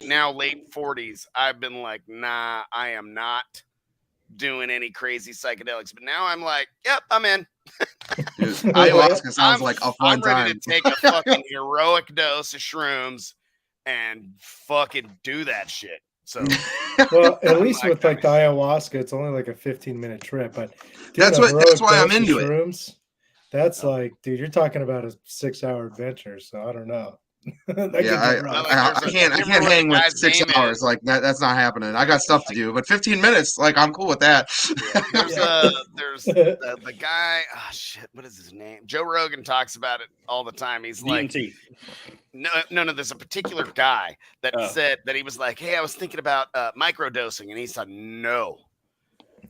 now late 40s, I've been like, nah, I am not doing any crazy psychedelics. But now I'm like, yep, I'm in. Dude, ayahuasca sounds like a fun I'm ready time. to take a fucking heroic dose of shrooms and fucking do that shit. So, well, at least with like the ayahuasca, it's only like a 15-minute trip. But dude, that's why I'm into it. Shrooms, that's like, dude, you're talking about a 6-hour adventure. So I don't know. I can't hang with 6 hours like that. That's not happening. I got stuff to do, but 15 minutes, like I'm cool with that. There's the guy. Oh shit, what is his name? Joe Rogan talks about it all the time. He's like, no. There's a particular guy that said that he was like, hey, I was thinking about microdosing, and he said no.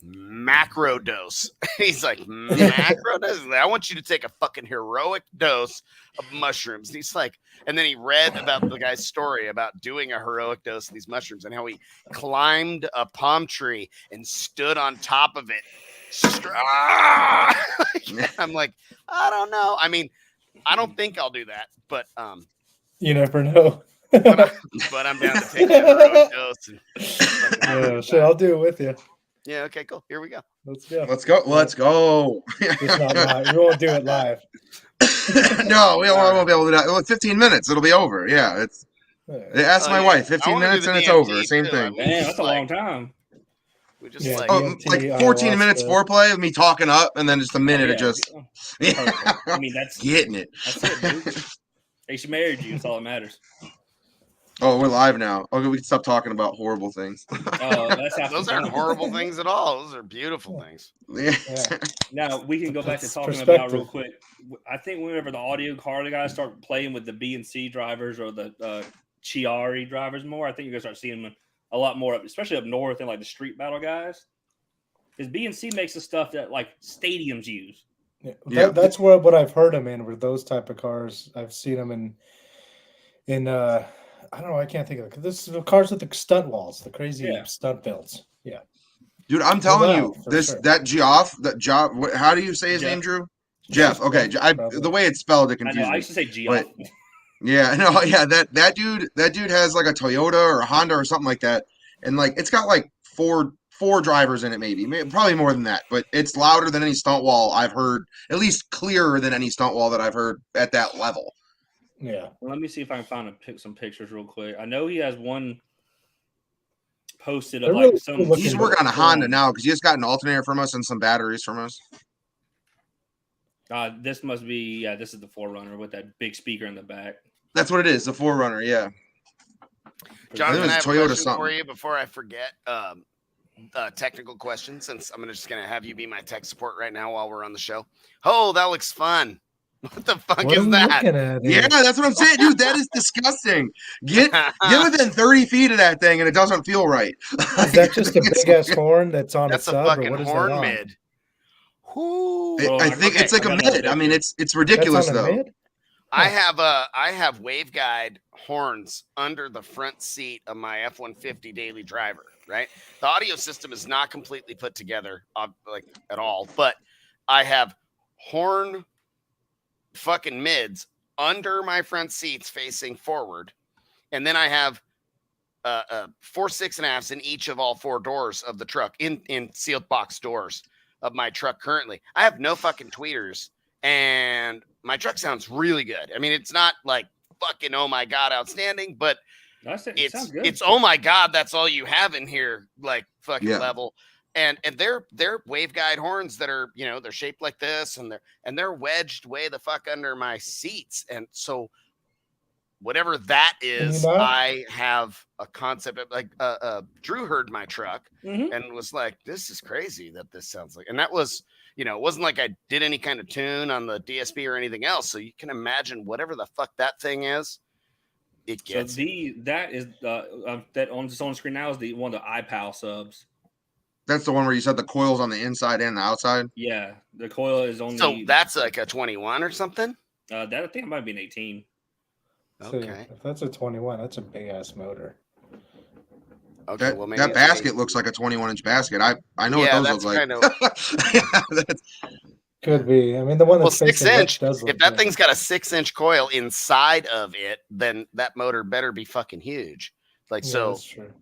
Macro dose. He's like, macro dose. I want you to take a fucking heroic dose of mushrooms. And he's like, and then he read about the guy's story about doing a heroic dose of these mushrooms and how he climbed a palm tree and stood on top of it. I'm like, I don't know. I mean, I don't think I'll do that, but you never know. but I'm down to take a heroic dose. Yeah, sure, I'll do it with you. Yeah, okay, cool. Here we go. Let's go. Let's go. It's not live. We won't do it live. No, we won't be able to do that. Well, 15 minutes, it'll be over. Yeah, it's. Ask my wife. 15 minutes and it's over. Same thing. Man, that's a long time. We just like 14 minutes foreplay of me talking up, and then just a minute of just. Yeah. I mean, that's getting it. That's it, dude. Hey, she married you. That's all that matters. Oh, we're live now. Okay, we can stop talking about horrible things. Those aren't horrible things at all. Those are beautiful things. Yeah. Now we can go back to talking about real quick. I think whenever the audio car guys start playing with the B and C drivers or the Chiari drivers more, I think you're gonna start seeing them a lot more, especially up north and like the street battle guys. Because B and C makes the stuff that like stadiums use. Yeah, that's what I've heard them in. Were those type of cars? I've seen them in. I don't know. I can't think of it. This is the cars with the stunt walls, the crazy stunt builds. Yeah, dude, I'm telling you, that Geoff. How do you say his name, Drew? Jeff. Okay, the way it's spelled, it confuses me. I used to say Geoff. Yeah, no, yeah. That dude has like a Toyota or a Honda or something like that, and like it's got like four drivers in it, maybe probably more than that. But it's louder than any stunt wall I've heard. At least clearer than any stunt wall that I've heard at that level. Yeah. Well, let me see if I can find some pictures real quick. I know he has one posted of like some. He's working on a Honda now because he just got an alternator from us and some batteries from us. This must be this is the 4Runner with that big speaker in the back. That's what it is, the 4Runner. Yeah. Jonathan, I have a question for you before I forget. Technical question, since I'm just gonna have you be my tech support right now while we're on the show. Oh, that looks fun. What the fuck is that? Yeah, that's what I'm saying, dude. That is disgusting. Get within 30 feet of that thing, and it doesn't feel right. Is that just a big ass horn that's on a sub? That's a fucking horn mid. I think it's like a mid. I mean, it's ridiculous though. Mid? I have waveguide horns under the front seat of my F-150 daily driver. Right, the audio system is not completely put together, like at all, but I have horn fucking mids under my front seats facing forward, and then I have 4 6.5s in each of all 4 doors of the truck in sealed box doors of my truck. Currently I have no fucking tweeters, and my truck sounds really good. I mean, it's not like fucking oh my god outstanding, but it's oh my god, that's all you have in here, like fucking level. And they're waveguide horns that are, they're shaped like this, and they're wedged way the fuck under my seats. And so whatever that is, I have a concept of like Drew heard my truck and was like, this is crazy that this sounds like, and that was, it wasn't like I did any kind of tune on the DSP or anything else. So you can imagine whatever the fuck that thing is. It gets that is that on screen now is the one of the iPal subs. That's the one where you said the coil's on the inside and the outside? Yeah, the coil is on So that's like a 21 or something? That I think it might be an 18. Okay. If that's a 21, that's a big-ass motor. Okay, well, maybe that basket looks like a 21-inch basket. I know what those look like. Could be. I mean, the one that's 6-inch. If that thing's got a 6-inch coil inside of it, then that motor better be fucking huge. Like, Yeah, so that's true.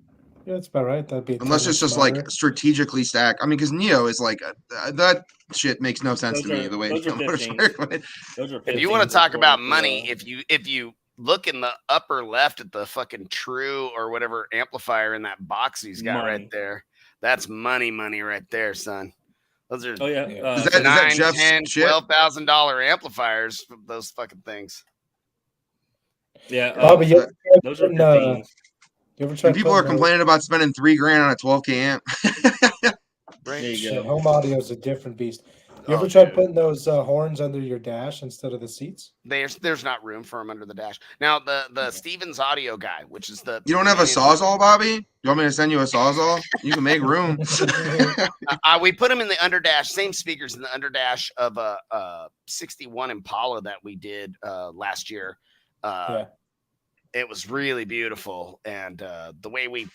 Yeah, that's about right. That'd be unless it's just like strategically stacked. I mean, because Neo is like that shit makes no sense to me. The way those are 15s. Those are 15s. If you want to talk about money, if you look in the upper left at the fucking True or whatever amplifier in that box he's got right there, that's money right there, son. Those are is that Jeff's $10,000-$12,000 amplifiers. Those fucking things. Yeah, Bobby, those are 15s. You ever tried people are complaining about spending $3,000 on a 12K amp. Right. There you go. Home audio is a different beast. You ever tried putting those horns under your dash instead of the seats? There's not room for them under the dash. Now the Stevens audio guy, which is the you don't have a Sawzall, Bobby? You want me to send you a Sawzall? You can make room. We put them in the underdash, same speakers in the underdash of a 61 Impala that we did last year. It was really beautiful, and the way we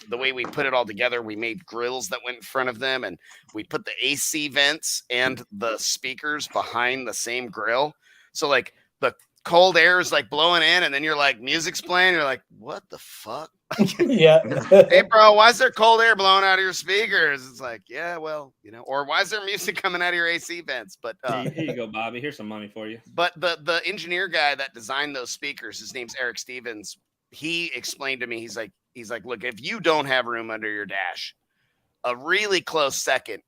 put it all together, we made grills that went in front of them, and we put the AC vents and the speakers behind the same grill. So like the cold air is like blowing in, and then you're like music's playing. You're like, what the fuck? Yeah. Hey, bro, why is there cold air blowing out of your speakers? It's like, yeah, well, or why is there music coming out of your AC vents? But here you go, Bobby. Here's some money for you. But the engineer guy that designed those speakers, his name's Eric Stevens. He explained to me, he's like, look, if you don't have room under your dash, a really close second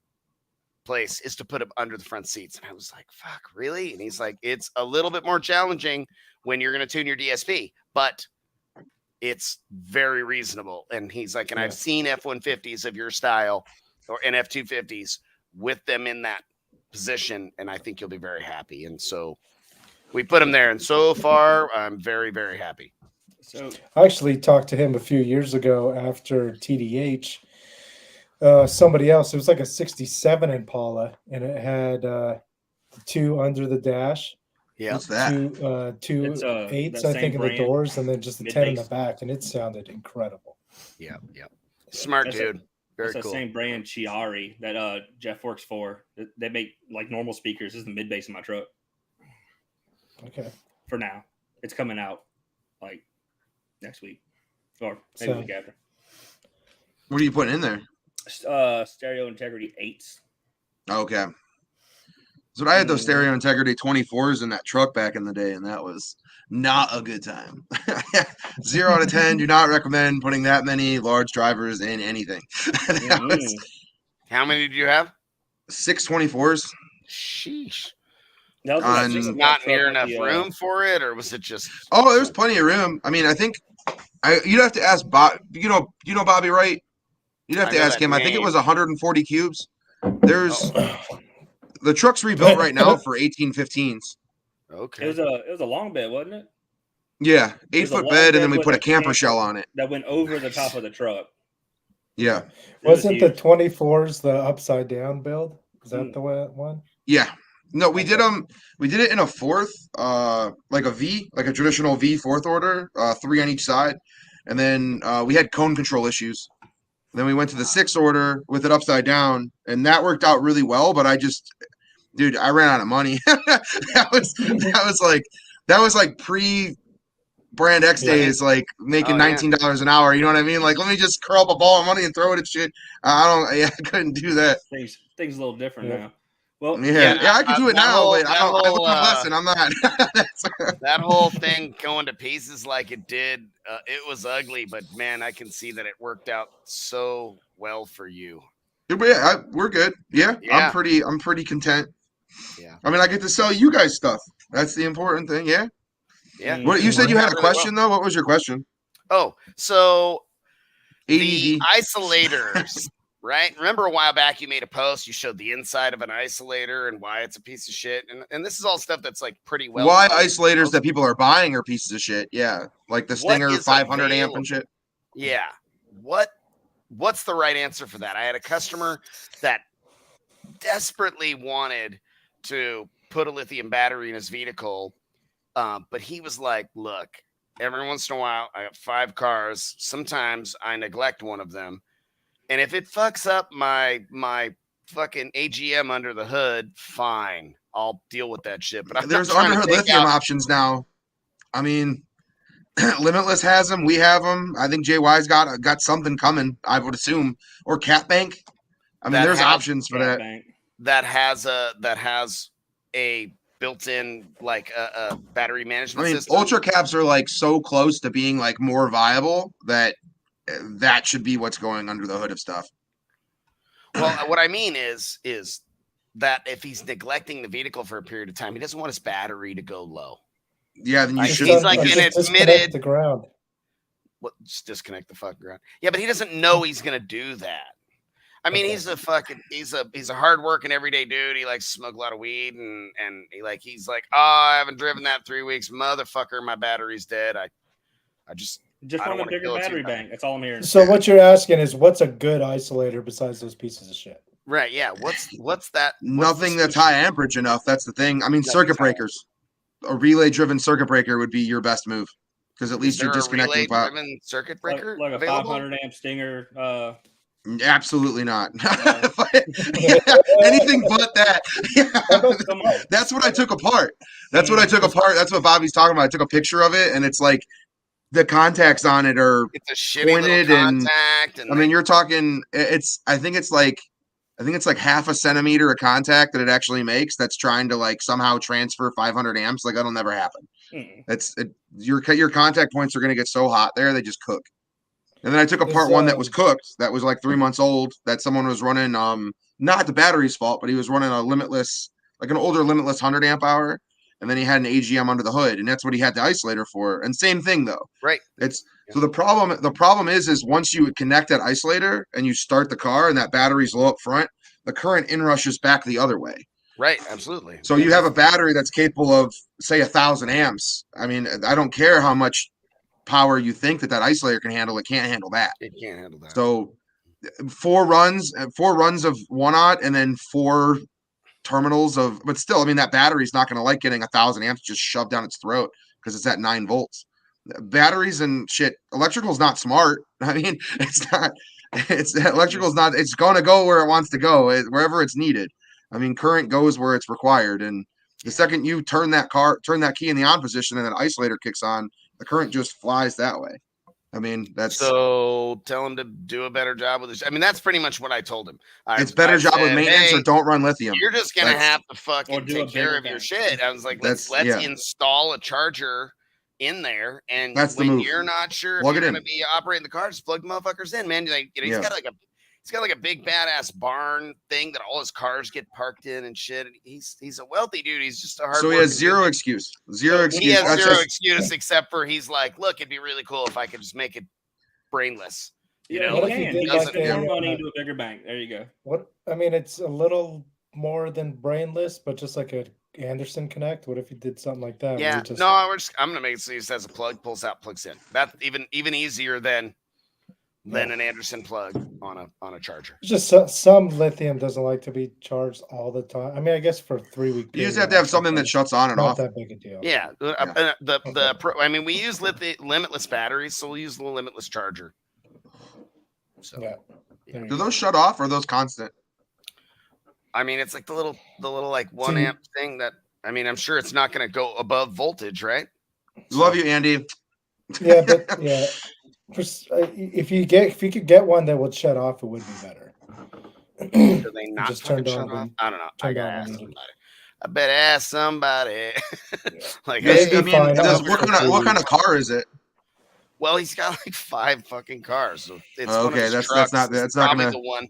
place is to put them under the front seats. And I was like, fuck, really? And he's like, it's a little bit more challenging when you're going to tune your DSP, but it's very reasonable. And he's like, and I've seen F-150s of your style and F-250s with them in that position, and I think you'll be very happy. And so we put them there, and so far I'm very, very happy. So I actually talked to him a few years ago after TDH. Somebody else, it was like a 67 Impala, and it had 2 under the dash. Yeah, what's that? Two 8s, I think, in the doors, and then just the 10 in the back, and it sounded incredible. Yeah. Smart dude. Very cool. The same brand Chiari that Jeff works for. They make like normal speakers. This is the mid bass in my truck. Okay. For now, it's coming out like next week or maybe the week after. What are you putting in there? Stereo Integrity 8s. Okay. So I had those Stereo Integrity 24s in that truck back in the day, and that was not a good time. 0 out of 10. Do not recommend putting that many large drivers in anything. How many did you have? 6 24s. Sheesh. Not near enough room for it, or was it just? Oh, there's plenty of room. I mean, I think you'd have to ask Bob. You know Bobby, right? You'd have to ask him. I think it was 140 cubes. There's the truck's rebuilt right now for 1815s. Okay. It was a long bed, wasn't it? Yeah, 8-foot bed, and then we put a camper shell on it that went over the top of the truck. Yeah. Wasn't the 24s the upside down build? Is that the one? Yeah. No, we did it in a fourth, like a V, like a traditional V fourth order, 3 on each side, and then we had cone control issues. Then we went to the 6 order with it upside down, and that worked out really well. But I ran out of money. that was like pre Brand X days, like making $19 an hour. You know what I mean? Like, let me just curl up a ball of money and throw it at shit. I couldn't do that. Things a little different now. Well, I can do it now, but I learned my lesson. I'm not. That whole thing going to pieces like it did, it was ugly, but man, I can see that it worked out so well for you. Yeah, we're good. Yeah, I'm pretty content. Yeah, I mean, I get to sell you guys stuff. That's the important thing. Yeah. Yeah. What you said you had a question though? What was your question? Oh, so ADD. The isolators. Right? Remember a while back you made a post, you showed the inside of an isolator and why it's a piece of shit. And this is all stuff that's like pretty well. Why isolators that people are buying are pieces of shit. Yeah. Like the Stinger 500 amp and shit. Yeah. What's the right answer for that? I had a customer that desperately wanted to put a lithium battery in his vehicle. But he was like, look, every once in a while I have 5 cars. Sometimes I neglect one of them. And if it fucks up my fucking AGM under the hood, fine. I'll deal with that shit. But there's underhood lithium options now. I mean, Limitless has them. We have them. I think JY's got something coming, I would assume. Or Cat Bank. I mean, there's options for that. That has a built-in like a battery management system. Ultra caps are like so close to being like more viable that should be what's going under the hood of stuff. Well, what I mean is that if he's neglecting the vehicle for a period of time, he doesn't want his battery to go low. Yeah, then you should. He's like an admitted the ground. What? Just disconnect the fucking ground. Yeah, but he doesn't know he's gonna do that. I mean, he's a hardworking everyday dude. He likes to smoke a lot of weed, and he's like, oh, I haven't driven that 3 weeks, motherfucker. My battery's dead. I just want a bigger battery bank. That's all I'm hearing. So what you're asking is, what's a good isolator besides those pieces of shit? Right? Yeah. What's that? Nothing that's high amperage enough. That's the thing. I mean, circuit breakers. A relay-driven circuit breaker would be your best move because at least you're disconnecting. Relay-driven circuit breaker, like a 500 amp Stinger. Absolutely not. Anything but that. Yeah. That's what I took apart. That's what Bobby's talking about. I took a picture of it, and it's like the contacts on it are it's a shitty pointed contact. And I mean, you're talking. I think it's like half a centimeter of contact that it actually makes. That's trying to like somehow transfer 500 amps. Like that'll never happen. Your contact points are going to get so hot there they just cook. And then I took apart one that was cooked, that was like 3 months old, that someone was running, not the battery's fault, but he was running a Limitless, like an older Limitless 100 amp hour. And then he had an AGM under the hood, and that's what he had the isolator for. And same thing though. Right. So the problem is once you connect that isolator and you start the car and that battery's low up front, the current inrushes back the other way. Right. Absolutely. So you have a battery that's capable of, say, 1,000 amps. I mean, I don't care how much power you think that isolator can handle. It can't handle that. It can't handle that. So 4 runs of 1-aught and then 4 terminals of, but still, I mean, that battery's not going to like getting 1,000 amps just shoved down its throat because it's at 9 volts. Batteries and shit, electrical is not smart. I mean, electrical is not, it's going to go where it wants to go, wherever it's needed. I mean, current goes where it's required. And the second you turn that key in the on position and that isolator kicks on, the current just flies that way. I mean, that's so tell him to do a better job with this. I mean, that's pretty much what I told him. It's better job with maintenance or don't run lithium. You're just gonna have to fucking take care of your shit. I was like, let's install a charger in there, and that's when you're not sure if you're gonna be operating the car, just plug the motherfuckers in, man. Like, he's got like a big badass barn thing that all his cars get parked in and shit. And he's a wealthy dude. He's just a hard. So he has zero excuse. He has zero excuse except for he's like, look, it'd be really cool if I could just make it brainless. You know, he doesn't more money into a bigger bank. There you go. What I mean, it's a little more than brainless, but just like a Anderson Connect. What if you did something like that? Yeah. I'm gonna make it so he just has a plug, pulls out, plugs in. That's even easier than an Anderson plug on a charger. Just some lithium doesn't like to be charged all the time. I mean, I guess for 3 weeks. You just have to have something that shuts on and off. Not that big a deal. Yeah. I mean, we use limitless batteries, so we'll use the limitless charger. So yeah. Do those shut off or are those constant? I mean, it's like the little like 1 amp thing that, I mean, I'm sure it's not going to go above voltage, right? Love you, Andy. Yeah, but yeah. If you could get one that would shut off, it would be better. Do they not just turned on? Off? I don't know. I gotta ask somebody. I better ask somebody. Like, what kind of car is it? Well, he's got like 5 fucking cars. So it's okay. That's not probably the one.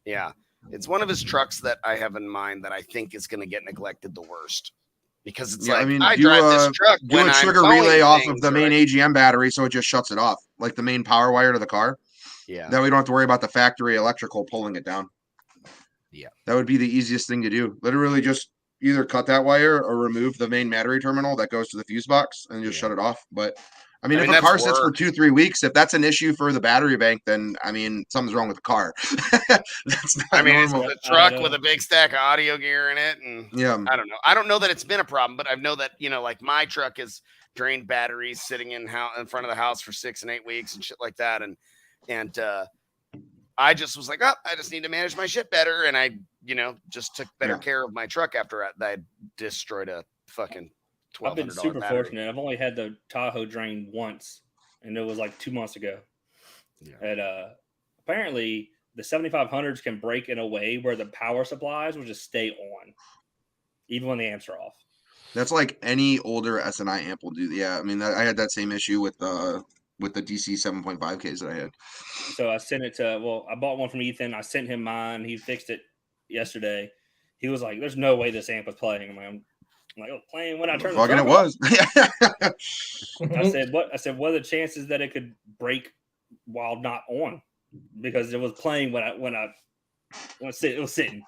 Yeah, it's one of his trucks that I have in mind that I think is going to get neglected the worst. Because it's I drive this truck do a trigger relay off of the main AGM battery so it just shuts it off, like the main power wire to the car. Yeah. That we don't have to worry about the factory electrical pulling it down. Yeah. That would be the easiest thing to do. Literally just either cut that wire or remove the main battery terminal that goes to the fuse box and just shut it off. But I mean, if a car sits for 2-3 weeks, if that's an issue for the battery bank, then I mean, something's wrong with the car. That's not normal. It's a truck with a big stack of audio gear in it, and I don't know. I don't know that it's been a problem, but I know that like my truck has drained batteries sitting in front of the house for 6 and 8 weeks and shit like that, and I just was like, I just need to manage my shit better, and I just took better care of my truck after I destroyed a fucking I've been super fortunate. I've only had the Tahoe drain once, and it was like 2 months ago. Yeah. And apparently the 7500s can break in a way where the power supplies will just stay on, even when the amps are off. That's like any older SNI amp will do. Yeah, I mean, I had that same issue with the DC 7.5Ks that I had. So I sent it to, I bought one from Ethan. I sent him mine. He fixed it yesterday. He was like, "There's no way this amp was playing." I'm like, "Oh, playing when I turned the truck it was." I said, "What?" I said, "What are the chances that it could break while not on?" Because it was playing when it was sitting.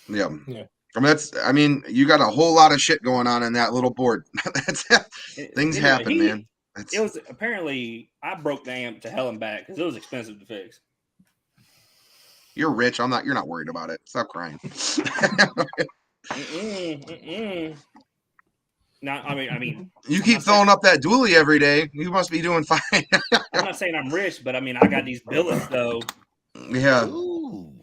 Yeah. I mean, you got a whole lot of shit going on in that little board. Things happen, man. It was apparently I broke the amp to hell and back because it was expensive to fix. You're rich. You're not worried about it. Stop crying. No, I mean, you keep filling up that dually every day. You must be doing fine. I'm not saying I'm rich, but I mean, I got these billets though. Yeah. Ooh.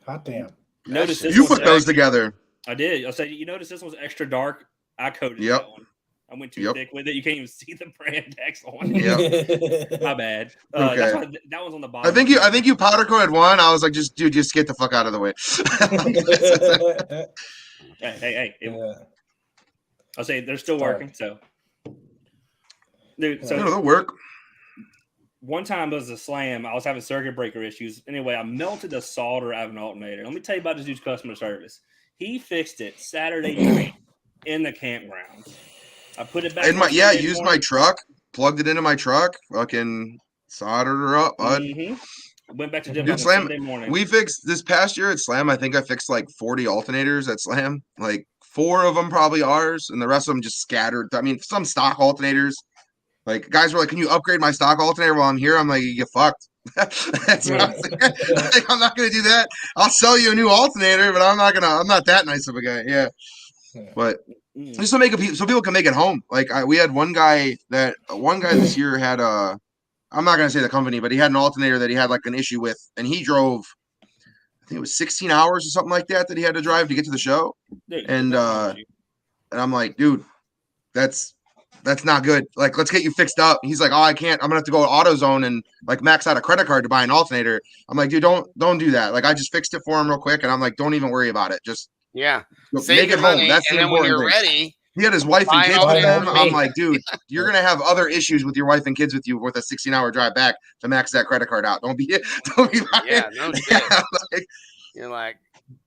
Hot damn. Notice this you put those together. I did. I said, you notice this one's extra dark. I coated that one. I went too thick with it. You can't even see the brand X on it. Yep. My bad. Okay. That's why that one's on the bottom. I think you powder coated one. I was like, just get the fuck out of the way. hey. I'll say they're still working. So, dude, they'll work. One time it was a slam. I was having circuit breaker issues. Anyway, I melted the solder out of an alternator. Let me tell you about this dude's customer service. He fixed it Saturday night in the campground. I put it back. Used my truck, plugged it into my truck, fucking soldered her up, bud. Mm-hmm. Went back to gym on Sunday morning. We fixed this past year at Slam. I think I fixed like 40 alternators at Slam. Like 4 of them probably ours, and the rest of them just scattered. I mean, some stock alternators. Like guys were like, "Can you upgrade my stock alternator while I'm here?" I'm like, "You get fucked." That's what I'm saying. Like, I'm not gonna do that. I'll sell you a new alternator, but I'm not that nice of a guy. Yeah. But just to make it so people can make it home. Like we had one guy this year had I'm not gonna say the company, but he had an alternator that he had like an issue with, and he drove, I think it was 16 hours or something like that he had to drive to get to the show. And I'm like, dude, that's not good. Like, let's get you fixed up. He's like, oh, I can't. I'm gonna have to go to AutoZone and like max out a credit card to buy an alternator. I'm like, dude, don't do that. Like, I just fixed it for him real quick, and I'm like, don't even worry about it. Just make it home. That's the important thing. And then when you're ready, he had his wife and kids with him. I'm like, dude, you're gonna have other issues with your wife and kids with you with a 16-hour drive back to max that credit card out. Don't be yeah, no shit. You're like,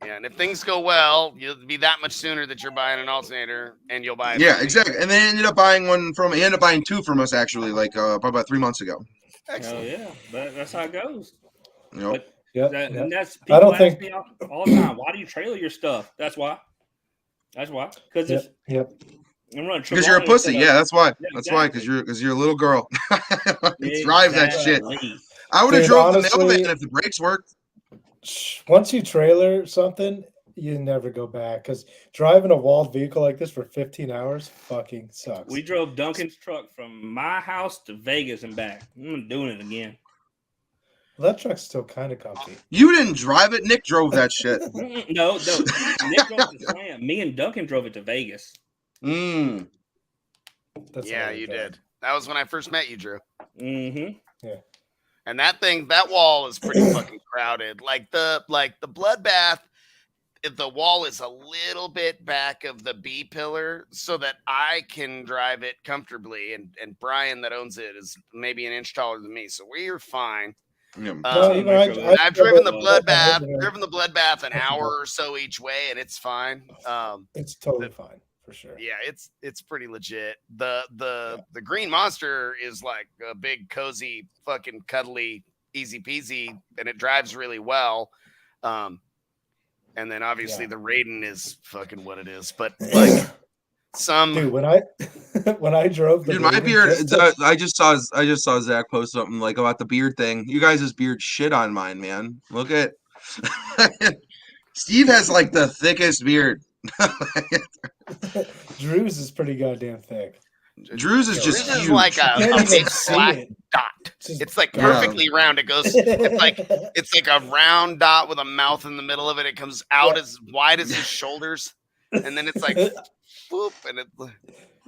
and if things go well, you'll be that much sooner that you're buying an alternator, and you'll buy it. Yeah, exactly. And they ended up buying buying 2 from us actually, like probably about 3 months ago. Excellent. Oh yeah, that's how it goes. Yep. And that's people ask me all the time, why do you trailer your stuff? That's why. Because I'm running because you're a pussy. Yeah, that's why. That's why. Because you're a little girl. Drive that shit. I would have drove the mail van if the brakes worked. Once you trailer something, you never go back, because driving a walled vehicle like this for 15 hours fucking sucks. We drove Duncan's truck from my house to Vegas and back. I'm doing it again. Well, that truck's still kind of comfy. You didn't drive it. Nick drove that shit. No. Nick drove it to Slam. Me and Duncan drove it to Vegas. Yeah, you did. That was when I first met you, Drew. Mm-hmm. Yeah. And that wall is pretty fucking crowded. Like the bloodbath, the wall is a little bit back of the B pillar so that I can drive it comfortably. And Brian that owns it is maybe an inch taller than me. So we're fine. Yeah. I've driven the bloodbath an hour or so each way, and it's fine. It's totally fine. For sure. Yeah, it's pretty legit. The Green Monster is like a big, cozy, fucking cuddly, easy peasy, and it drives really well. And then obviously the Raiden is fucking what it is. But like dude, when I drove the my beard, I just saw Zach post something like about the beard thing. You guys' beard shit on mine, man. Look at Steve has like the thickest beard. Drew's is pretty goddamn thick. Drew's is just huge. Like a big black dot. It's like perfectly round. It goes. It's like a round dot with a mouth in the middle of it. It comes out as wide as his shoulders. and then it's like, whoop, and it.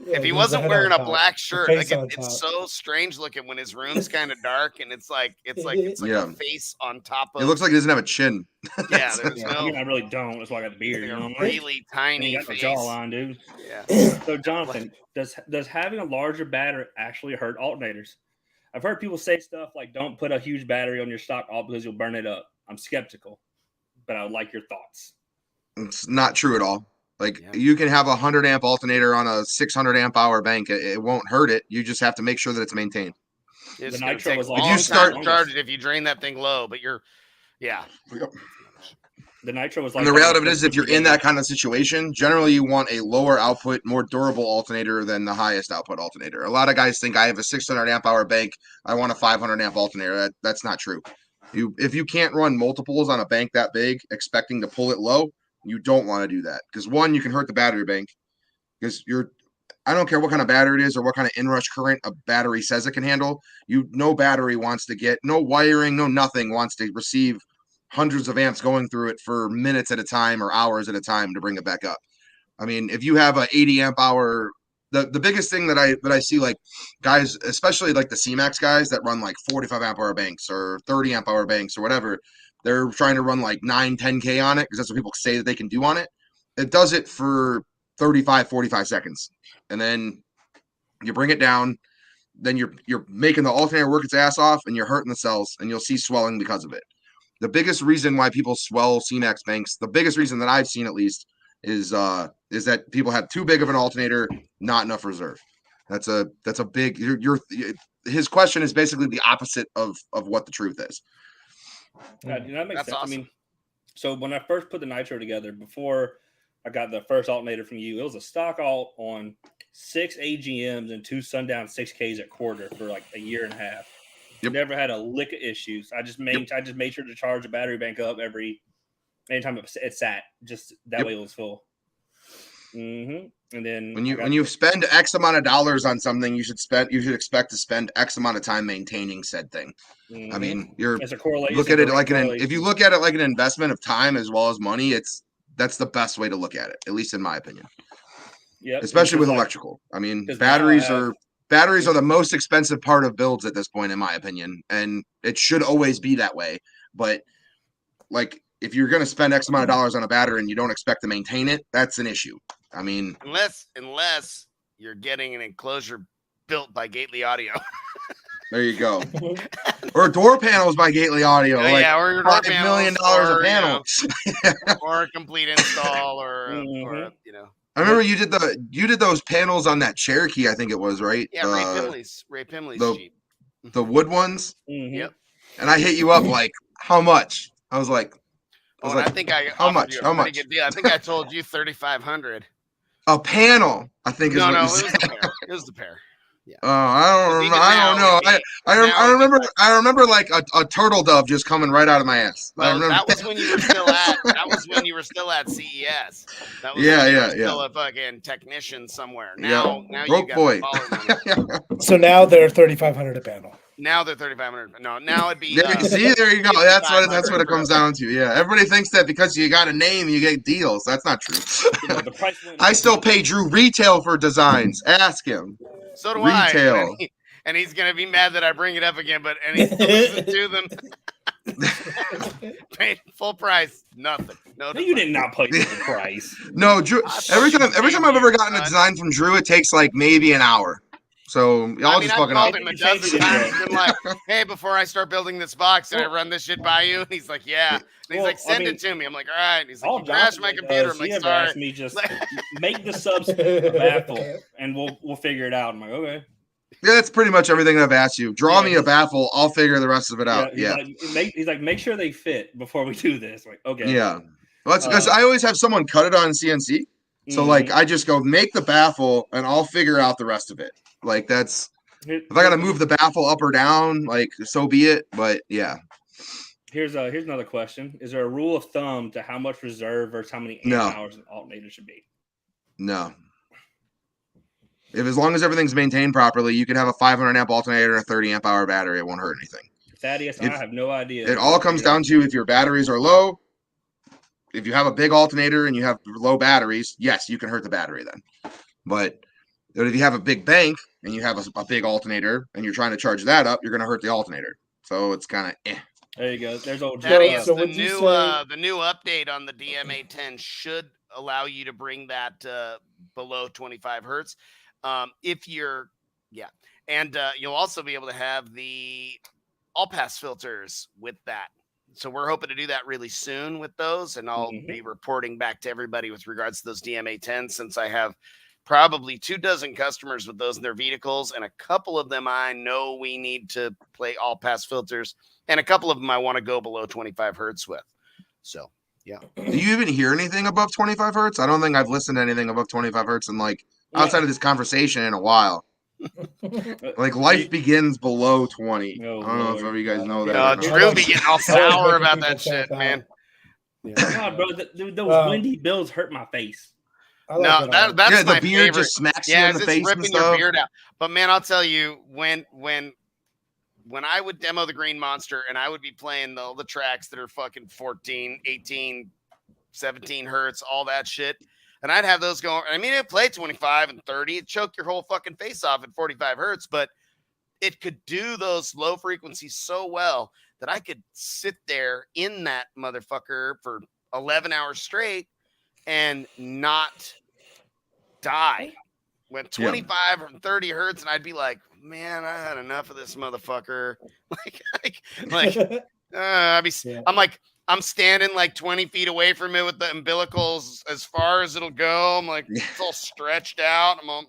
Yeah, If he there's the wasn't head wearing on a top, black the shirt, face like on it's top. so strange looking when his room's kind of dark, and it's like Yeah. a face on top of. It looks like he doesn't have a chin. Yeah, there's I no mean, I really don't. That's why I got the beard. You know like what a I mean? really And tiny you got no face. jawline, dude. Yeah. So, Jonathan, does having a larger battery actually hurt alternators? I've heard people say stuff like, "Don't put a huge battery on your stock alt because you'll burn it up." I'm skeptical, but I would like your thoughts. It's not true at all. Like Yeah. you can have a 100 amp alternator on a 600 amp hour bank. It won't hurt it. You just have to make sure that it's maintained. It's The gonna nitro take was a like long If you time start- to charge it if you drain that thing low, but yeah. The nitro was like And the that reality of when it is, if you're in that kind of situation, generally you want a lower output, more durable alternator than the highest output alternator. A lot of guys think I have a 600 amp hour bank, I want a 500 amp alternator. That's not true. If you can't run multiples on a bank that big, expecting to pull it low, you don't want to do that, because one, you can hurt the battery bank, because I don't care what kind of battery it is or what kind of inrush current a battery says it can handle. No battery wants to get, no wiring, no nothing wants to receive hundreds of amps going through it for minutes at a time or hours at a time to bring it back up. I mean, if you have a 80 amp hour, the biggest thing that I see, like guys, especially like the C-Max guys that run like 45 amp hour banks or 30 amp hour banks or whatever, they're trying to run like 9-10K on it because that's what people say that they can do on it. It does it for 35-45 seconds, and then you bring it down. Then you're making the alternator work its ass off, and you're hurting the cells, and you'll see swelling because of it. The biggest reason why people swell C-Max banks, the biggest reason that I've seen at least, is that people have too big of an alternator, not enough reserve. That's a big. His question is basically the opposite of what the truth is. That makes That's sense. awesome. I mean, so when I first put the nitro together, before I got the first alternator from you, it was a stock alt on 6 AGMs and 2 Sundown 6Ks at quarter for like a year and a half. Yep. Never had a lick of issues. I just made sure to charge the battery bank up anytime it sat. Just that way it was full. And then when you spend X amount of dollars on something, you should expect to spend X amount of time maintaining said thing. I mean, it's a correlation. Look at it like if you look at it like an investment of time as well as money, that's the best way to look at it, at least in my opinion. Yeah, especially with electrical. I mean, batteries are the most expensive part of builds at this point, in my opinion, and it should always be that way. But like, if you're going to spend X amount of dollars on a battery and you don't expect to maintain it, that's an issue. I mean, unless you're getting an enclosure built by Gately Audio. There you go. Or door panels by Gately Audio. Oh, like yeah, or your door $5 million a panel. Or a complete install, or I remember you did those panels on that Cherokee, I think it was, right? Yeah, Ray Pimley's Jeep. The wood ones? Yep. And I hit you up like, how much? I was like, I think I how much? How much? Good deal. I think I told you $3,500. A panel, I think is what you said. It was the pair. Yeah. Oh, I don't know. I remember like a turtle dove just coming right out of my ass. Well, that was when you were still at CES. That was still a fucking technician somewhere. Now you got boy. So now they're $3,500 a panel. Now they're $3,500. No, now it'd be. See, there you go. That's what it comes down to. Yeah, everybody thinks that because you got a name, you get deals. That's not true. The price I still pay Drew retail for designs. Ask him. So do retail. I. And he's gonna be mad that I bring it up again, but he still listens to them. Paid full price, nothing. No, you did not pay the price. No, Drew. Every time I've ever gotten a design from Drew, it takes like maybe an hour. So y'all just fucking called him a dozen times and been like, "Hey, before I start building this box, can I run this shit by you?" And he's like, "Yeah." And he's like, "Send it to me." I'm like, "All right." And he's like, "You crashed my computer." I'm like, "Sorry." Asked me just make the subs a baffle, and we'll figure it out. I'm like, okay. Yeah, that's pretty much everything that I've asked you. Draw me a baffle. I'll figure the rest of it out. Yeah. He's like, make sure they fit before we do this. Like, okay. Yeah. Well, that's because I always have someone cut it on CNC. So like, I just go make the baffle, and I'll figure out the rest of it. Like that's. If I gotta move the baffle up or down, like so be it. But yeah. Here's another question: is there a rule of thumb to how much reserve versus how many amp hours an alternator should be? No. If as long as everything's maintained properly, you can have a 500 amp alternator and a 30 amp hour battery. It won't hurt anything. Thaddeus, I have no idea. It all comes down to if your batteries are low if you have a big alternator and you have low batteries, yes, you can hurt the battery then. But if you have a big bank and you have a big alternator and you're trying to charge that up, you're going to hurt the alternator. So it's kind of There you go. There's old Thaddeus, So the would you new say- the new update on the DMA10 should allow you to bring that below 25 hertz. If you're and you'll also be able to have the all pass filters with that. So we're hoping to do that really soon with those, and I'll be reporting back to everybody with regards to those DMA10s, since I have probably 24 customers with those in their vehicles, and a couple of them I know we need to play all pass filters, and a couple of them I want to go below 25 hertz with. So yeah. Do you even hear anything above 25 hertz? I don't think I've listened to anything above 25 hertz in like outside of this conversation in a while. Like life begins below 20. Oh, I don't know if you guys know that. No, or not. Drew be getting all sour making about people that shit, tap man. Yeah. God, bro, those windy bills hurt my face. I like No, it all. that's Yeah, the my beard favorite. just smacks you Yeah, in the it's face and ripping your stuff. beard out. But man, I'll tell you, when I would demo the Green Monster and I would be playing all the tracks that are fucking 14, 18, 17 hertz, all that shit, and I'd have those going. I mean, it'd play 25 and 30, it'd choke your whole fucking face off at 45 hertz, but it could do those low frequencies so well that I could sit there in that motherfucker for 11 hours straight and not die. Went 25 or 30 hertz, and I'd be like, man, I had enough of this motherfucker. I'd be, I'm like, I'm standing like 20 feet away from it with the umbilicals as far as it'll go. I'm like, it's all stretched out. I'm all,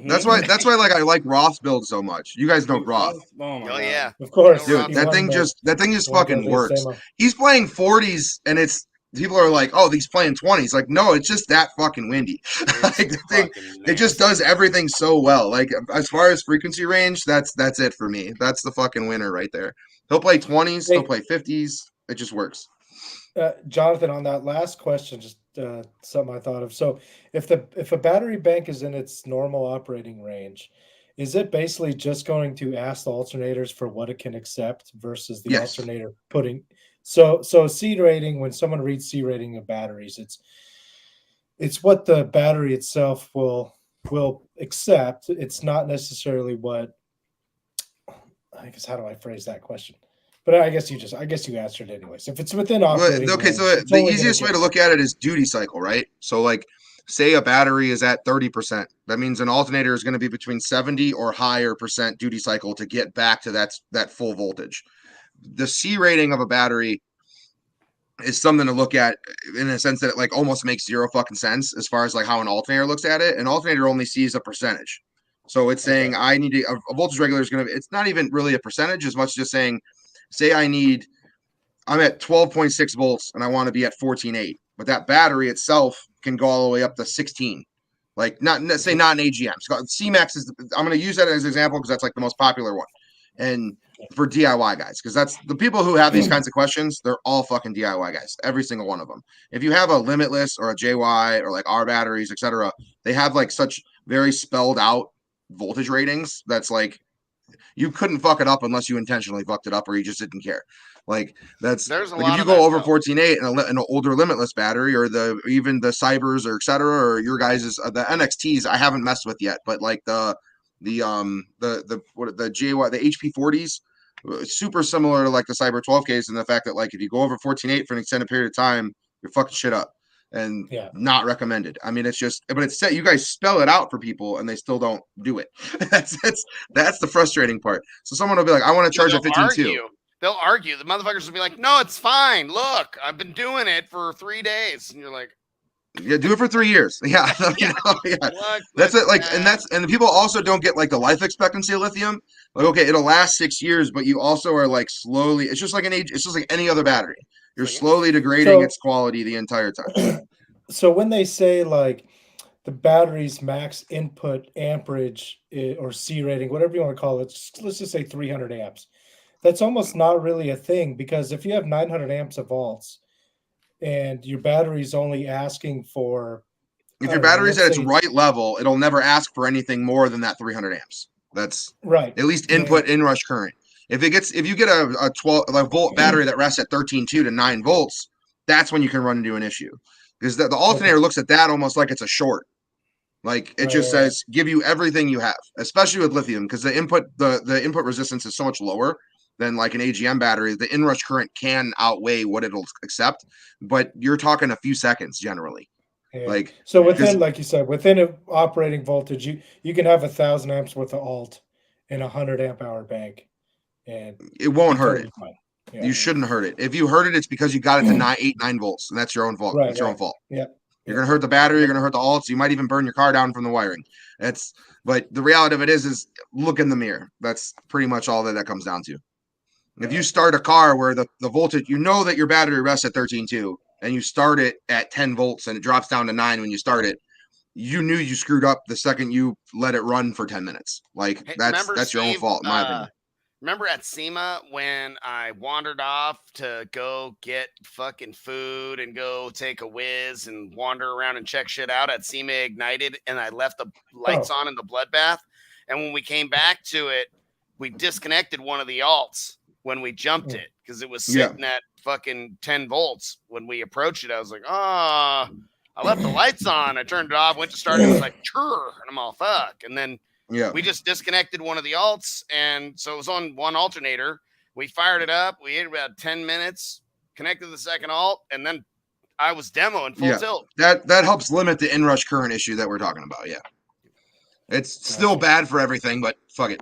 That's why like I like Roth's build so much. You guys know Roth. Oh my God. Yeah. Of course. Dude, that thing just fucking works. He's playing 40s and it's people are like, oh, he's playing 20s. Like, no, it's just that fucking windy. Like, the thing, it just does everything so well. Like, as far as frequency range, that's it for me. That's the fucking winner right there. He'll play 20s, he'll play 50s. It just works. Jonathan, on that last question, just something I thought of. So if a battery bank is in its normal operating range, is it basically just going to ask the alternators for what it can accept versus the alternator putting? So C rating, when someone reads C rating of batteries, it's what the battery itself will accept. It's not necessarily what, I guess, how do I phrase that question? But I guess you answered it anyways. If it's within operating range, so the easiest way to look at it is duty cycle, right? So like say a battery is at 30%. That means an alternator is going to be between 70 or higher % duty cycle to get back to that full voltage. The C rating of a battery is something to look at in a sense that it like almost makes zero fucking sense as far as like how an alternator looks at it. An alternator only sees a percentage. So it's saying I need a voltage regulator is going to, it's not even really a percentage as much as just saying, say I'm at 12.6 volts and I want to be at 14.8, but that battery itself can go all the way up to 16. Like not an AGM. CMAX is, I'm going to use that as an example because that's like the most popular one. And for DIY guys, because that's the people who have these kinds of questions, they're all fucking DIY guys, every single one of them. If you have a Limitless or a JY or like our batteries, etc., they have like such very spelled out voltage ratings that's like you couldn't fuck it up unless you intentionally fucked it up or you just didn't care. Like that's there's a like lot if you of go over though. 14.8 and an older Limitless battery or even the Cybers or etc. or your guys's the NXTs I haven't messed with yet, but like the JY the HP40s super similar to like the Cyber 12Ks and the fact that like if you go over 14.8 for an extended period of time, you're fucking shit up and not recommended. I mean, it's just, but it's set. You guys spell it out for people and they still don't do it. that's the frustrating part. So someone will be like, I want to charge at 15.2. They'll argue. The motherfuckers will be like, no, it's fine. Look, I've been doing it for 3 days. And you're like, yeah, do it for 3 years. Yeah. That's it. Like, and the people also don't get like the life expectancy of lithium. Like, okay, it'll last 6 years, but you also are like slowly, it's just like any other battery. You're slowly degrading its quality the entire time. So when they say like the battery's max input amperage or C rating, whatever you want to call it, let's just say 300 amps. That's almost not really a thing because if you have 900 amps of volts and your battery's only asking for, if your battery's at its right level, it'll never ask for anything more than that 300 amps. That's right. At least input inrush current. If you get a 12 volt battery that rests at 13.2 to 9 volts, that's when you can run into an issue. Because the alternator looks at that almost like it's a short. Like it just says, give you everything you have, especially with lithium, because the input resistance is so much lower than like an AGM battery. The inrush current can outweigh what it'll accept, but you're talking a few seconds generally. Yeah. Like so within, like you said, within an operating voltage, you can have 1,000 amps worth of alt in a 100 amp hour bank, and it won't hurt it. Yeah. You shouldn't hurt it. If you hurt it, it's because you got it to 9 volts, and that's your own fault. Right, that's your own fault. Yeah. You're gonna hurt the battery. You're gonna hurt the alts. You might even burn your car down from the wiring. But the reality of it is look in the mirror. That's pretty much all that comes down to. If you start a car where the voltage, you know that your battery rests at 13.2, and you start it at 10 volts and it drops down to 9 when you start it, you knew you screwed up the second you let it run for 10 minutes. Like that's your own fault, in my opinion. Remember at SEMA when I wandered off to go get fucking food and go take a whiz and wander around and check shit out at SEMA Ignited, and I left the lights on in the bloodbath, and when we came back to it, we disconnected one of the alts when we jumped it because it was sitting at fucking 10 volts. When we approached it, I was like, I left the lights on. I turned it off, went to start it. It was like, churr, and I'm all fuck. And then we just disconnected one of the alts. And so it was on one alternator. We fired it up. We ate about 10 minutes, connected the second alt, and then I was demoing full tilt. That helps limit the inrush current issue that we're talking about. Yeah. It's still bad for everything, but fuck it.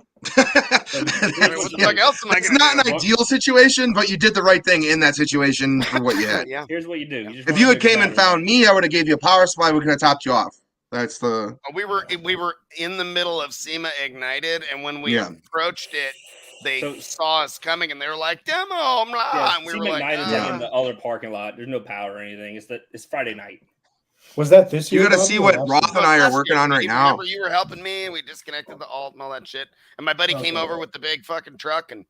It's not an ideal situation, but you did the right thing in that situation for what you had. Here's what you do. If you had came and found me, I would have gave you a power supply. We could have topped you off. That's the. We were in the middle of SEMA Ignited, and when we approached it, they saw us coming, and they were like, "Demo!" Blah. And we were like, Ignited's like in the other parking lot. There's no power or anything. It's Friday night. Was that this year? You got to see what Roth and I are working on right now. Remember, you were helping me, and we disconnected the alt and all that shit. And my buddy came over with the big fucking truck and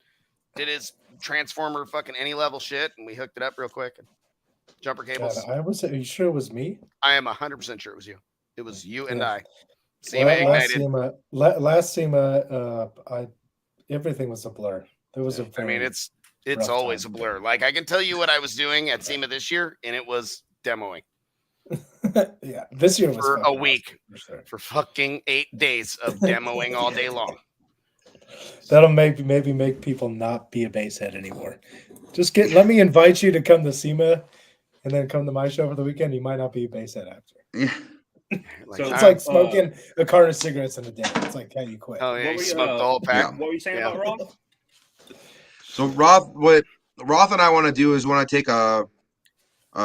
did his transformer fucking any level shit, and we hooked it up real quick. And jumper cables. Are you sure it was me? I am 100% sure it was you. It was you and I. SEMA Ignited. Last SEMA, everything was a blur. There was a. I mean, it's always a blur. Like I can tell you what I was doing at SEMA this year, and it was demoing. This year was for a week, for fucking 8 days of demoing all day long. That'll maybe make people not be a basehead anymore. Let me invite you to come to SEMA, and then come to my show for the weekend. You might not be a basehead after. Yeah. It's like smoking a carton of cigarettes in a day. It's like how you quit. Oh yeah, you smoked the whole pack. What were you saying about Roth? So what Roth and I want to do is want to take a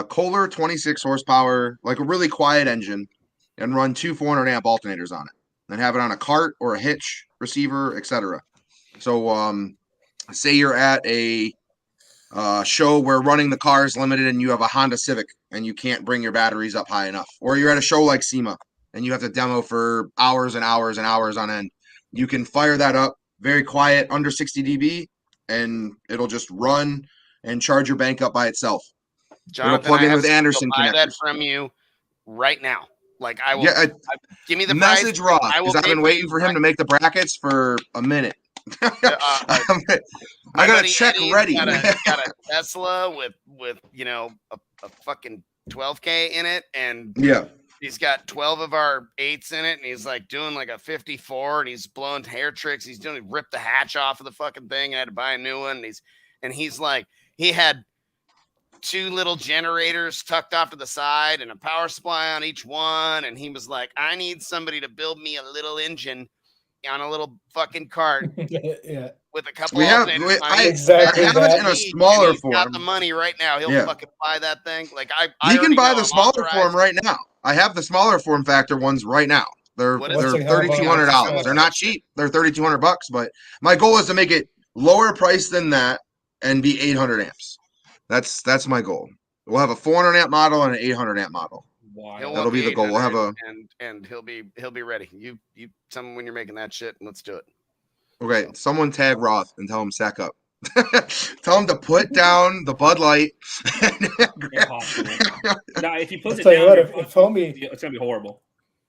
Kohler 26 horsepower, like a really quiet engine, and run 2 400 amp alternators on it, and have it on a cart or a hitch receiver, etc. So, say you're at a show where running the car is limited, and you have a Honda Civic, and you can't bring your batteries up high enough, or you're at a show like SEMA, and you have to demo for hours and hours and hours on end. You can fire that up very quiet, under 60 dB, and it'll just run and charge your bank up by itself. Jonathan, plug in with Anderson buy that from you right now. Like I will. Give me the message price. Roth, because I've been waiting for him to make the brackets for a minute. I got a check Eddie's ready. Got a Tesla with a fucking 12K in it, and he's got 12 of our 8s in it, and he's like doing like a 54, and he's blowing hair tricks. He ripped the hatch off of the fucking thing and had to buy a new one. And he's like, he had 2 little generators tucked off to the side and a power supply on each one. And he was like, I need somebody to build me a little engine on a little fucking cart with a couple of alternators. I have it in a smaller form. Got the money right now. He'll fucking buy that thing. Like he can buy the smaller form right now. I have the smaller form factor ones right now. They're $3,200. They're not cheap. They're $3,200, but my goal is to make it lower price than that and be 800 amps. That's my goal. We'll have a 400 amp model and an 800 amp model. Wow. That'll be the goal. We'll have and he'll be ready. You tell him when you're making that shit, and let's do it. Okay, someone tag Roth and tell him sack up. Tell him to put down the Bud Light. Now, if he puts it down, if homie, it's gonna be horrible.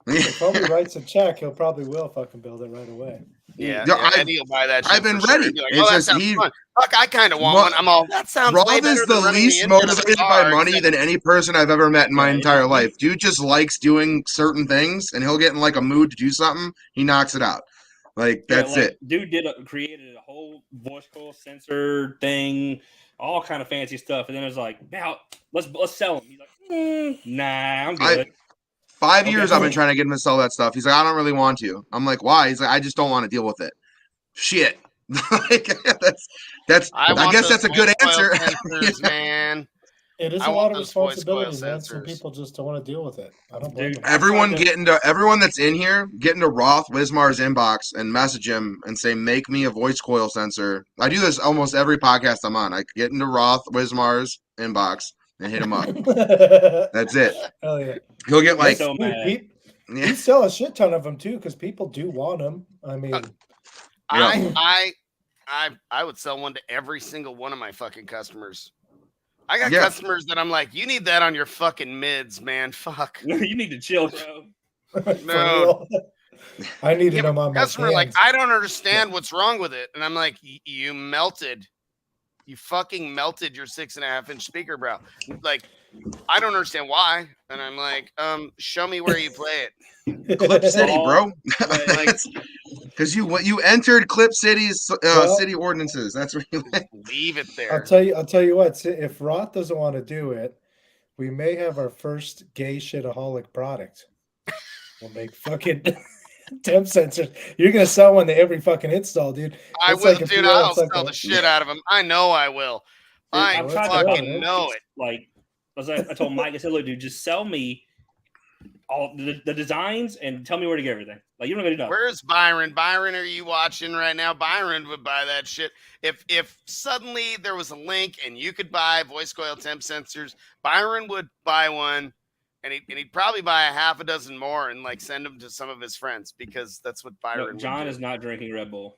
If homie writes a check, he'll probably will fucking build it right away. Yeah, Yeah, Eddie will buy that shit. I've been for sure. ready. He'd be like, It's oh, that just sounds fun. Fuck, I kind of want one. I'm all, that sounds way Rob better is the than running least the engine of the motivated by car, money than any person I've ever met in my Yeah, entire life. Dude just likes doing certain things, and he'll get in like a mood to do something. He knocks it out. Like that's it. Dude created a whole voice coil sensor thing, all kind of fancy stuff, and then it was like, now let's sell them. He's like, nah, I'm good. 5 years I've been trying to get him to sell that stuff. He's like, I don't really want to. I'm like, why? He's like, I just don't want to deal with it. Shit. Like, I guess that's a good answer. Sensors, man. It is a lot of responsibility, man. Some people just don't want to deal with it. I don't blame them. Everyone that's in here, get into Roth Wismar's inbox and message him and say, make me a voice coil sensor. I do this almost every podcast I'm on. I get into Roth Wismar's inbox and hit him up. That's it. Hell yeah. He'll get like he sell a shit ton of them too because people do want them. I mean, I would sell one to every single one of my fucking customers. I got customers that I'm like, you need that on your fucking mids, man. Fuck. You need to chill, bro. No. I needed them on my customer hands. Like, I don't understand what's wrong with it. And I'm like, you melted. You fucking melted your 6.5-inch speaker, bro. Like, I don't understand why. And I'm like, show me where you play it. Clip City, bro. Because you entered Clip City's city ordinances. That's where you leave it there. I'll tell you what. If Roth doesn't want to do it, we may have our first gay shitaholic product. We'll make fucking temp sensors. You're gonna sell one to every fucking install, dude. I will, dude. I'll sell the shit out of them. I know I will. Dude, I fucking know it. Like, I told Mike, I said, look, dude, just sell me all the designs and tell me where to get everything. Like, you don't gotta do nothing. Where's Byron? Byron, are you watching right now? Byron would buy that shit. If suddenly there was a link and you could buy voice coil temp sensors, Byron would buy one, and he'd probably buy a half a dozen more and like send them to some of his friends because that's what Byron. No, John is not drinking Red Bull.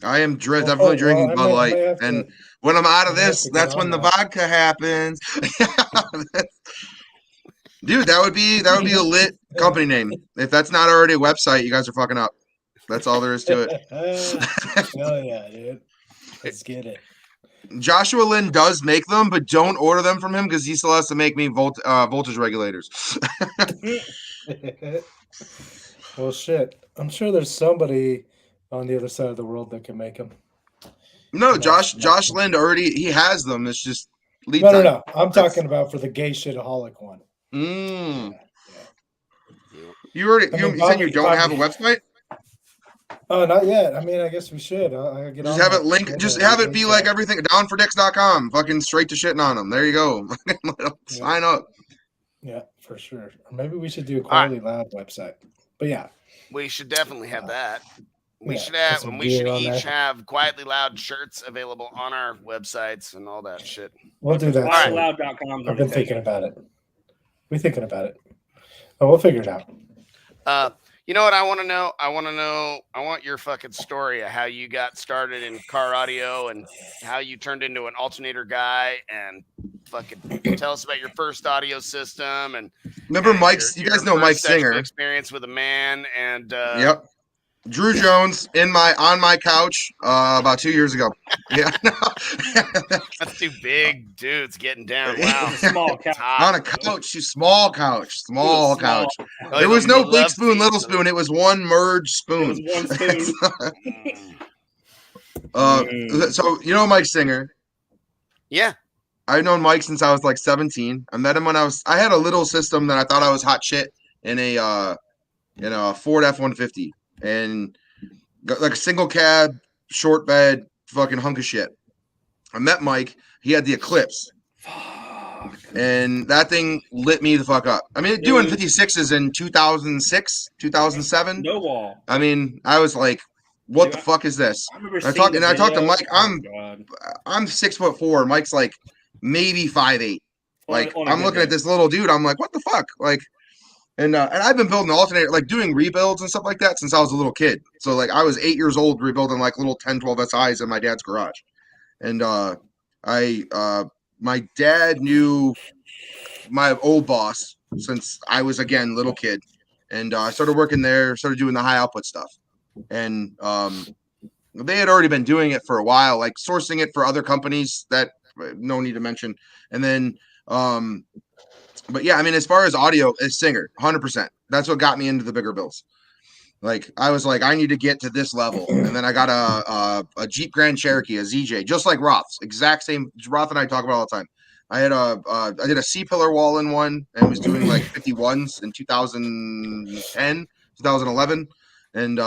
I am definitely drinking Bud Light, and when I'm out of this, that's when the vodka happens. Dude, that would be a lit company name. If that's not already a website, you guys are fucking up. That's all there is to it. Hell yeah, dude. Let's get it. Joshua Lynn does make them, but don't order them from him because he still has to make me voltage regulators. Well, shit. I'm sure there's somebody on the other side of the world that can make them. No, Josh Lind already, he has them. It's just lead time. No. I'm talking about for the gay shitaholic one. Yeah. You said you don't have a website? Oh, not yet. I mean, I guess we should. Just have it link. Just have it be like everything. Downfordicks.com. Fucking straight to shitting on them. There you go. Sign up. Yeah, for sure. Or maybe we should do a Quietly Loud website. But yeah, we should definitely have that. We should each have Quietly Loud shirts available on our websites and all that shit. We'll do that. QuietlyLoud.com. I've been thinking about it. We're thinking about it. Oh, we'll figure it out. You know what I want to know? I want your fucking story of how you got started in car audio and how you turned into an alternator guy, and fucking tell us about your first audio system and remember Mike's. You guys know Mike Singer. Experience with a man and yep. Drew Jones on my couch about 2 years ago. Yeah, that's two big dudes getting down. Wow, small couch on a couch. Small couch. There was no big spoon, little spoon. It was one merged spoon. It was one spoon. So you know Mike Singer? Yeah, I've known Mike since I was like 17. I met him when I had a little system that I thought I was hot shit in a Ford F-150. And got like a single cab, short bed, fucking hunk of shit. I met Mike. He had the Eclipse. And that thing lit me the fuck up. I mean, doing 56s in 2006, 2007. No wall. I mean, I was like, what the fuck is this? I talked to Mike. I'm 6'4". Mike's like maybe 5'8". Like, I'm looking at this little dude. I'm like, what the fuck? Like, and I've been building alternator, like doing rebuilds and stuff like that since I was a little kid. So like I was 8 years old rebuilding like little 10, 12 SIs in my dad's garage. And my dad knew my old boss since I was, again, little kid. And I started working there, started doing the high output stuff. and they had already been doing it for a while, like sourcing it for other companies that no need to mention. And then, but yeah, I mean, as far as audio, as Singer, 100%. That's what got me into the bigger bills. Like I was like, I need to get to this level, and then I got a Jeep Grand Cherokee, a ZJ, just like Roth's, exact same. Roth and I talk about all the time. I had I did a C-pillar wall in one and was doing like 51s in 2010, 2011, and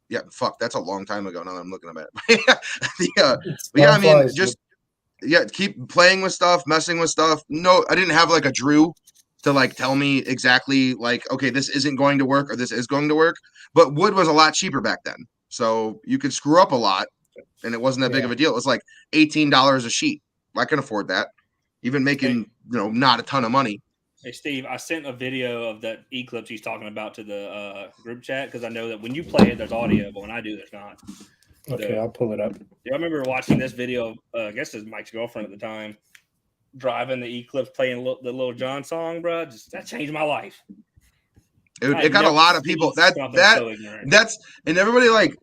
yeah, fuck, that's a long time ago. Now that I'm looking at it, but yeah, I mean, just keep playing with stuff, messing with stuff. No, I didn't have like a Drew to like tell me exactly like, okay, this isn't going to work or this is going to work. But wood was a lot cheaper back then, so you could screw up a lot, and it wasn't that big of a deal. It was like $18 a sheet. I can afford that, even making not a ton of money. Hey Steve, I sent a video of that Eclipse he's talking about to the group chat because I know that when you play it, there's audio, but when I do, there's not. Okay, I'll pull it up. Yeah, I remember watching this video. I guess it was Mike's girlfriend at the time, driving the Eclipse, playing the Lil Jon song, bro. That changed my life. It got a lot of people. That's and everybody like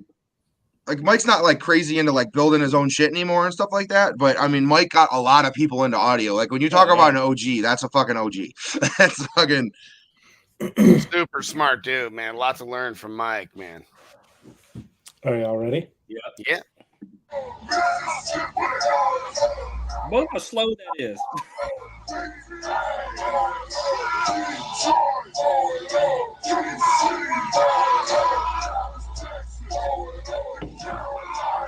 Mike's not like crazy into like building his own shit anymore and stuff like that. But I mean, Mike got a lot of people into audio. Like when you talk about an OG, that's a fucking OG. That's fucking super smart dude, man. A lot to learn from Mike, man. Are y'all ready? Yeah. Look how slow that is.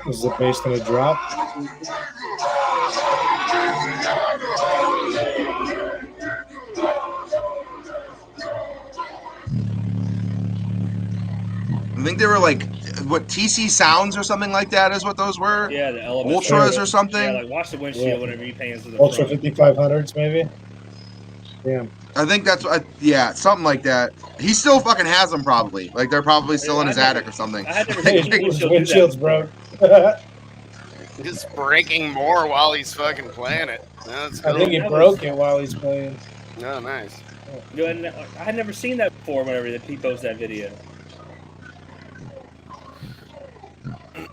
Is the bass gonna drop? I think they were like what TC Sounds or something like that is what those were. Yeah, the Element Ultras or something. Yeah, like watch the windshield whenever you pan to the Ultra 5500s maybe. Yeah. I think that's what. Yeah, something like that. He still fucking has them probably. Like they're probably still in his attic or something. I had never seen windshield's broke. He's breaking more while he's fucking playing it. That's cool. I think he broke it while he's playing. Oh, nice. I had never seen that before. Whenever he posted that video.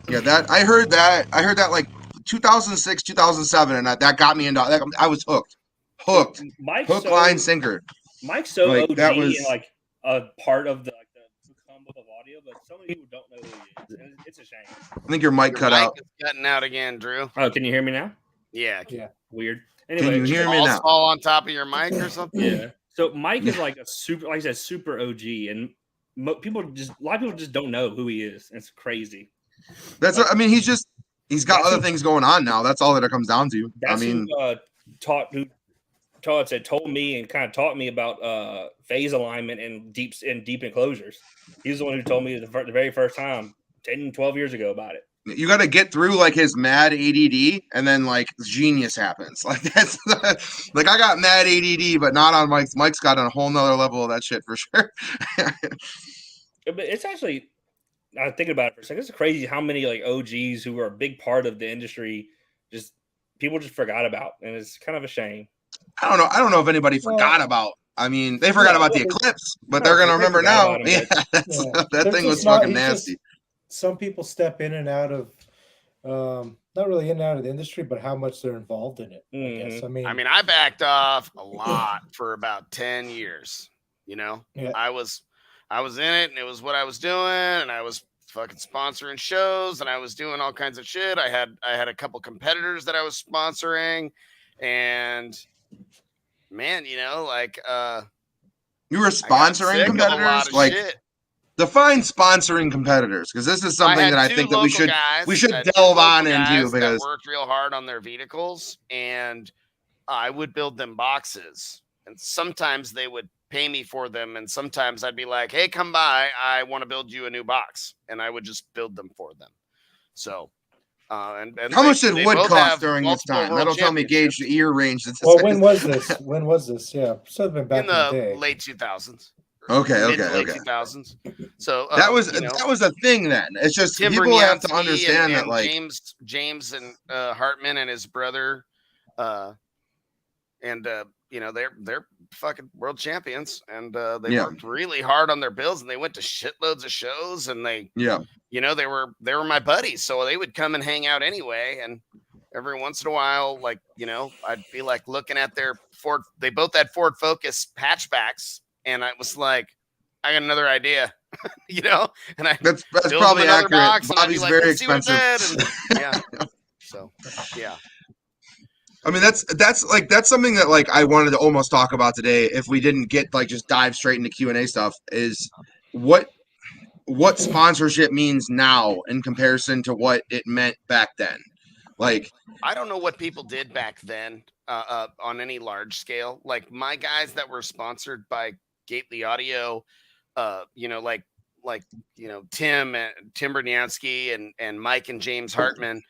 Yeah, I heard that like 2006, 2007, and that got me into. I was hooked. Hook, line, sinker. Mike's so like, OG and like a part of the come up of audio, but so many people don't know who he is. And it's a shame. I think your mic cut out. Is cutting out again, Drew. Oh, can you hear me now? Yeah. Weird. Anyway, can you hear me now? Fall on top of your mic or something. Yeah. So Mike is like a super, like I said, super OG, and a lot of people just don't know who he is. It's crazy. That's. I mean, he's got other things going on now. That's all that it comes down to. I mean, told me and kind of taught me about phase alignment and deep enclosures. He's the one who told me the very first time 10, 12 years ago about it. You got to get through like his mad ADD, and then like genius happens. Like that's like I got mad ADD, but not on Mike's. Mike's got a whole nother level of that shit for sure. But it's actually, I think about it for a second. It's crazy how many like OGs who were a big part of the industry people just forgot about, and it's kind of a shame. I don't know if anybody forgot about. I mean, they forgot about the Eclipse, but they're gonna remember now. That thing was fucking nasty. Some people step in and out of, not really in and out of the industry, but how much they're involved in it. I guess. I mean, I backed off a lot for about 10 years. I was in it, and it was what I was doing, and I was fucking sponsoring shows, and I was doing all kinds of shit. I had a couple competitors that I was sponsoring, and man, you were sponsoring competitors, like shit. Define sponsoring competitors, because this is something that I think that we should delve on into, because worked real hard on their vehicles, and I would build them boxes, and sometimes they would pay me for them, and sometimes I'd be like, hey, come by, I want to build you a new box, and I would just build them for them. So and how much did wood cost during this time? That'll tell me gauge the ear range. Well, when was this? Yeah, so it's been back in the day. Late 2000s. Okay. 2000s. So that was a thing then. It's just Tim people have to understand that, like James and Hartman and his brother, and they're fucking world champions, and they worked really hard on their builds, and they went to shitloads of shows, and they they were my buddies, so they would come and hang out anyway. And every once in a while, like, I'd be like looking at their Ford. They both had Ford Focus hatchbacks, and I was like, I got another idea, and that's probably accurate. Bobby's like, very expensive. So yeah. I mean, that's something that like I wanted to almost talk about today. If we didn't get like just dive straight into Q&A stuff, is what sponsorship means now in comparison to what it meant back then. Like, I don't know what people did back then on any large scale. Like my guys that were sponsored by Gately Audio, Tim Braniansky and Mike and James Hartman.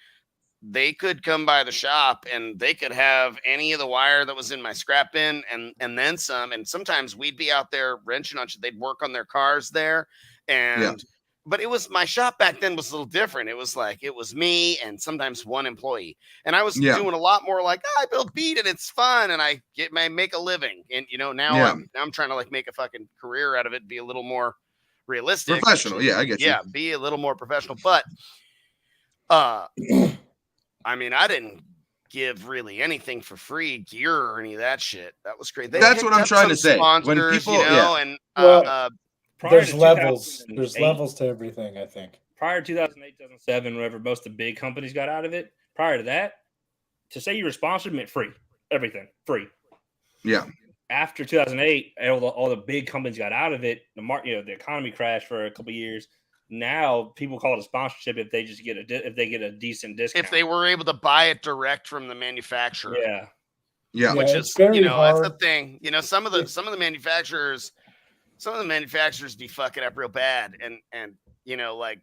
They could come by the shop and they could have any of the wire that was in my scrap bin and then some. And sometimes we'd be out there wrenching on shit. They'd work on their cars there. But it was, my shop back then was a little different. It was like, it was me and sometimes one employee. And I was doing a lot more like, I build beat and it's fun and I make a living. And now I'm trying to like make a fucking career out of it, be a little more realistic. Professional. Yeah, I get you. Yeah, be a little more professional. But I mean, I didn't give really anything for free, gear or any of that shit. That was great. That's what I'm trying to say. When people, and there's levels. There's levels to everything, I think. Prior to 2008, 2007, whenever most of the big companies got out of it, prior to that, to say you were sponsored meant free. Everything free. Yeah. After 2008, all the big companies got out of it. The economy crashed for a couple of years. Now people call it a sponsorship if they just get a decent discount. If they were able to buy it direct from the manufacturer. Yeah. Which is hard. That's the thing. Some of the manufacturers be fucking up real bad, and like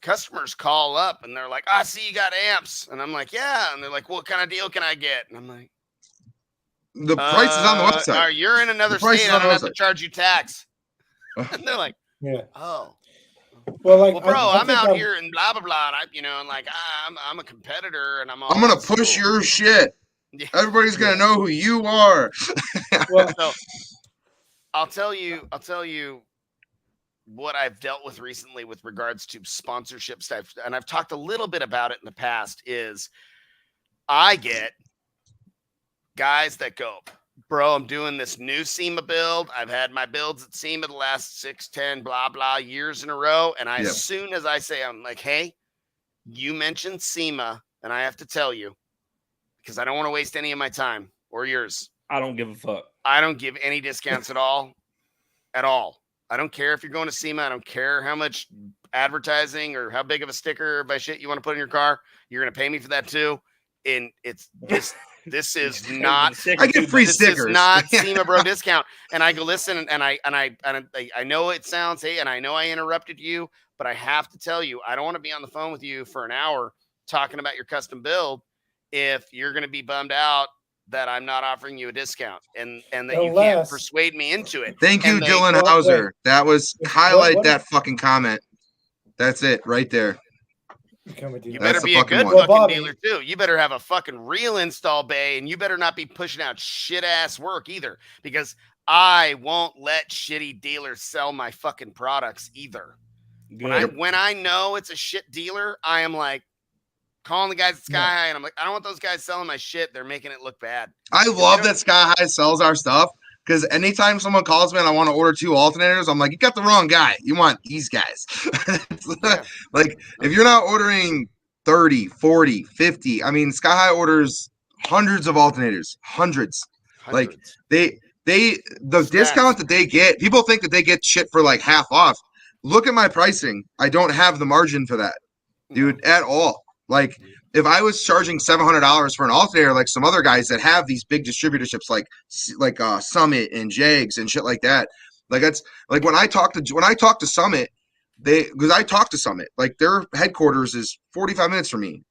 customers call up and they're like, I see you got amps, and I'm like, yeah, and they're like, what kind of deal can I get? And I'm like, the price is on the website. You're in another state, I don't have to charge you tax. And they're like, oh, well, bro, I'm out here and blah blah blah, and and like I'm a competitor, and I'm gonna push your shit. Yeah. Everybody's gonna know who you are. Well, so I'll tell you what I've dealt with recently with regards to sponsorship stuff, and I've talked a little bit about it in the past. Is I get guys that go, bro, I'm doing this new SEMA build. I've had my builds at SEMA the last 6, 10, blah, blah years in a row. And as soon as I say, I'm like, hey, you mentioned SEMA, and I have to tell you, because I don't want to waste any of my time or yours. I don't give a fuck. I don't give any discounts at all. At all. I don't care if you're going to SEMA. I don't care how much advertising or how big of a sticker by shit you want to put in your car. You're going to pay me for that too. And it's just... This is not. I get free stickers. This is not SEMA bro discount. And I go, listen, and I know it sounds, hey, and I know I interrupted you, but I have to tell you, I don't want to be on the phone with you for an hour talking about your custom build if you're going to be bummed out that I'm not offering you a discount and that you can't persuade me into it. Thank you, Dylan Hauser. That was highlight that fucking comment. That's it right there. You better be a good fucking dealer too. You better have a fucking real install bay, and you better not be pushing out shit ass work either, because I won't let shitty dealers sell my fucking products either. When I know it's a shit dealer, I am like calling the guys at Sky High, and I'm like, I don't want those guys selling my shit. They're making it look bad. I love that Sky High sells our stuff. Because anytime someone calls me and I want to order 2 alternators, I'm like, you got the wrong guy. You want these guys. Like, if you're not ordering 30, 40, 50, I mean, Sky High orders hundreds of alternators. Hundreds. Like, the discount that they get, people think that they get shit for like half off. Look at my pricing. I don't have the margin for that, dude, at all. Like, if I was charging $700 for an alternator, like some other guys that have these big distributorships, like Summit and Jags and shit like that, like that's like when I talk to Summit, because I talked to Summit, like their headquarters is 45 minutes from me.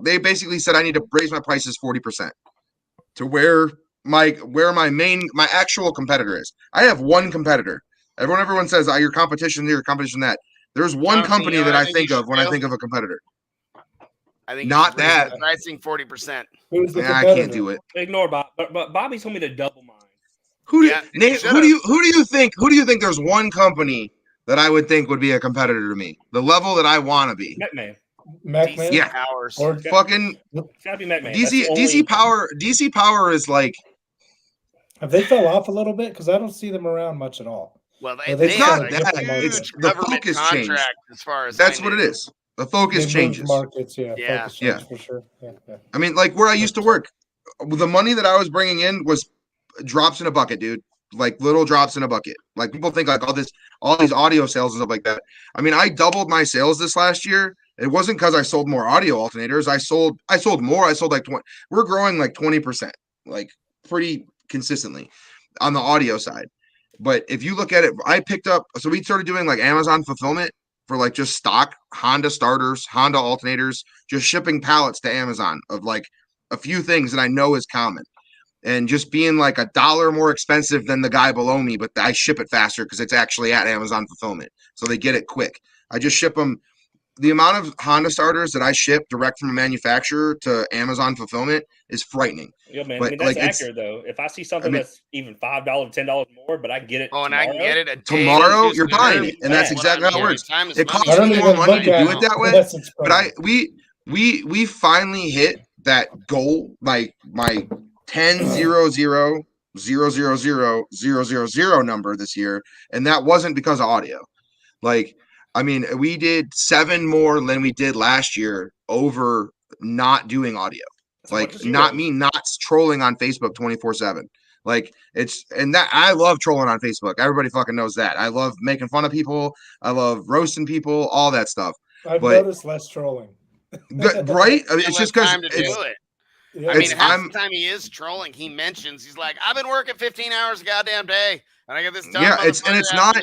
They basically said I need to raise my prices 40% to where my actual competitor is. I have one competitor. Everyone says your competition here, your competition that. There's one company that I think of when I think of a competitor. I think not that pricing 40%. Who's the I can't do it. Ignore Bob, but Bobby told me to double mine. Who do you think there's one company that I would think would be a competitor to me? The level that I want to be. MacMan? Yeah. Powers. Or fucking it's gotta be MacMan. DC Power is like. Have they fell off a little bit? Because I don't see them around much at all. Well, it's not that. It's the focus changed. As far as that's what it is. The focus changes. Markets, focus changes for sure. Yeah. I mean, like where I used to work, the money that I was bringing in was drops in a bucket, dude. Like little drops in a bucket. Like people think like all these audio sales and stuff like that. I mean, I doubled my sales this last year. It wasn't because I sold more audio alternators. I sold more. I sold like 20. We're growing like 20%, like pretty consistently on the audio side. But if you look at it, I picked up. So we started doing like Amazon fulfillment for like just stock Honda starters, Honda alternators, just shipping pallets to Amazon of like a few things that I know is common. And just being like $1 more expensive than the guy below me, but I ship it faster because it's actually at Amazon fulfillment. So they get it quick. I just ship them. The amount of Honda starters that I ship direct from a manufacturer to Amazon fulfillment is frightening. Yeah, man. But, I mean, that's like, accurate though. If I see something that's even $5, $10 more, but I get it. Oh, and tomorrow, I can get it tomorrow. You're buying it, and that's exactly how it works. It costs me more money to do it that way. But we finally hit that goal, like my 10-0-0-0-0-0-0-0 number this year, and that wasn't because of audio. Like, I mean, we did 7 more than we did last year over not doing audio. Like, not trolling on Facebook 24/7. Like, that I love trolling on Facebook. Everybody fucking knows that. I love making fun of people. I love roasting people, all that stuff. I've noticed less trolling. Right? I mean, it's just because Yeah. I mean, half the time he is trolling, he mentions, he's like, I've been working 15 hours a goddamn day, and I got this time. Yeah, it's not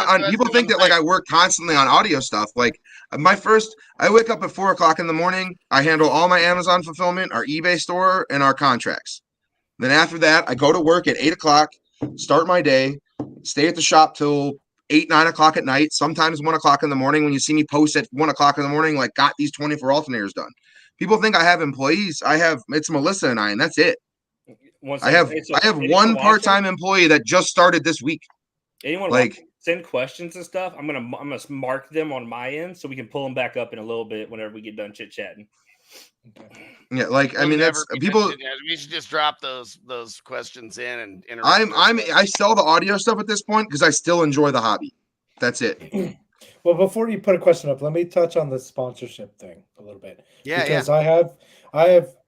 on. People think that like I work constantly on audio stuff. Like I wake up at 4:00 in the morning. I handle all my Amazon fulfillment, our eBay store, and our contracts. Then after that, I go to work at 8:00, start my day, stay at the shop till 8-9 o'clock at night. Sometimes 1 o'clock in the morning. When you see me post at 1 o'clock in the morning, like got these 24 alternators done. People think I have employees. It's Melissa and I, and that's it. I have one part-time employee that just started this week. Anyone like send questions and stuff? I'm gonna mark them on my end so we can pull them back up in a little bit whenever we get done chit-chatting. Yeah, like I mean, that's people. We should just drop those questions in and I sell the audio stuff at this point because I still enjoy the hobby. That's it. Well, before you put a question up, let me touch on the sponsorship thing a little bit. Yeah, because I have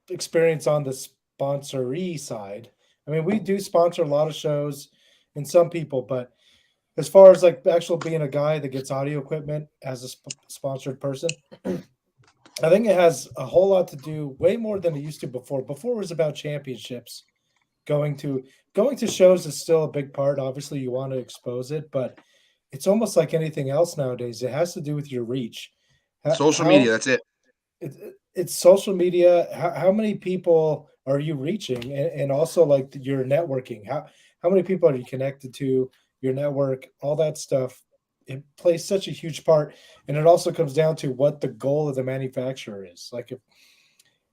experience on the sponsoree side. I mean, we do sponsor a lot of shows and some people, but as far as like actual being a guy that gets audio equipment as a sponsored person, I think it has a whole lot to do, way more than it used to before. Before it was about championships. Going to shows is still a big part. Obviously, you want to expose it, but it's almost like anything else nowadays. It has to do with your reach. Social media, that's it. It's social media. How many people are you reaching? And also like your networking. How many people are you connected to, your network, all that stuff. It plays such a huge part. And it also comes down to what the goal of the manufacturer is. Like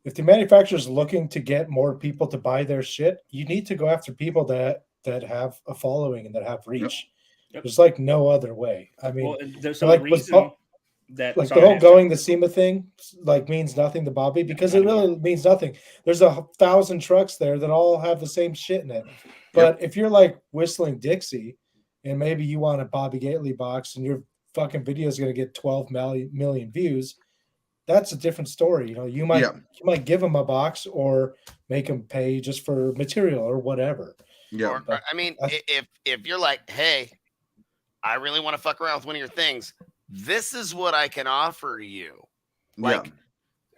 if the manufacturer is looking to get more people to buy their shit, you need to go after people that have a following and that have reach. Yep. There's like no other way. I mean, there's a reason that like the whole going to SEMA thing like means nothing to Bobby because it really means nothing. There's 1,000 trucks there that all have the same shit in it. But if you're like Whistling Dixie and maybe you want a Bobby Gately box and your fucking video is going to get 12 million views, that's a different story. You know, you might give them a box or make them pay just for material or whatever. Yeah. Or, I mean, if you're like, hey, I really want to fuck around with one of your things, this is what I can offer you. Like,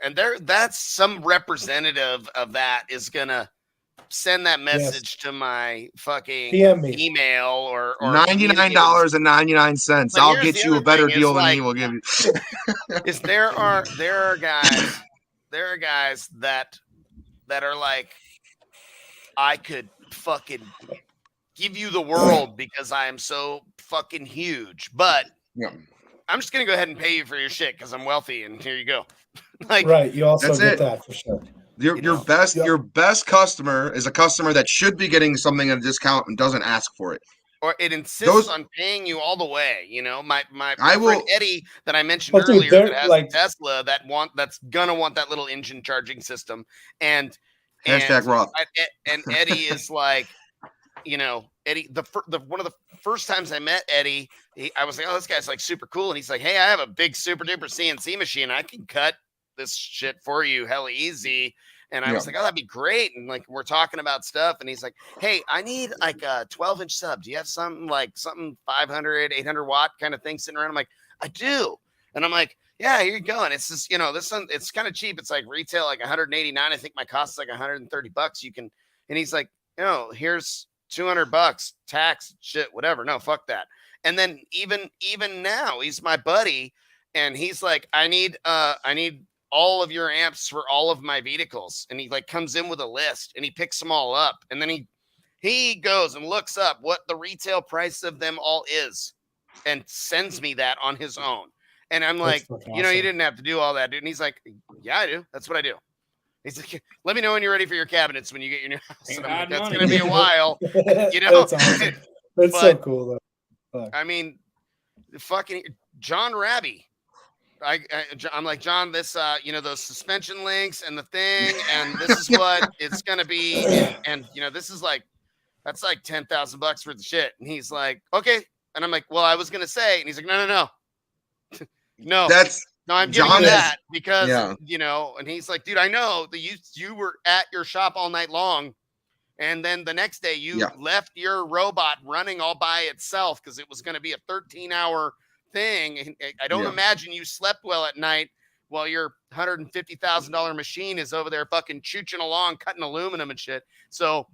and that's some representative of that is gonna send that message to my fucking email or $99.99. I'll get you a better deal than he will give you. Is there are guys that are like, I could fucking give you the world because I am so fucking huge, but I'm just gonna go ahead and pay you for your shit because I'm wealthy, and here you go. Like, right. You also That's get it. that for sure. Your best customer is a customer that should be getting something at a discount and doesn't ask for it. or it insists Those- on paying you all the way. You know, my I friend will- Eddie that I mentioned But dude, earlier they're that has like- a Tesla that's gonna want that little engine charging system, and Hashtag Roth. and Eddie is like, you know, Eddie, the one of the first times I met Eddie, I was like, oh, this guy's like super cool, and he's like, hey, I have a big super duper CNC machine, I can cut this shit for you hella easy. And I was like, oh, that'd be great. And like, we're talking about stuff. And he's like, hey, I need like a 12-inch sub. Do you have something 500, 800 watt kind of thing sitting around? I'm like, I do. And I'm like, yeah, here you go. And it's just, you know, this one, it's kind of cheap. It's like retail, like 189. I think my cost is like $130. You can, and he's like, no, here's $200, tax, shit, whatever. No, fuck that. And then even now, he's my buddy. And he's like, I need all of your amps for all of my vehicles. And he like comes in with a list and he picks them all up. And then he goes and looks up what the retail price of them all is and sends me that on his own. And I'm like, you know, you didn't have to do all that, dude. And he's like, yeah, I do. That's what I do. He's like, let me know when you're ready for your cabinets when you get your new house. And I'm like, that's going to be a while, you know. That's awesome. That's so cool though. Fuck. I mean, fucking John Rabby. I'm like, John, this, you know, those suspension links and the thing, and this is what it's going to be. And, you know, this is like, that's like $10,000 for the shit. And he's like, okay. And I'm like, well, I was going to say, and he's like, no. No, I'm giving you that because, you know, and he's like, dude, I know that you were at your shop all night long. And then the next day you left your robot running all by itself because it was going to be a 13-hour thing. And I don't imagine you slept well at night while your $150,000 machine is over there fucking chooching along, cutting aluminum and shit. So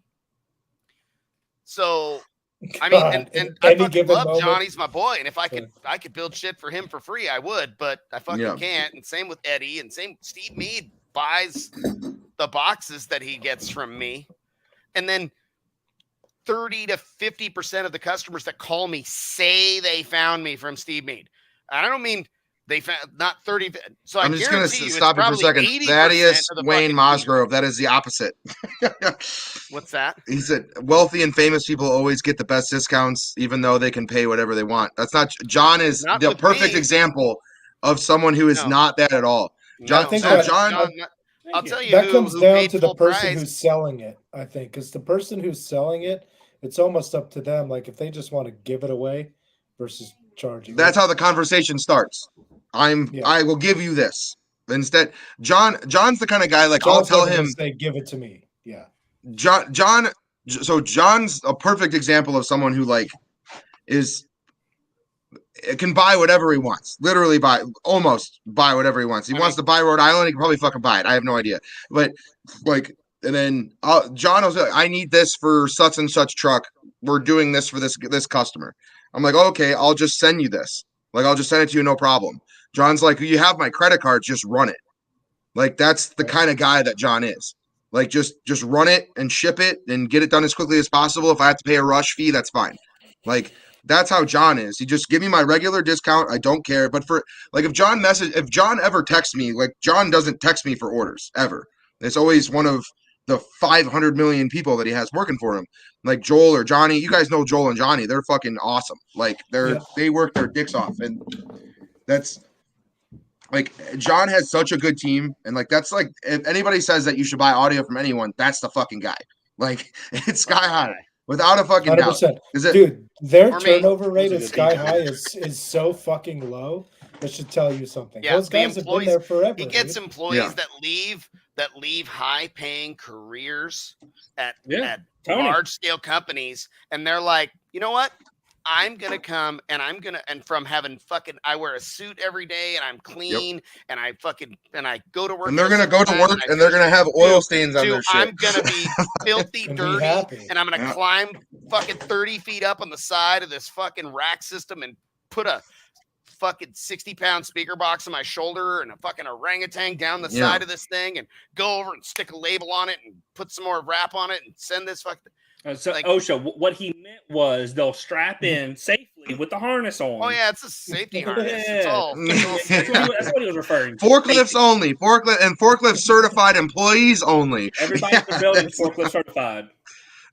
I mean, and I fucking love Johnny's my boy. And if I could build shit for him for free, I would, but I fucking can't. And same with Eddie, and same Steve Mead buys the boxes that he gets from me. And then 30 to 50% of the customers that call me say they found me from Steve Mead. I don't mean they found, not 30. So I'm just going to stop you for a second. Thaddeus Wayne Mosgrove. That is the opposite. What's that? He said, wealthy and famous people always get the best discounts, even though they can pay whatever they want. That's not, John is not the perfect example of someone who is not that at all. John, I'll tell you that comes down to the person price. Who's selling it, I think, because the person who's selling it, it's almost up to them. Like if they just want to give it away versus charging. That's how the conversation starts. I will give you this. Instead, John's the kind of guy, like, I'll tell him, say, give it to me. Yeah. So John's a perfect example of someone who like can buy whatever he wants. Literally almost buy whatever he wants. He wants to buy Rhode Island, he can probably fucking buy it. I have no idea. But like, and then John was like, I need this for such and such truck. We're doing this for this customer. I'm like, okay, I'll just send you this. Like, I'll just send it to you, no problem. John's like, you have my credit card, just run it. Like, that's the kind of guy that John is. Like, just run it and ship it and get it done as quickly as possible. If I have to pay a rush fee, that's fine. Like, that's how John is. He just give me my regular discount. I don't care. But for like, if John ever texts me, like, John doesn't text me for orders ever. It's always one of the 500 million people that he has working for him, like Joel or Johnny. You guys know Joel and Johnny. They're fucking awesome. Like, they work their dicks off, and that's. Like, John has such a good team, and like, that's like, if anybody says that you should buy audio from anyone, that's the fucking guy. Like, it's sky high without a fucking 100%. Doubt. Dude, their turnover rate at Sky High is so fucking low. That should tell you something. Yeah, those guys have been there forever. He gets employees that leave high-paying careers at large-scale companies, and they're like, you know what? I'm going to come and from having I wear a suit every day and I'm clean and I go to work. And they're going to go to work and they're going to have oil stains on their shit. I'm going to be filthy dirty and I'm going to climb fucking 30 feet up on the side of this fucking rack system and put a fucking 60-pound speaker box on my shoulder and a fucking orangutan down the side of this thing and go over and stick a label on it and put some more wrap on it and send this So OSHA, what he meant was they'll strap in safely with the harness on. Oh yeah, it's a safety harness. Yeah. It's all That's what he was referring to. Forklifts only. Forklift certified employees only. Everybody in the building is forklift certified.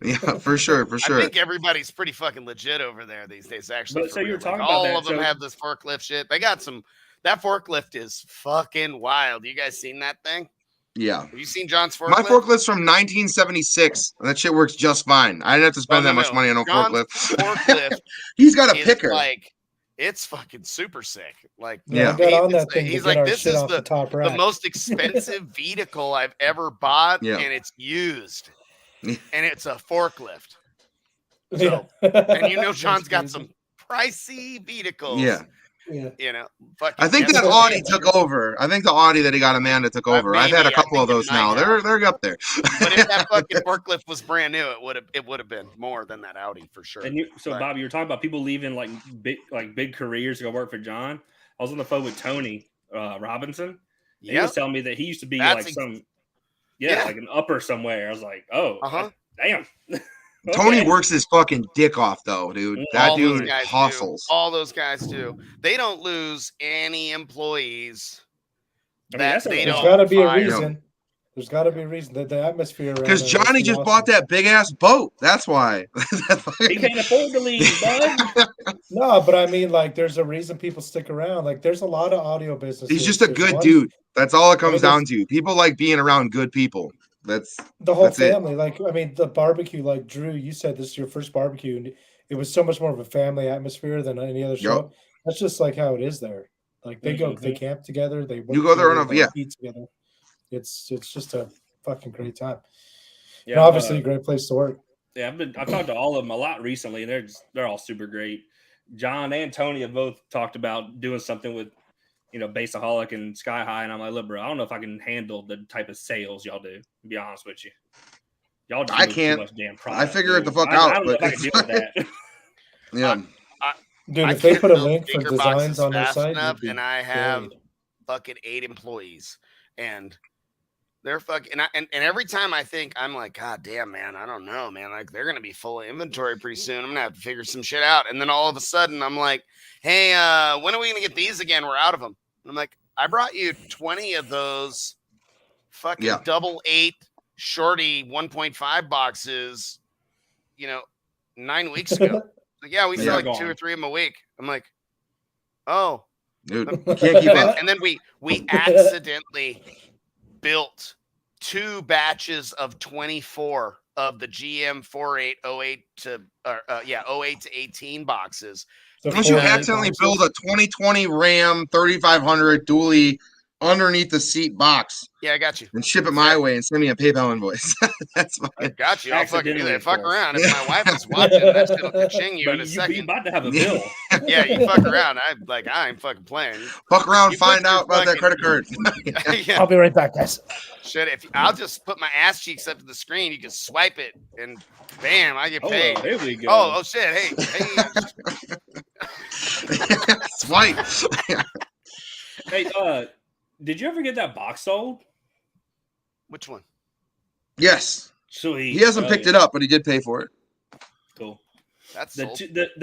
Yeah, for sure. I think everybody's pretty fucking legit over there these days. Actually, But so you're talking like, about all of them have this forklift shit. They got some. That forklift is fucking wild. You guys seen that thing? Yeah. Have you seen John's forklift? My forklift's from 1976. And that shit works just fine. I didn't have to spend that much money on a John's forklift. He's got a picker. Like, it's fucking super sick. Like, I got on that thing. He's like, this is the most expensive vehicle I've ever bought, and it's used, and it's a forklift. So, and John's got some pricey vehicles. Yeah. Yeah. I think that Audi took over. I think the Audi that he got Amanda took over. I've had a couple of those now. They're up there. But if that fucking forklift was brand new, it would have been more than that Audi for sure. And Bobby, you're talking about people leaving like big careers to go work for John. I was on the phone with Tony Robinson. He was telling me that he used to be like an upper somewhere. I was like, damn. Tony works his fucking dick off, though, dude. That dude hustles. All those guys do. They don't lose any employees. There's got to be a reason. There's got to be a reason that the atmosphere. Because Johnny just bought that big ass boat. That's why. He can't afford to leave, bud. No, but I mean, like, there's a reason people stick around. Like, there's a lot of audio businesses. He's just a good dude. That's all it comes down to. People like being around good people. That's the whole family. Like, I mean, the barbecue, like Drew, you said this is your first barbecue, and it was so much more of a family atmosphere than any other show. Yep. That's just like how it is there. Like they they camp together, they work go there together, eat together. It's just a fucking great time. Yeah, and obviously a great place to work. Yeah, I've talked to all of them a lot recently, and they're all super great. John and Tony have both talked about doing something with Baseaholic and Sky High, and I'm like, look, bro, I don't know if I can handle the type of sales y'all do. To be honest with you, y'all just I can't. Too much damn product, I figure it the fuck out. I don't know if I can deal with that. Yeah, dude, if they put a link for designs on their site, and I have fucking 8 employees, and they're fucking, and every time I think, I'm like, God damn, man, I don't know, man. Like, they're gonna be full of inventory pretty soon. I'm gonna have to figure some shit out. And then all of a sudden, I'm like, hey, when are we gonna get these again? We're out of them. And I'm like, I brought you 20 of those fucking double 8 shorty 1.5 boxes, 9 weeks ago. Like, yeah, we sell like 2 or 3 of them a week. I'm like, oh, dude, you can't keep up. And then we accidentally built 2 batches of 24 of the GM 4808 to 08 to 18 boxes. Don't you accidentally build a 2020 Ram 3500 dually underneath the seat box? Yeah, I got you. And ship it my way and send me a PayPal invoice. That's fine. I got you. I'll fucking do that. Fuck around. If my wife is watching, that shit'll ka-ching you in a second. You're about to have a bill. Yeah, you fuck around. I ain't fucking playing. Fuck around, find out about that credit card. I'll be right back, guys. Shit, I'll just put my ass cheeks up to the screen. You can swipe it, and bam, I get paid. Oh, there we go. Oh shit. Hey. Swipe. Hey, did you ever get that box sold? Which one? Yes. Sweet. He hasn't picked it up, but he did pay for it. Cool. That's the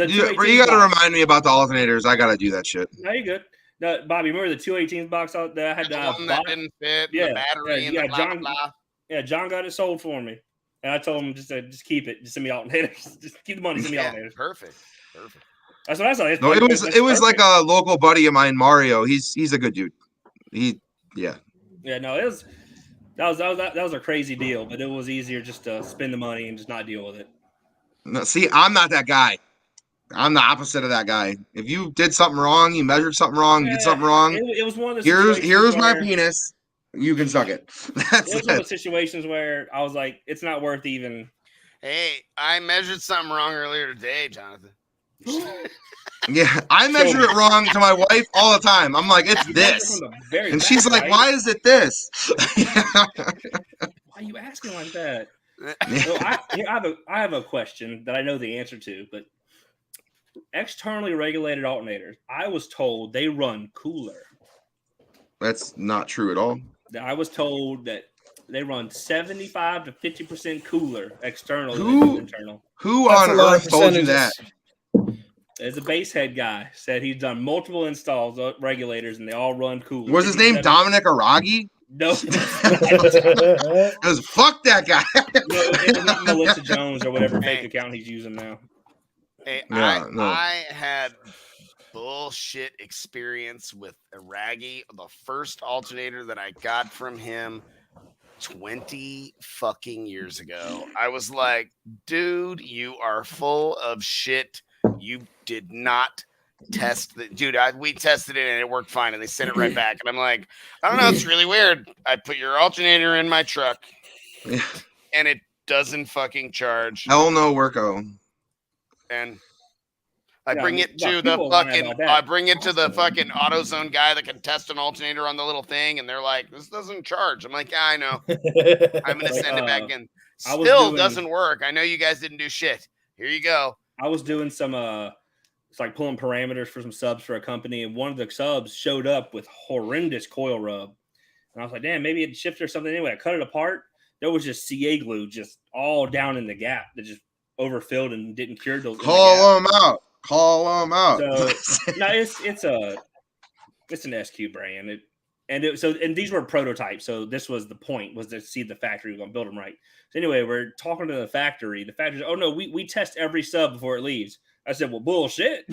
you got to remind me about the alternators. I got to do that shit. No, you're good. No, Bobby, remember the 218 box that I had? The one that didn't fit. The battery and the blah, John, blah, blah. Yeah, John got it sold for me, and I told him just keep it. Just send me alternators. Just keep the money. Send me alternaters. Perfect. That's what I saw. No, it was like a local buddy of mine, Mario. He's a good dude. Yeah, no, that was a crazy deal, but it was easier just to spend the money and just not deal with it. No, see, I'm not that guy. I'm the opposite of that guy. If you did something wrong, you measured something wrong, you did something wrong. It was one of those. Here's my penis. You can suck it. It was one of those situations where I was like, it's not worth even. Hey, I measured something wrong earlier today, Jonathan. Yeah, I measure it wrong to my wife all the time. I'm like, it's this. And she's like, why is it this? Why are you asking like that? Well, I have a question that I know the answer to, but externally regulated alternators, I was told they run cooler. That's not true at all. I was told that They run 75 to 50% cooler external Who? than internal. Who That's on a lot of earth told you that? As a base head guy said he's done multiple installs of regulators and they all run cooler. Was his name Dominic Aragi? No. Because fuck that guy. No, it was Melissa Jones or whatever fake account he's using now. Hey, Yeah, no. I had bullshit experience with Aragi. The first alternator that I got from him 20 fucking years ago. I was like, dude, you are full of shit. You did not test the dude. We tested it and it worked fine, and they sent it right back. And I'm like, I don't know, it's really weird. I put your alternator in my truck, and it doesn't fucking charge. Hell no, Worko. And I bring it to the fucking AutoZone guy that can test an alternator on the little thing, and they're like, "This doesn't charge." I'm like, "Yeah, I know. I'm gonna send it back in. Still doesn't work. I know you guys didn't do shit. Here you go." I was doing some it's like pulling parameters for some subs for a company, and one of the subs showed up with horrendous coil rub, and I was like, "Damn, maybe it shifted or something." Anyway, I cut it apart. There was just CA glue just all down in the gap that just overfilled and didn't cure those. Call them out. Call them out. So no, it's an SQ brand. And these were prototypes. So this was the point, was to see the factory. We're gonna build them right. So anyway, we're talking to the factory. The factory's, oh no, we test every sub before it leaves. I said, well, bullshit.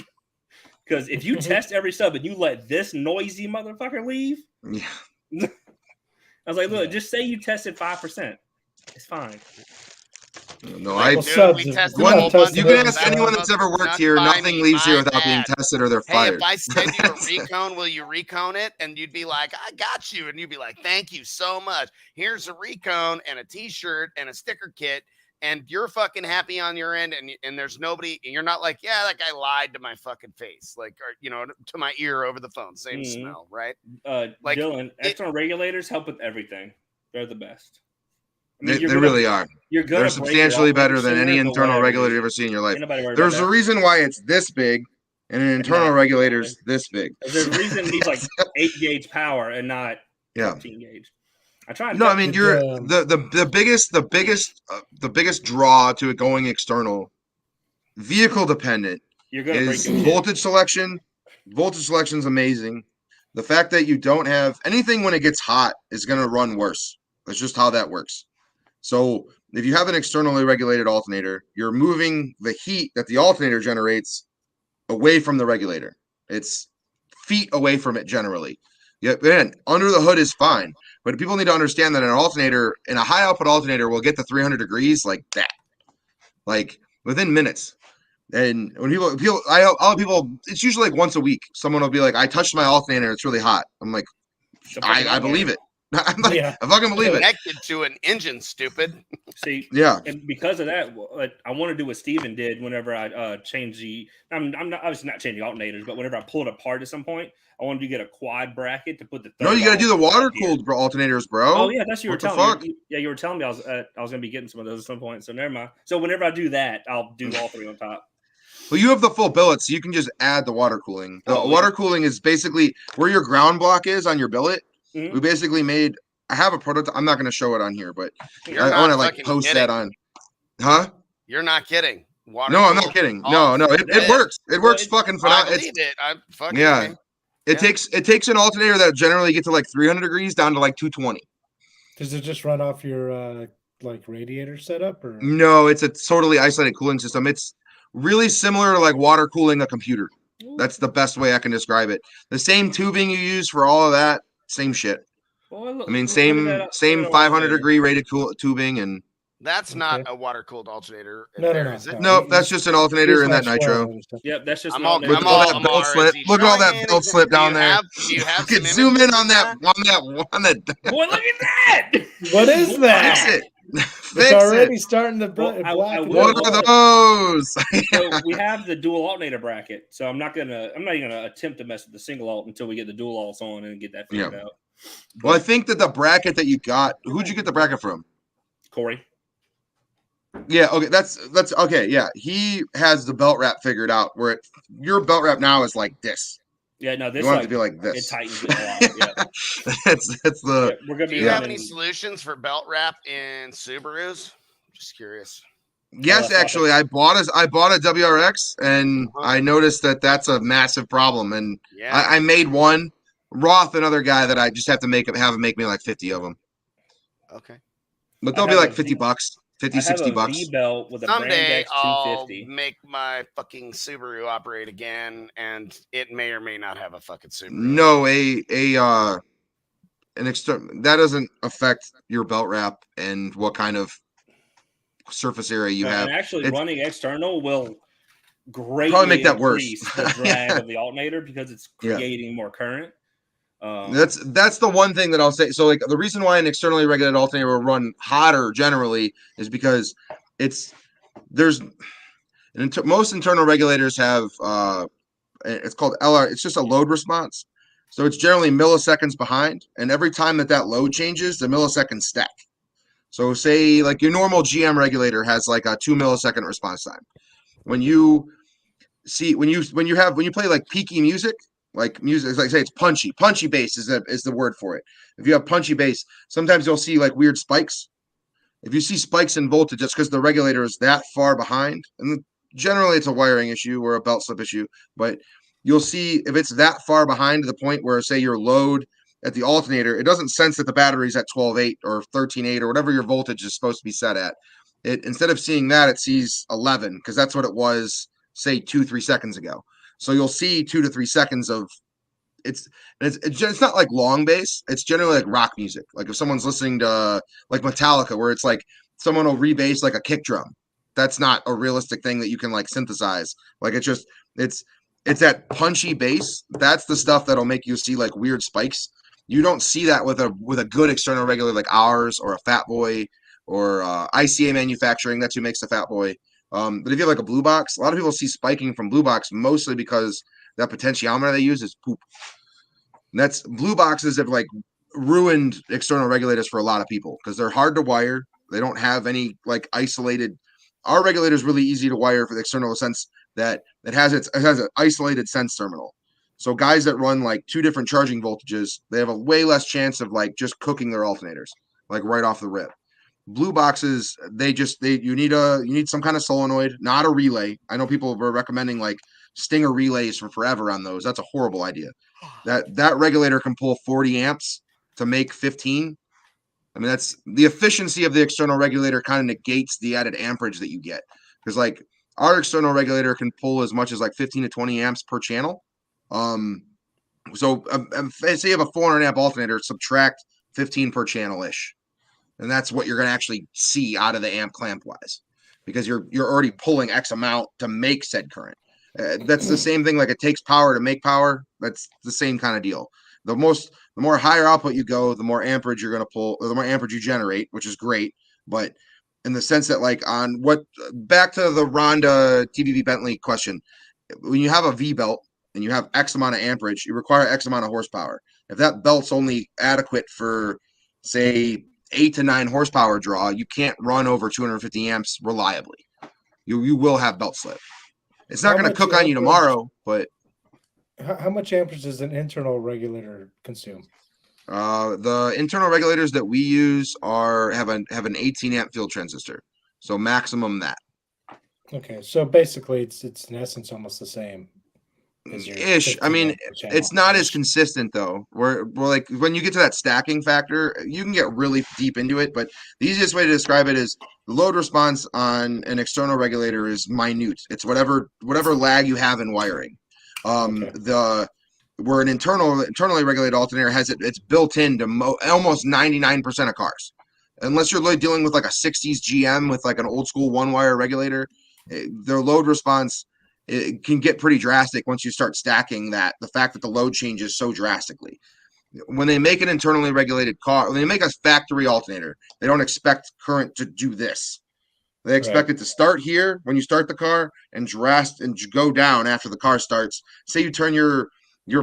Because if you test every sub and you let this noisy motherfucker leave, yeah. I was like, look, just say you tested 5%. It's fine. No, we tested a whole bunch. You can ask anyone that's ever worked here. Nothing leaves here without being tested, or they're fired. If I send you a recone, will you recone it? And you'd be like, I got you. And you'd be like, thank you so much. Here's a recone and a t-shirt and a sticker kit. And you're fucking happy on your end. And there's nobody. And you're not like, yeah, that guy lied to my fucking face. Like, or, to my ear over the phone. Same smell, right? Like, Dylan, external regulators help with everything. They're the best. I mean, they really are. They're substantially better than any internal regulator you ever see in your life. There's a reason why it's this big, and an internal regulator's this big. There's a reason he's like 8 gauge power and not 15 gauge. I try. No, I mean you're the biggest draw to it going external, vehicle dependent. You're gonna is voltage selection. Voltage selection is amazing. The fact that you don't have anything when it gets hot is going to run worse. That's just how that works. So if you have an externally regulated alternator, you're moving the heat that the alternator generates away from the regulator. It's feet away from it generally. Yeah, man, under the hood is fine. But people need to understand that an alternator, in a high output alternator, will get to 300 degrees like that. Like within minutes. And when I'll have people, it's usually like once a week. Someone will be like, I touched my alternator, it's really hot. I'm like, I believe it. I'm like, I fucking believe it. Connected to an engine, stupid. See, yeah, and because of that, what I want to do what Steven did whenever I change the, I'm not obviously not changing alternators, but whenever I pull it apart at some point, I wanted to get a quad bracket to put the. No, you got to do the water cooled alternators, bro. Oh yeah, that's what you were telling me. Yeah, you were telling me I was gonna be getting some of those at some point. So never mind. So whenever I do that, I'll do all three on top. Well, you have the full billet, so you can just add the water cooling. The water cooling is basically where your ground block is on your billet. Mm-hmm. We basically made. I have a prototype. I'm not going to show it on here, but I want to like post that on. Huh? You're not kidding. Water no, I'm not kidding. No, it works. It works fucking phenomenal. It takes an alternator that generally gets to like 300 degrees down to like 220. Does it just run off your like radiator setup, or no? It's a totally isolated cooling system. It's really similar to like water cooling a computer. That's the best way I can describe it. The same tubing you use for all of that, same shit. Well, I mean, same 500 degree rated tubing, and that's not a water cooled alternator. No, that's just an alternator in that nitro. Yep, that's just. Look at all that belt slip. Look at all that belt slip down there. You can zoom in on that. Boy, look at that! What is that? Fix it. It's already starting to black. What are those? So we have the dual alternator bracket. So I'm not even gonna attempt to mess with the single alt until we get the dual alts on and get that figured out. Well, I think that the bracket that you got, who'd you get the bracket from? Corey. Yeah, okay, that's okay. Yeah, he has the belt wrap figured out. Your belt wrap now is like this. Yeah, no, this you want it to be like this. It tightens it a lot. Yeah. that's the. Yeah, we're gonna be Do you have any solutions for belt wrap in Subarus? Just curious. Yes, actually, I bought a WRX, and I noticed that that's a massive problem. And Yeah. I made one. Roth, another guy that I just have to have him make me like 50 of them. Okay. But they'll be like $50, 50, $60. V-belt with a Someday Brand X I'll 250. make my fucking Subaru operate again, and it may or may not have a fucking Subaru. No, that doesn't affect your belt wrap and what kind of surface area you have. And actually, running external will greatly probably make that increase worse. the drag of the alternator because it's creating more current. That's the one thing that I'll say. So, like, the reason why an externally regulated alternator will run hotter generally is because most internal regulators have it's called LR. It's just a load response. So it's generally milliseconds behind, and every time that load changes, the milliseconds stack. So say like your normal GM regulator has like a 2 millisecond response time. When you play like peaky music, like say it's punchy bass is the word for it. If you have punchy bass, sometimes you'll see like weird spikes. If you see spikes in voltage, that's because the regulator is that far behind, and generally it's a wiring issue or a belt slip issue. But you'll see if it's that far behind to the point where, say, your load at the alternator, it doesn't sense that the battery's at 12.8 or 13.8 or whatever your voltage is supposed to be set at. It, instead of seeing that, it sees 11 because that's what it was, say, 2-3 seconds ago. So you'll see 2 to 3 seconds of it's not like long bass. It's generally like rock music. Like if someone's listening to like Metallica, where it's like someone will rebass like a kick drum. That's not a realistic thing that you can like synthesize. Like it's that punchy bass. That's the stuff that'll make you see like weird spikes. You don't see that with a good external regulator like ours or a Fat Boy or ICA manufacturing. That's who makes the Fat Boy. But if you have like a blue box, a lot of people see spiking from blue box mostly because that potentiometer they use is poop. And that's blue boxes have like ruined external regulators for a lot of people because they're hard to wire. They don't have any like isolated. Our regulator is really easy to wire for the external sense that it has an isolated sense terminal. So guys that run like 2 different charging voltages, they have a way less chance of like just cooking their alternators like right off the rip. Blue boxes, you need some kind of solenoid, not a relay. I know people were recommending like Stinger relays for forever on those. That's a horrible idea. That regulator can pull 40 amps to make 15. I mean, that's the efficiency of the external regulator kind of negates the added amperage that you get. Because like our external regulator can pull as much as like 15 to 20 amps per channel. So say you have a 400 amp alternator, subtract 15 per channel ish. And that's what you're going to actually see out of the amp clamp wise, because you're already pulling X amount to make said current. That's the same thing. Like it takes power to make power. That's the same kind of deal. The more higher output you go, the more amperage you're going to pull, or the more amperage you generate, which is great. But in the sense that like back to the Rhonda TBV Bentley question, when you have a V belt and you have X amount of amperage, you require X amount of horsepower. If that belt's only adequate for, say, 8 to 9 horsepower draw, you can't run over 250 amps reliably. You will have belt slip. It's not going to cook on you tomorrow, but how much amperage does an internal regulator consume? The internal regulators that we use have an 18 amp field transistor, so maximum that. Okay, so basically, it's in essence almost the same. Ish. I mean, it's not as consistent though. We're like when you get to that stacking factor, you can get really deep into it. But the easiest way to describe it is the load response on an external regulator is minute. It's whatever lag you have in wiring. Where an internally regulated alternator has it's built into almost 99% of cars, unless you're really dealing with like a 60s GM with like an old school 1-wire regulator. Their load response, it can get pretty drastic once you start stacking that. The fact that the load changes so drastically. When they make an internally regulated car, when they make a factory alternator, they don't expect current to do this. They expect it to start here when you start the car and go down after the car starts. Say you turn your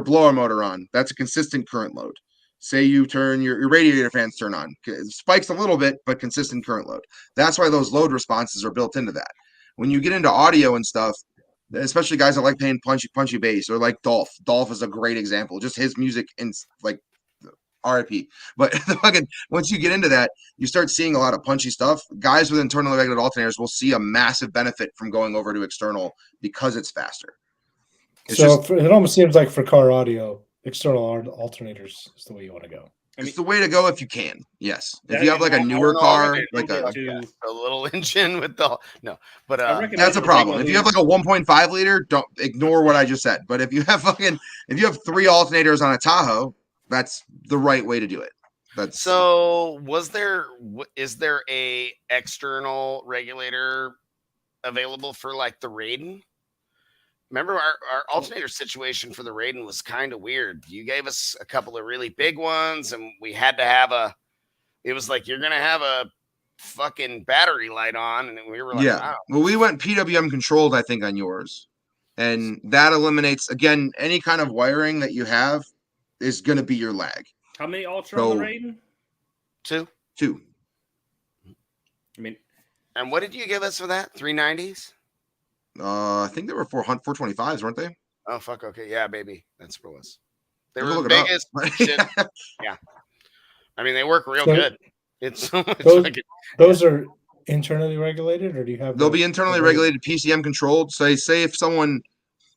blower motor on, that's a consistent current load. Say you turn your radiator fans turn on, it spikes a little bit, but consistent current load. That's why those load responses are built into that. When you get into audio and stuff, especially guys that like playing punchy bass, or like Dolph. Dolph is a great example. Just his music and like RIP. But fucking once you get into that, you start seeing a lot of punchy stuff. Guys with internally regulated alternators will see a massive benefit from going over to external because it's faster. It's so it almost seems like for car audio, external alternators is the way you want to go. It's the way to go if you can. Yes, if you have like a newer car, like a little engine with the but that's a problem. If you have like a 1.5 liter, don't ignore what I just said. But if you have 3 alternators on a Tahoe, that's the right way to do it. So is there a external regulator available for like the Raiden? Remember our alternator situation for the Raiden was kind of weird. You gave us a couple of really big ones, and we had to have it was like, you're going to have a fucking battery light on. And we were like, wow. Well, we went PWM controlled, I think, on yours. And that eliminates, again, any kind of wiring that you have is going to be your lag. How many ultra on the Raiden? 2. I mean, and what did you give us for that? 390s? I think they were 425s, weren't they? Oh, fuck. Okay. Yeah, baby. That's what it was. They were the biggest shit. Yeah. I mean, they work real good. It's so much those are internally regulated, or do you have? They'll be internally regulated, PCM controlled. So say if someone,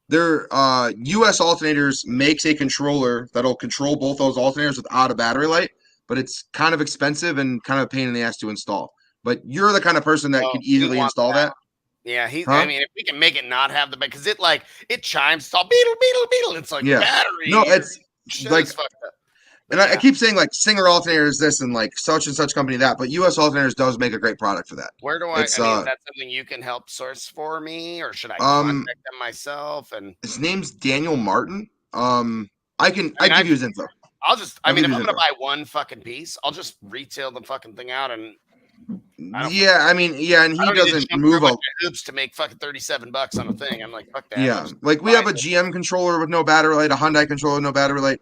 their US alternators makes a controller that'll control both those alternators without a battery light, but it's kind of expensive and kind of a pain in the ass to install. But you're the kind of person that could easily install that. Yeah, I mean, if we can make it not have the, because it chimes, it's all beetle. It's like battery. No, it's like, and I keep saying like Singer alternators this and like such and such company that, but US alternators does make a great product for that. Where do I mean, that's something you can help source for me, or should I contact them myself? And his name's Daniel Martin. I give you his info. I'll just, if I'm gonna buy one fucking piece, I'll just retail the fucking thing out and. And he doesn't move a hoops to make fucking $37 on a thing. I'm like, fuck that. Yeah, like we have a GM controller with no battery light, a Hyundai controller with no battery light.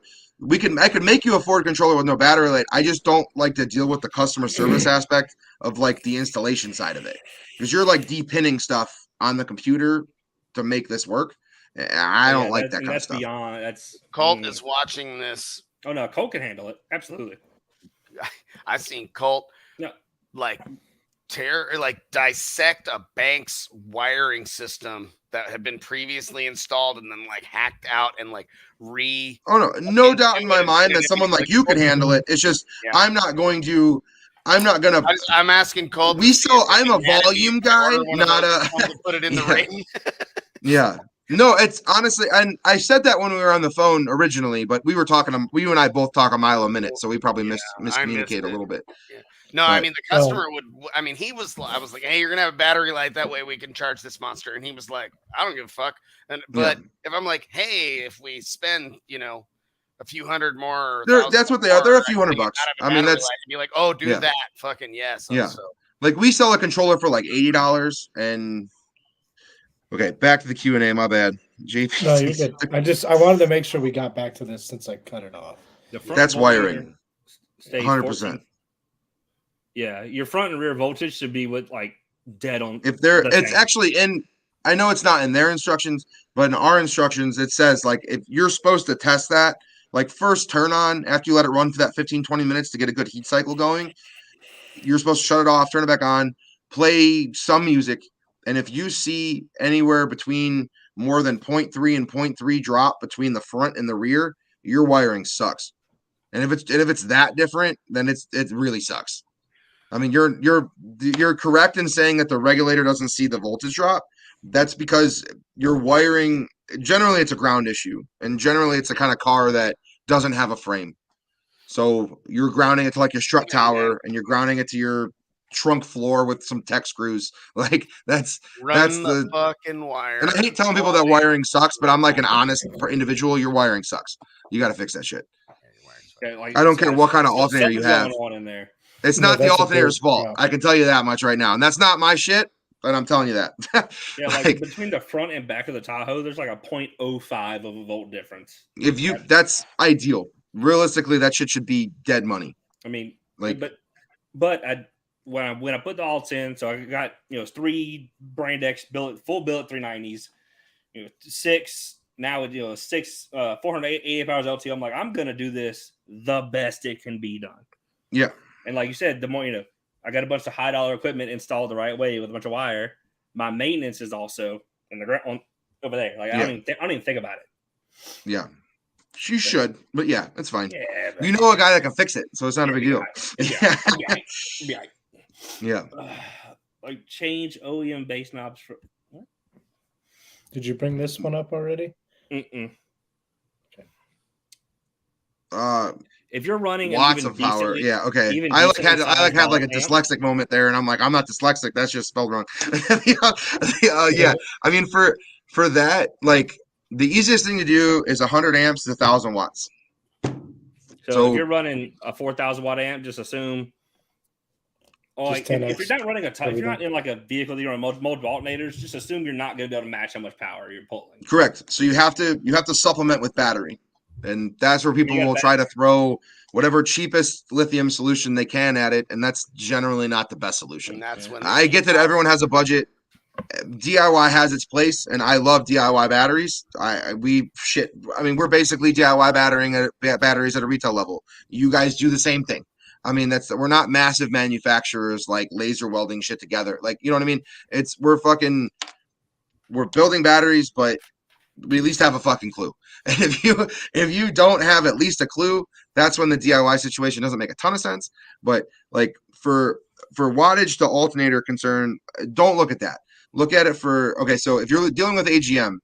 I could make you a Ford controller with no battery light. I just don't like to deal with the customer service aspect of like the installation side of it, because you're like depinning stuff on the computer to make this work. I don't like that kind of stuff. That's Colt is watching this. Oh no, Colt can handle it. Absolutely. I've seen Colt. Dissect a bank's wiring system that had been previously installed and then like hacked out and like no doubt in my mind that someone like you can handle it. It's just I'm not gonna I'm asking Colt. I'm a volume guy, not a put it in the ring. Yeah. No, it's honestly, and I said that when we were on the phone originally, but we and I both talk a mile a minute, so we probably miscommunicate a little bit. Yeah. No, I mean, the customer I was like, hey, you're going to have a battery light. That way we can charge this monster. And he was like, I don't give a fuck. But if I'm like, hey, if we spend, a few hundred more. That's what they are. They're a few $100. I mean, that's. Be like, oh, do that. Fucking yes. Yeah. Like we sell a controller for like $80 and. Okay, back to the Q&A. My bad. JP. No, you're good. I wanted to make sure we got back to this since I cut it off. That's wiring. 100%. Yeah, your front and rear voltage should be like dead on. It's actually in. I know it's not in their instructions, but in our instructions it says like if you're supposed to test that, like first turn on after you let it run for that 15-20 minutes to get a good heat cycle going. You're supposed to shut it off, turn it back on, play some music, and if you see anywhere between more than 0.3 and 0.3 drop between the front and the rear, your wiring sucks. And if it's that different, then it really sucks. I mean, you're correct in saying that the regulator doesn't see the voltage drop. That's because your wiring, generally it's a ground issue, and generally it's a kind of car that doesn't have a frame. So you're grounding it to like your strut tower, and you're grounding it to your trunk floor with some tech screws. Like that's the fucking wire. And I hate telling people that wiring sucks, but I'm like an honest individual. Your wiring sucks. You got to fix that shit. I don't care what kind of alternator you have. In there. It's not the alternator's fault. I can tell you that much right now. And that's not my shit, but I'm telling you that. Like between the front and back of the Tahoe, there's like a 0.05 of a volt difference. That's ideal. Realistically, that shit should be dead money. I mean, when I put the alts in, so I got 3 brand X full billet 390s. 6 now with 480 hours LTO. I'm like, I'm gonna do this the best it can be done. Yeah. And like you said, the more I got a bunch of $high equipment installed the right way with a bunch of wire. My maintenance is also in the ground over there. Like I don't even think about it. Yeah. You should, but yeah, it's fine. Yeah, you know a guy that can fix it, so it's not a big deal. Yeah. Like change OEM base knobs for. What? Did you bring this one up already? Mm-mm. Okay. If you're running lots of power, yeah, okay. I had like a dyslexic moment there, and I'm like, I'm not dyslexic. That's just spelled wrong. Yeah. I mean, for that, like the easiest thing to do is 100 amps to 1,000 watts. So if you're running a 4,000 watt amp, just assume. Like if you're not running if you're not in like a vehicle that you're on multiple alternators, just assume you're not going to be able to match how much power you're pulling. Correct. So you have to supplement with battery, and that's where people will try to throw whatever cheapest lithium solution they can at it, and that's generally not the best solution. And that's when I get that everyone has a budget. DIY has its place, and I love DIY batteries. We're basically DIY batteries at a retail level. You guys do the same thing. I mean, we're not massive manufacturers like laser welding shit together. Like, you know what I mean? We're building batteries, but we at least have a fucking clue. And if you don't have at least a clue, that's when the DIY situation doesn't make a ton of sense. But like for wattage to alternator concern, don't look at that. Look at it so if you're dealing with AGM,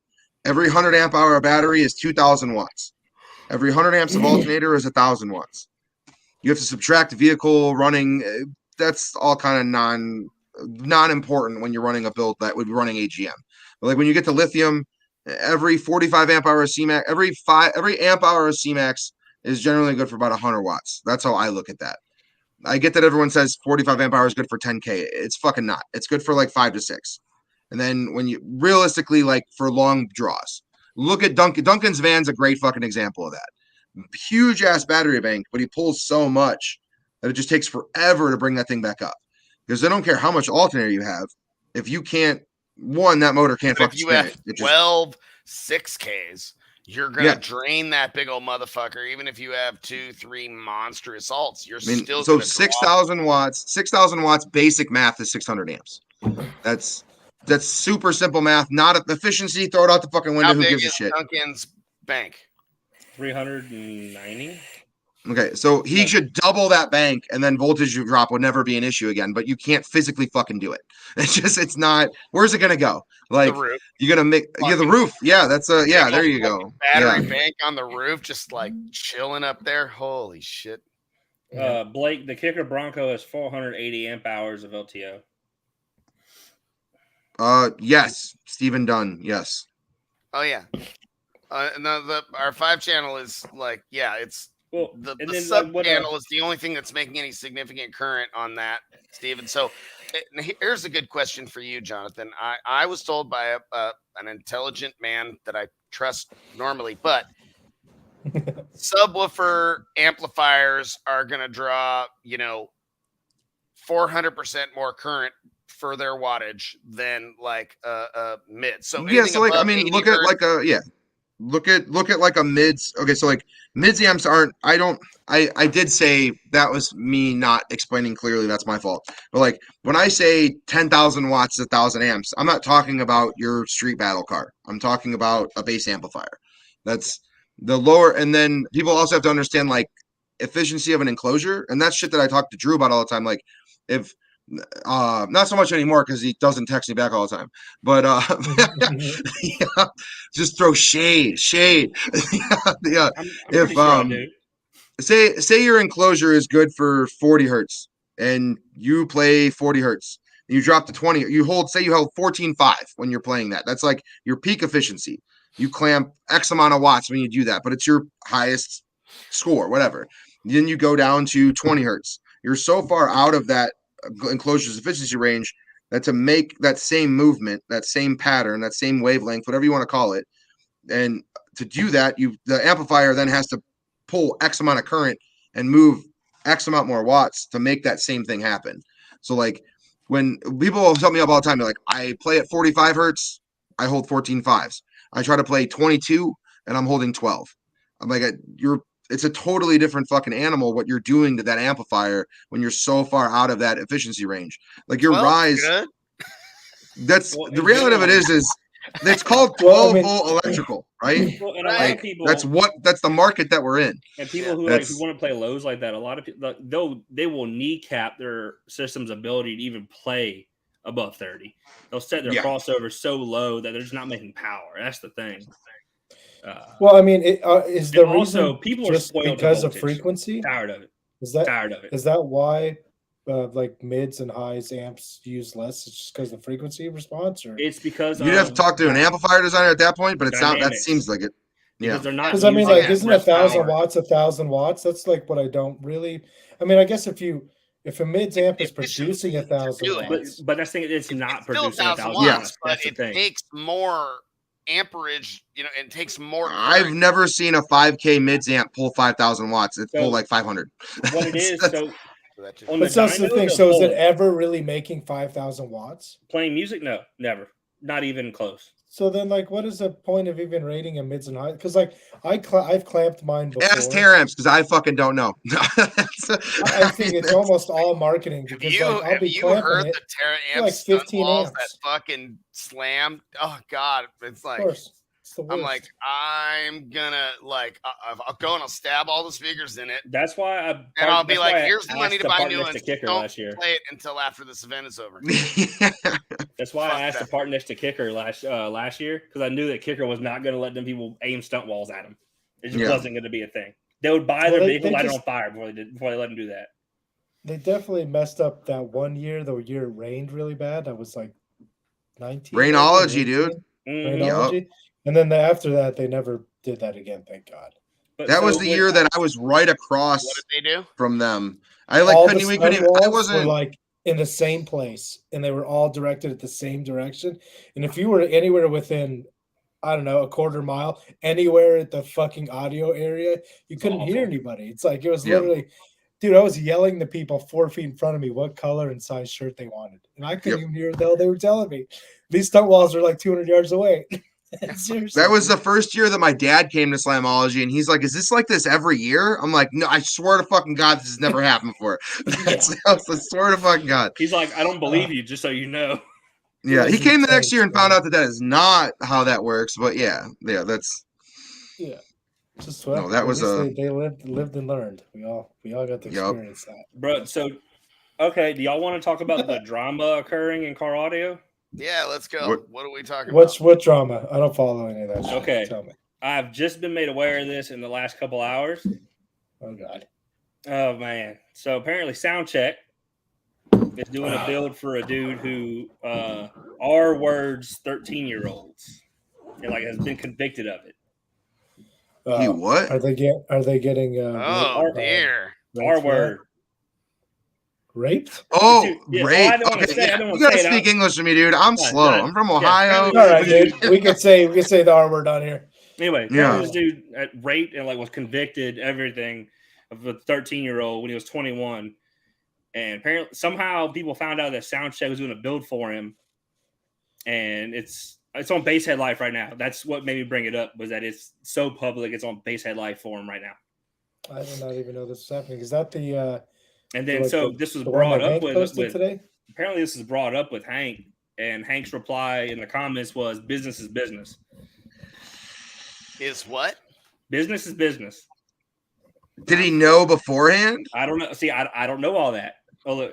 every 100 amp hour battery is 2,000 watts. Every 100 amps of alternator is 1,000 watts. You have to subtract vehicle running. That's all kind of non-important when you're running a build that would be running AGM. But like when you get to lithium, every 45 amp hour CMAX, every amp hour of CMAX is generally good for about 100 watts. That's how I look at that. I get that everyone says 45 amp hour is good for 10K. It's fucking not. It's good for like 5 to 6. And then when you realistically, like for long draws, look at Duncan's van's a great fucking example of that. Huge ass battery bank, but he pulls so much that it just takes forever to bring that thing back up. Because they don't care how much alternator you have. If you can't, that motor can't fucking spin it. If you have 12 6Ks, you're going to drain that big old motherfucker. Even if you have 2-3 monstrous alts, still so 6,000 watts. 6,000 watts basic math is 600 amps. That's super simple math. Not efficiency. Throw it out the fucking window. Who gives a shit? Duncan's bank. 390. Okay, so he should double that bank, and then voltage drop would never be an issue again. But you can't physically fucking do it. It's not. Where's it gonna go? Like you're gonna make the roof. Yeah, that's there you go. Battery bank on the roof, just like chilling up there. Holy shit. Blake, the Kicker Bronco has 480 amp hours of LTO. Yes, Stephen Dunn. Yes. Oh yeah. And our 5-channel is like, it's the sub channel is the only thing that's making any significant current on that, Steven. So here's a good question for you, Jonathan. I was told by an intelligent man that I trust normally, but subwoofer amplifiers are going to draw, 400% more current for their wattage than like mid. So look at like look at like a mids. Okay, so like mids amps aren't. I did say that was me not explaining clearly. That's my fault. But like when I say 10,000 watts, 1,000 amps, I'm not talking about your street battle car. I'm talking about a bass amplifier. That's the lower. And then people also have to understand like efficiency of an enclosure, and that's shit that I talk to Drew about all the time. Like if not so much anymore because he doesn't text me back all the time, but just throw shade. Yeah. If say your enclosure is good for 40 hertz and you play 40 hertz, you drop to 20, you held 14.5 when you're playing that. That's like your peak efficiency. You clamp X amount of watts when you do that, but it's your highest score, whatever. Then you go down to 20 hertz. You're so far out of that enclosure's efficiency range that to make that same movement, that same pattern, that same wavelength, whatever you want to call it, and to do that, the amplifier then has to pull X amount of current and move X amount more watts to make that same thing happen. So like when people tell me all the time, they're like, I play at 45 hertz, I hold 14.5s. I try to play 22 and I'm holding 12. I'm like, it's a totally different fucking animal what you're doing to that amplifier when you're so far out of that efficiency range. Like your rise, good. that's the reality of it is it's called 12-volt electrical, right? Well, and a lot of people, that's the market that we're in. And people who want to play lows like that, a lot of people they will kneecap their system's ability to even play above 30. They'll set their crossover so low that they're just not making power. That's the thing. Well, I mean, is the reason also people just are spoiled because of frequency? Tired of it. Tired of it. Is that why like mids and highs amps use less? It's just because of the frequency response, or it's because you'd have to talk to an amplifier designer at that point, but that seems like it. Because they're not. Because I mean, like, isn't 1,000 watts 1,000 watts? That's like what I don't really. I mean, I guess if a mids amp is producing 1,000 watts, but that's the thing, it's not producing 1,000 watts. But it takes more amperage, and takes more. I've never seen a 5K mids amp pull 5,000 watts. It's pull like 500. What it is, so. But that's the thing. So is it ever really making 5,000 watts? Playing music? No, never. Not even close. So then, like, what is the point of even rating a mids and highs? Because, like, I've clamped mine before. Ask Teramps, because I fucking don't know. I think it's almost all marketing. Because have you heard the Teramps like 15 amps that fucking slammed? Oh God, it's like. Of course. I'm like, I'm gonna I'll go and I'll stab all the speakers in it. That's why I'll be like, here's the money to buy new ones. Don't play it until after this event is over. That's why I asked to part next to Kicker last year, because I knew that Kicker was not going to let them people aim stunt walls at him. It just wasn't going to be a thing. They would buy their vehicle, light it on fire before they let them do that. They definitely messed up that one year. The year it rained really bad. That was like 19. Rainology, dude. Rainology. Yep. And then after that, they never did that again. Thank God. That was the year that I was right across. What did they do from them? I wasn't like in the same place, and they were all directed at the same direction. And if you were anywhere within, I don't know, a quarter mile, anywhere at the fucking audio area, you couldn't hear anybody. It's like it was literally, dude. I was yelling to people 4 feet in front of me what color and size shirt they wanted, and I couldn't even hear what the hell they were telling me. These stunt walls are like 200 yards away. Seriously. That was the first year that my dad came to Slamology, and he's like, "Is this like this every year?" I'm like, "No, I swear to fucking God, this has never happened before." I swear to fucking God. He's like, "I don't believe you, just so you know." Yeah, he came the next year and found out that is not how that works. But that's just that was they lived and learned. We all got to experience that, bro. So, okay, do y'all want to talk about the drama occurring in car audio? Yeah, let's go. What are we talking about? What drama? I don't follow any of that shit. Okay. Tell me. I've just been made aware of this in the last couple hours. Oh, God. Oh, man. So apparently Soundcheck is doing a build for a dude who R-words 13-year-olds and has been convicted of it. He what? Are they getting dear. R-word. Raped? Oh, dude, rape. Okay. You gotta speak English to me, dude. I'm slow. I'm from Ohio. All right, dude. We could say the R word on here. Anyway, this dude raped and was convicted everything of a 13-year-old when he was 21. And apparently somehow people found out that Soundcheck was doing a build for him. And it's on Basehead Life right now. That's what made me bring it up, was that it's so public. It's on Basehead Life forum right now. I did not even know this was happening. Is that the and then this was brought up with today? Apparently this was brought up with Hank, and Hank's reply in the comments was business is business. Is what? Business is business. Did he know beforehand? I don't know. See, I don't know all that. Oh, look,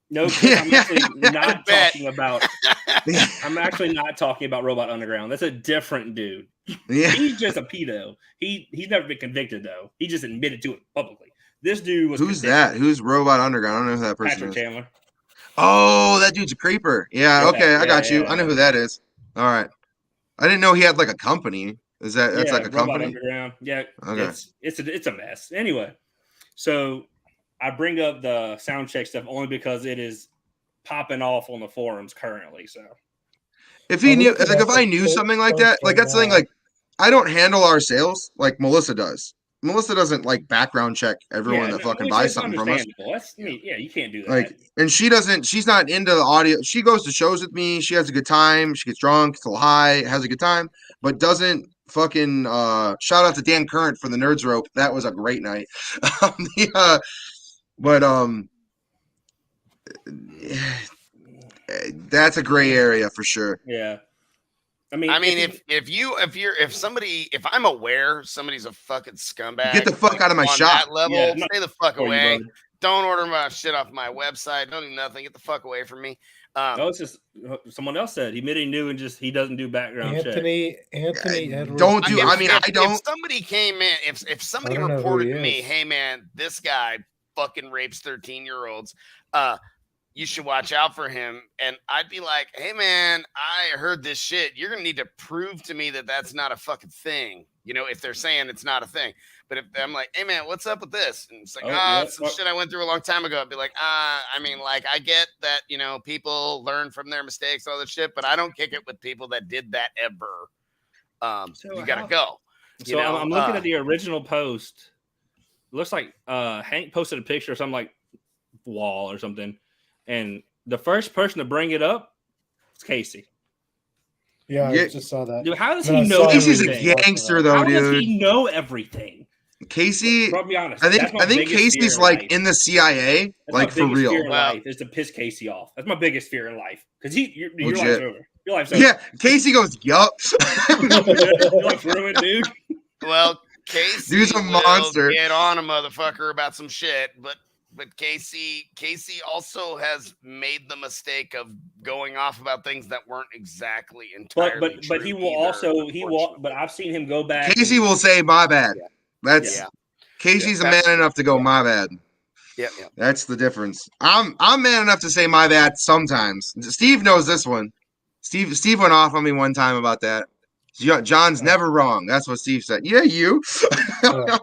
no, I'm actually not talking about. I'm actually not talking about Robot Underground. That's a different dude. Yeah, he's just a pedo. He's never been convicted though. He just admitted to it publicly. This dude was. Who's convicted. that? Who's Robot Underground? I don't know who that person Patrick is. Chandler. Oh, that dude's a creeper. Yeah. Okay, I got you. I know who that is. All right. I didn't know he had like a company. That's like a Robot company? Underground. Yeah. Okay. It's a mess. Anyway, so I bring up the Soundcheck stuff only because it is popping off on the forums currently. So if he knew, if I knew something like that, like that's the thing, like I don't handle our sales like Melissa does. Melissa doesn't like background check everyone that fucking buys something from us. That's yeah, you can't do that. Like, and she's not into the audio. She goes to shows with me. She has a good time. She gets drunk, gets a little high, has a good time, but doesn't fucking shout out to Dan Current for the Nerds Rope. That was a great night. That's a gray area for sure. Yeah. I mean, if I'm aware somebody's a fucking scumbag, get the fuck out of my shop. That level, stay the fuck away. Don't order my shit off my website. Don't do nothing. Get the fuck away from me. No, it's just someone else said he admitted he knew and just he doesn't do background check. Anthony Edwards. Don't do. I don't. If somebody came in, if somebody reported to me, hey man, this guy fucking rapes 13-year-olds. You should watch out for him. And I'd be like, hey, man, I heard this shit. You're going to need to prove to me that that's not a fucking thing. You know, if they're saying it's not a thing. But if I'm like, hey, man, what's up with this? And it's like, some shit I went through a long time ago. I'd be like, I mean, like, I get that, you know, people learn from their mistakes, all this shit, but I don't kick it with people that did that ever. You got to go. So I'm looking at the original post. It looks like Hank posted a picture of some like wall or something. And the first person to bring it up was Casey. Yeah, I just saw that. Dude, how does he know Casey's everything? a gangster, though, how dude. How does he know everything? Casey, I'll be honest. I think Casey's like in the CIA, that's like for real. Fear in life is to piss Casey off. That's my biggest fear in life because your life's over. Your life's over. Yeah, Casey goes, yup. Your life's ruined, dude. Well, Casey, dude's a monster. Get on a motherfucker about some shit, but Casey also has made the mistake of going off about things that weren't exactly entirely true. But he will also but I've seen him go back. Casey will say my bad. Casey's a man enough to go my bad. Yeah. That's the difference. I'm man enough to say my bad sometimes. Steve knows this one. Steve went off on me one time about that. John's never wrong. That's what Steve said. Yeah, you. That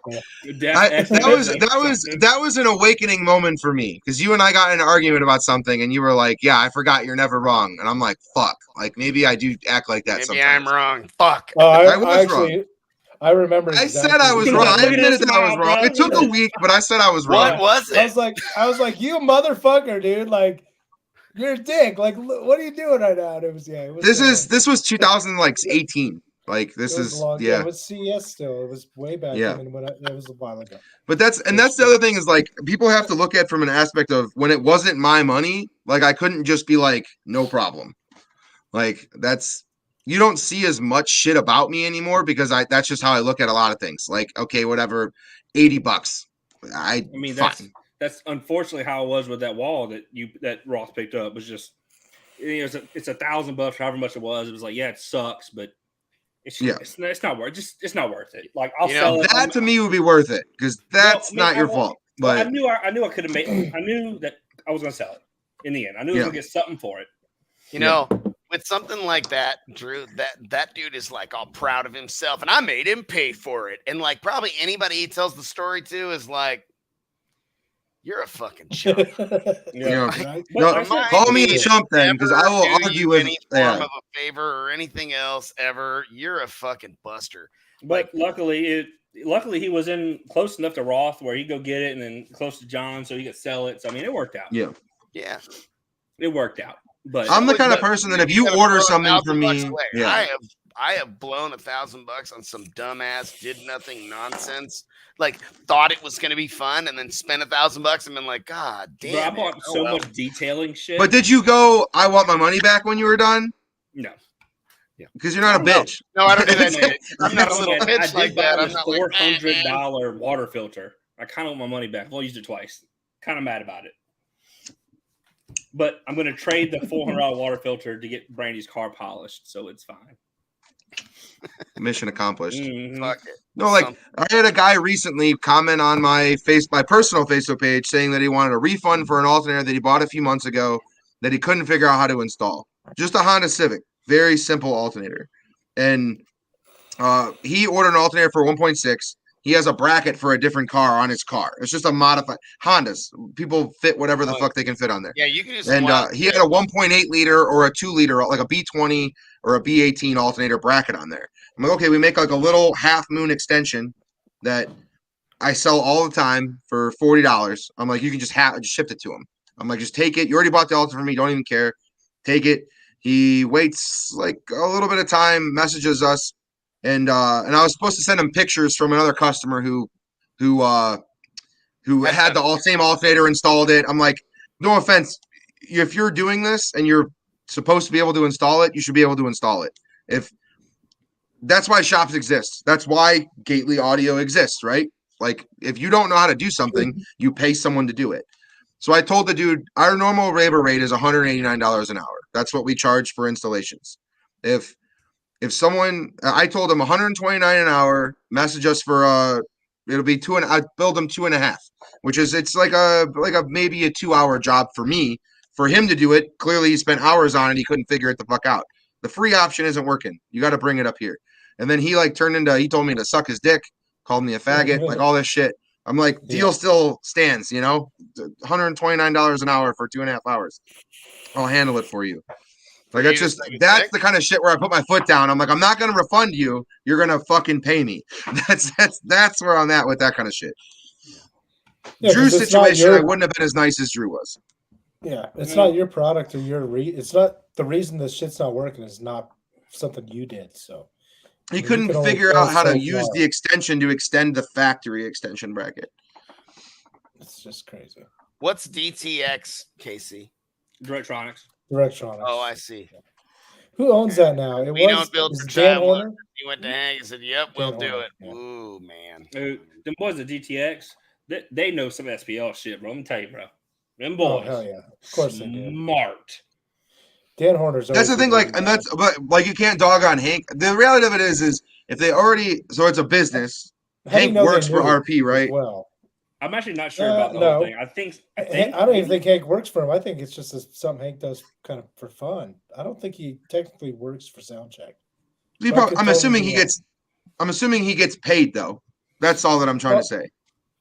was an awakening moment for me because you and I got in an argument about something, and you were like, "Yeah, I forgot you're never wrong," and I'm like, "Fuck!" Like maybe I do act like that. Maybe sometimes. I'm wrong. Fuck. I was wrong. I remember. I said I was wrong. I admitted that I was wrong. It took a week, but I said I was wrong. What was it? I was like, you motherfucker, dude. Like. You're a dick. Like, what are you doing right now? And it was this was 2018. Like this is It was CS still. It was way back. Yeah, it was a while ago. But that's the other thing is like people have to look at from an aspect of when it wasn't my money. Like I couldn't just be like no problem. Like you don't see as much shit about me anymore because that's just how I look at a lot of things. Like okay, whatever, $80. I mean that's unfortunately how it was with that wall that Ross picked up. Was just it's $1,000, however much it was. It was like it sucks, but it's not worth it's not worth it. Like I'll sell it. That to me would be worth it because that's not your fault. But I knew I could have made. I knew that I was going to sell it in the end. I knew I was going to get something for it. You know, with something like that, Drew, that dude is like all proud of himself, and I made him pay for it. And like probably anybody he tells the story to is like. You're a fucking chump. Call me a chump then, because I will argue with any form of a favor or anything else ever. You're a fucking buster. But luckily he was in close enough to Roth where he'd go get it, and then close to John, so he could sell it. So I mean, it worked out. Yeah, it worked out. But I'm the kind of person that if you order something from me, I have blown $1,000 on some dumbass did nothing nonsense. Like thought it was going to be fun, and then spent $1,000 and been like, God damn! Bro, I bought so much detailing shit. But did you go? I want my money back when you were done. No. Yeah, because you're not a bitch. No, I don't do that. I'm not a little bitch like that. I'm not $400 water filter. I kind of want my money back. I've only used it twice. Kind of mad about it. But I'm going to trade the $400 water filter to get Brandy's car polished, so it's fine. Mission accomplished. Mm-hmm. Fuck it. No, like I had a guy recently comment on my personal Facebook page saying that he wanted a refund for an alternator that he bought a few months ago that he couldn't figure out how to install. Just a Honda Civic, very simple alternator, and he ordered an alternator for 1.6. He has a bracket for a different car on his car. It's just a modified Hondas. People fit whatever the fuck they can fit on there. Yeah, you can use. And he had a 1.8 liter or a 2 liter, like a B20 or a B18 alternator bracket on there. I'm like, okay, we make like a little half moon extension that I sell all the time for $40. I'm like, you can just ship it to him. I'm like, just take it. You already bought the altar from me. Don't even care. Take it. He waits like a little bit of time, messages us, and I was supposed to send him pictures from another customer who had the same alternator installed it. I'm like, no offense, if you're doing this and you're supposed to be able to install it, you should be able to install it. If that's why shops exist. That's why Gately Audio exists, right? Like, if you don't know how to do something, you pay someone to do it. So I told the dude, our normal labor rate is $189 an hour. That's what we charge for installations. If someone, I told him $129 an hour, message us for it'll be I'd build them 2.5, which is, it's like a maybe a 2-hour job for me. For him to do it, clearly he spent hours on it. He couldn't figure it the fuck out. The free option isn't working. You got to bring it up here. And then he he told me to suck his dick, called me a faggot, like all this shit. I'm like, deal still stands, you know, $129 an hour for 2.5 hours. I'll handle it for you. Like, that's the kind of shit where I put my foot down. I'm like, I'm not going to refund you. You're going to fucking pay me. That's where I'm at with that kind of shit. Yeah, Drew's situation, I wouldn't have been as nice as Drew was. Yeah, it's not your product or it's not the reason this shit's not working is not something you did. So he couldn't figure out how to use the extension to extend the factory extension bracket. It's just crazy. What's DTX, Casey? Directronics. Oh, I see. Who owns that now? We don't build for child. He went to Hank and said, "Yep, we'll do it." Yeah. Ooh, man. Them boys at DTX, they know some SPL shit, bro. Let me tell you, bro. Them boys. Oh, hell yeah. Of course they do. Smart. Dan Horner's. That's the thing, but you can't dog on Hank. The reality of it is if they already, so it's a business. Hank works for RP, right? Well, I'm actually not sure about the whole thing. I don't even think Hank works for him. I think it's just something Hank does kind of for fun. I don't think he technically works for Soundcheck. I'm assuming he gets paid though. That's all that I'm trying to say.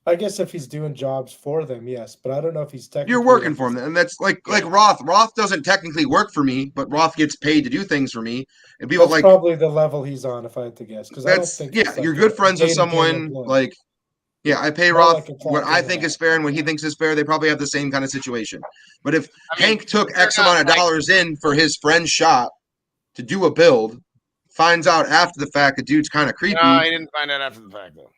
I guess if he's doing jobs for them, yes, but I don't know if he's technically. You're working for him, and that's like Roth. Roth doesn't technically work for me, but Roth gets paid to do things for me. And people that's probably the level he's on, if I had to guess. Because I don't think you're good friends with someone like. Yeah, I pay Roth what I think is fair and what he thinks is fair. They probably have the same kind of situation. But if Hank took X amount of dollars in for his friend's shop to do a build, finds out after the fact the dude's kind of creepy. No, he didn't find out after the fact, though.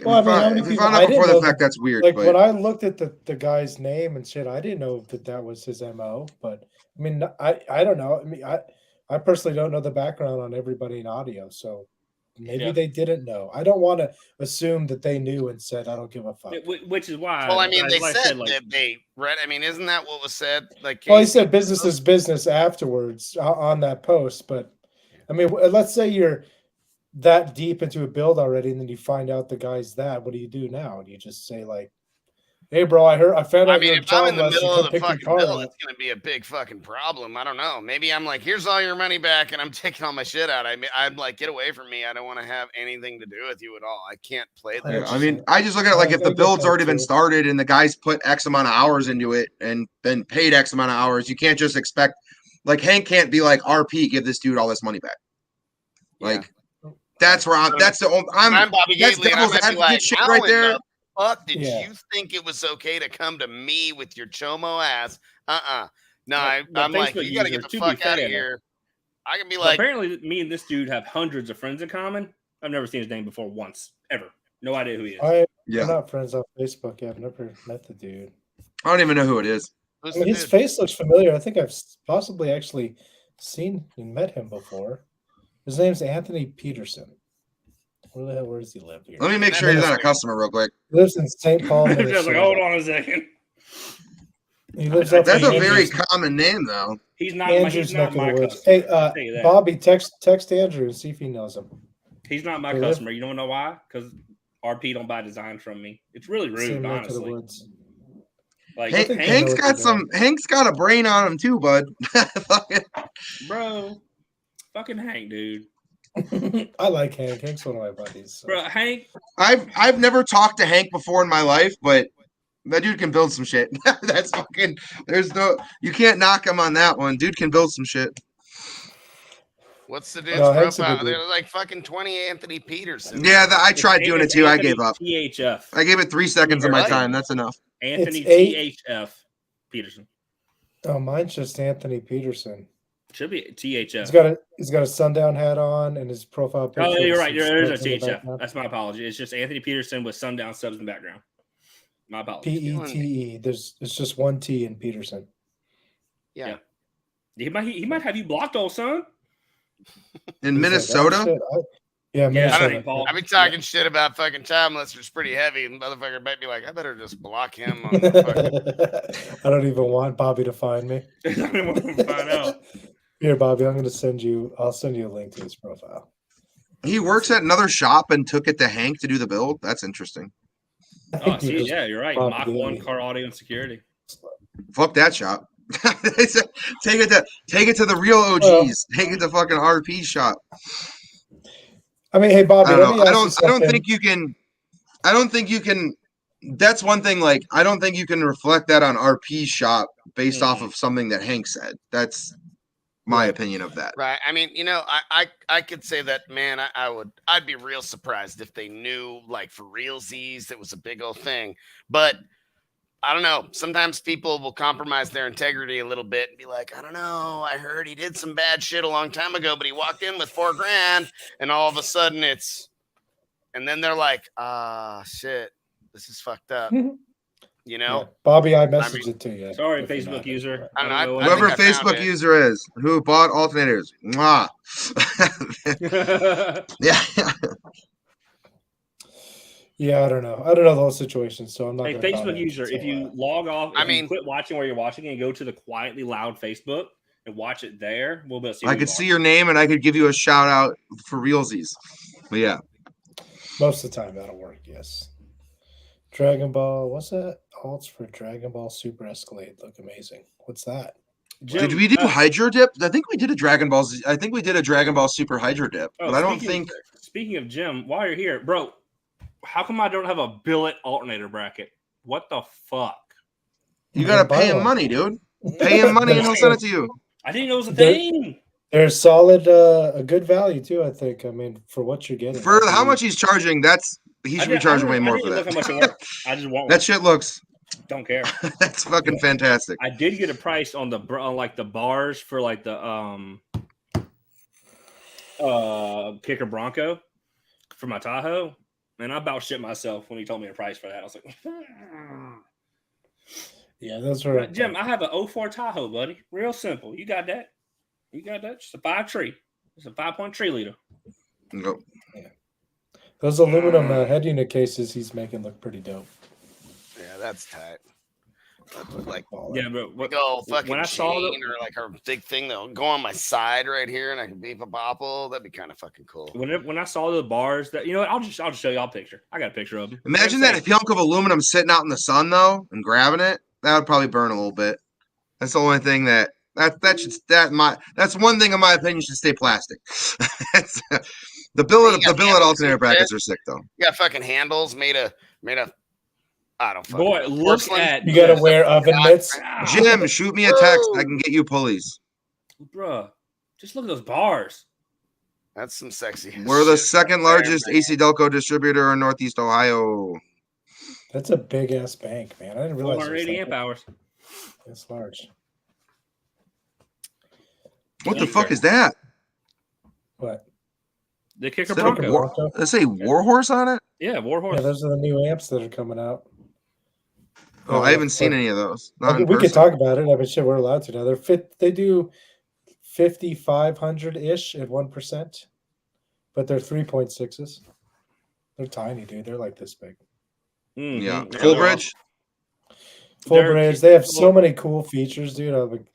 Well, if he found out before the fact, that's weird. Like, when I looked at the guy's name and shit, I didn't know that was his MO. But, I mean, I don't know. I mean, I personally don't know the background on everybody in audio, so maybe they didn't know. I don't want to assume that they knew and said, I don't give a fuck. Which is why. Well, I mean, they said that they read. I mean, isn't that what was said? Like, well, he said business is business afterwards on that post. But, I mean, let's say you're that deep into a build already, and then you find out the guy's that. What do you do now? Do you just say, like, hey, bro, I found out. I mean, if I'm in the middle of the fucking bill, it's going to be a big fucking problem. I don't know. Maybe I'm like, here's all your money back, and I'm taking all my shit out. I'm like, get away from me. I don't want to have anything to do with you at all. I can't play that. I mean, I just look at it like if the build's already been started and the guys put X amount of hours into it and then paid X amount of hours, you can't just expect, like, Hank can't be like, RP, give this dude all this money back. Like, that's where that's Bobby Gately, devil's advocate shit right there. Fuck, did you think it was okay to come to me with your chomo ass? No, I'm like, you gotta get the fuck out of here. I can be like, apparently me and this dude have hundreds of friends in common. I've never seen his name before once, ever. No idea who he is. We're not friends on Facebook. I've never met the dude. I don't even know who it is. I mean, his face looks familiar. I think I've possibly actually seen and met him before. His name's Anthony Peterson. Where does he live here? Let me make sure he's not a customer real quick. He lives in St. Paul. Just like, hold on a second. He lives up That's a very common name, though. He's not my customer. Hey, Bobby, text Andrew and see if he knows him. He's not my customer. You don't know why? Because RP don't buy designs from me. It's really rude, honestly. Like, Hank's got a brain on him too, bud. Bro, fucking Hank, dude. I like Hank. Hank's one of my buddies. So. Bro, Hank. I've never talked to Hank before in my life, but that dude can build some shit. That's fucking. You can't knock him on that one. Dude can build some shit. What's the dude's Hank's a profile? good dude. They're like fucking 20 Anthony Peterson. Yeah, I tried doing it too. I gave up. THF. I gave it 3 seconds of my Right. time. That's enough. Anthony It's THF Peterson. Oh, mine's just Anthony Peterson. Should be THF. He's got a sundown hat on, and his profile picture. Oh, you're right. There's a subs in the THF. background. That's my apology. It's just Anthony Peterson with sundown subs in the background. My apologies. PETE. It's just one T in Peterson. Yeah. He might have you blocked, old son. In He's Minnesota? like, oh, shit. Yeah, Minnesota. I've been talking shit about fucking time listeners pretty heavy, and the motherfucker might be like, I better just block him on the fucking... I don't even want Bobby to find me. I don't want to find out. Here, Bobby, I'll send you a link to his profile. He works at another shop and took it to Hank to do the build. That's interesting. Oh, see, yeah, you're right. Mach 1 car audio and security. Fuck that shop. Take it to the real OGs. Take it to fucking RP shop. I mean, hey Bobby, I don't think you can. That's one thing. Like, I don't think you can reflect that on RP shop based off of something that Hank said. That's my opinion of that. Right. I mean, I could say that, man, I'd be real surprised if they knew, like, for realsies, it was a big old thing. But I don't know. Sometimes people will compromise their integrity a little bit and be like, I don't know. I heard he did some bad shit a long time ago, but he walked in with $4,000, and all of a sudden and then they're like, shit, this is fucked up. Yeah. Bobby, I messaged it to you. Sorry, Facebook user. Whoever Facebook user is who bought alternators. Mwah. Yeah. Yeah, I don't know the whole situation, so I'm not. Hey, Facebook user, if you log off, you quit watching where you're watching and go to the quietly loud Facebook and watch it there, we'll be able to see. I could see your name and I could give you a shout out for realsies. But yeah, most of the time that'll work. Yes. Dragon Ball, what's that? Alts for Dragon Ball Super Escalade look amazing. What's that? Jim, did we do Hydro Dip? I think we did a Dragon Ball. I think we did a Dragon Ball Super Hydro Dip, but I don't think. Speaking of Jim, while you're here, bro. How come I don't have a billet alternator bracket? What the fuck? You gotta pay him money, dude. Pay him money and he'll send it to you. I didn't know it was a thing. They're solid, a good value too. I think. I mean, for what you're getting. For how much he's charging, he should be charging way more for that. Look how much it works. I just want that shit looks. Don't care. That's fucking fantastic. I did get a price on the bars for like the Kicker Bronco for my Tahoe. And I about shit myself when he told me a price for that. I was like, yeah, those are Jim. I have an 04 Tahoe, buddy. Real simple. You got that? Just a 5 tree. It's a 5-point tree leader. Nope. Yeah. Those aluminum head unit cases he's making look pretty dope. Yeah, that's tight. Like, yeah, but when I saw it, or like a big thing that'll go on my side right here, and I can beep a bopple. That'd be kind of fucking cool. When I saw the bars, that I'll just show y'all a picture. I got a picture of them. Imagine that hunk of aluminum sitting out in the sun though, and grabbing it. That would probably burn a little bit. That's the only thing that's one thing in my opinion should stay plastic. the billet alternator brackets are sick though. You got fucking handles made of. I don't fucking know. Look at you gotta wear oven mitts. Jim, shoot me a text. I can get you pulleys. Bruh, just look at those bars. That's some sexy. We're the second largest AC Delco distributor in Northeast Ohio. That's a big ass bank, man. I didn't realize. 480 amp hours. That's large. What the fuck is that? What? The Kicker Bronco. Does it say Warhorse on it? Yeah, Warhorse. Yeah, those are the new amps that are coming out. Oh, I haven't seen any of those. We could talk about it. I mean, shit, we're allowed to now. They do 5,500 ish at 1%, but they're 3.6s. They're tiny, dude. They're like this big. Mm-hmm. Yeah, full bridge. Full bridge. They have so many cool features, dude.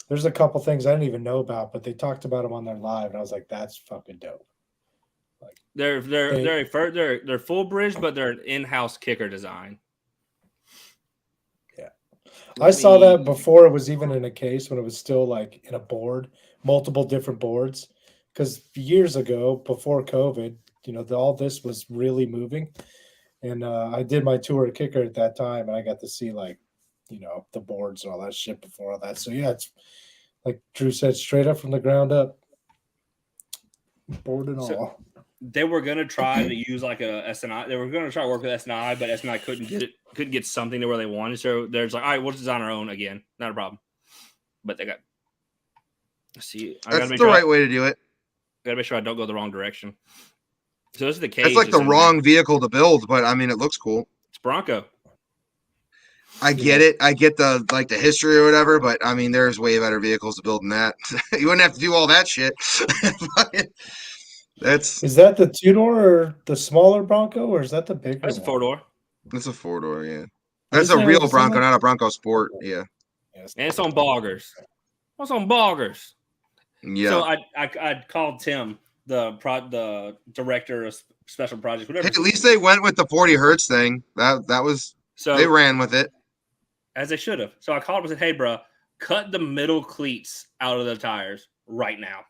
There's a couple things I didn't even know about, but they talked about them on their live, and I was like, "That's fucking dope." Like they're full bridge, but they're an in-house kicker design. Yeah, I saw that before it was even in a case when it was still like in a board, multiple different boards. Because years ago, before COVID, all this was really moving, and I did my tour of kicker at that time, and I got to see the boards and all that shit before all that. So yeah, it's like Drew said, straight up from the ground up. Board and all. They were gonna try to use like a SNI. They were gonna try to work with SNI, but SNI couldn't get something to where they wanted. So there's like, all right, we'll design our own again. Not a problem. But they got. See, that's the right way to do it. Gotta make sure I don't go the wrong direction. So this is the cage. It's like the wrong vehicle to build, but I mean, it looks cool. It's Bronco. I get it. I get the history or whatever, but I mean, there's way better vehicles to build than that. You wouldn't have to do all that shit. Is that the 2-door or the smaller Bronco, or is that the bigger? That's a 4-door. It's a 4-door, yeah. That's a real Bronco, not a Bronco Sport, yeah. And it's on boggers. What's on boggers? Yeah. So I called Tim, the director of special projects, whatever. Hey, at least they went with the 40 hertz thing. That was so they ran with it. As they should have. So I called him and said, "Hey, bro, cut the middle cleats out of the tires right now.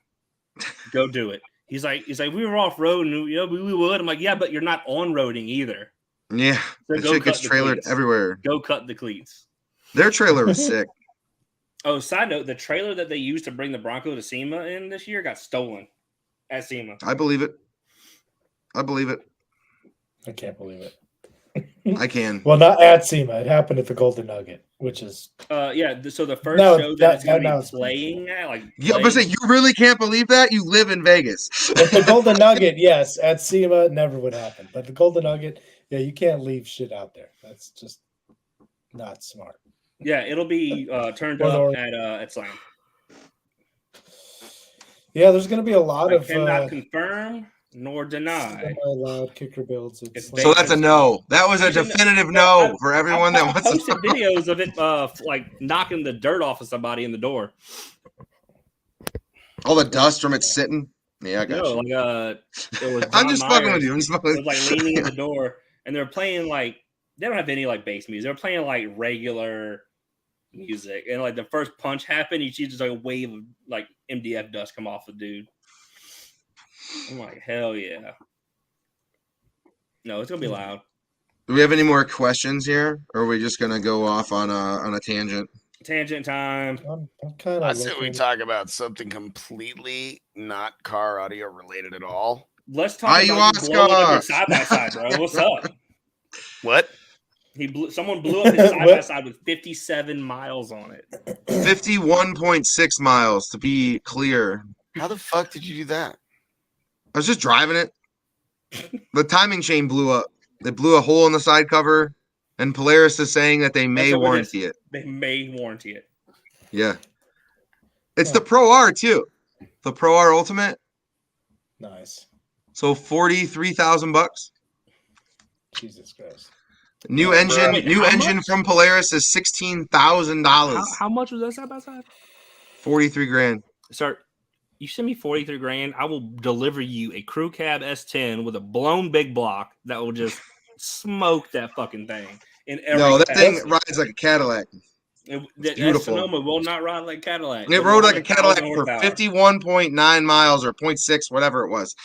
Go do it." He's like, we were off road and we would. I'm like, yeah, but you're not on roading either. Yeah, so that shit gets trailered everywhere. Go cut the cleats. Their trailer was sick. Oh, side note, the trailer that they used to bring the Bronco to SEMA in this year got stolen at SEMA. I believe it. I can't believe it. I can. Well, not at SEMA. It happened at the Golden Nugget, which is yeah. So the first show that it's going to be playing at, like, yeah, but say you really can't believe that you live in Vegas. At the Golden Nugget, yes. At SEMA, it never would happen. But the Golden Nugget, yeah, you can't leave shit out there. That's just not smart. Yeah, it'll be turned up at Slam. Yeah, there's going to be a lot of. Cannot confirm nor deny. Allowed kicker builds. So that's a no. That was a definitive no for everyone that wants to posted videos of it, like knocking the dirt off of somebody in the door. All the dust from it sitting. Yeah, I got you. Like it was. I'm just fucking with you. It was like leaning in the door, and they're playing like they don't have any like bass music. They're playing like regular music, and like the first punch happened, you see just like a wave of like MDF dust come off the dude. I'm like, hell yeah. No, it's gonna be loud. Do we have any more questions here, or are we just gonna go off on a tangent? Tangent time. I say we talk about something completely not car audio related at all. Let's talk about you blowing up your side by side, bro. What's up? What? Someone blew up his side by side with 57 miles on it. 51.6 miles to be clear. How the fuck did you do that? I was just driving it. The timing chain blew up. They blew a hole in the side cover, and Polaris is saying that they may warranty it. They may warranty it. Yeah. It's the Pro R too. The Pro R Ultimate. Nice. So $43,000. Jesus Christ. New engine from Polaris is $16,000. How much was that side by side? 43 grand. Sir, you send me 43 grand, I will deliver you a crew cab S10 with a blown big block that will just smoke that fucking thing. No, that thing rides like a Cadillac. It's beautiful. Sonoma will not ride like a Cadillac. It rode like a Cadillac for 51.9 miles or 0.6, whatever it was.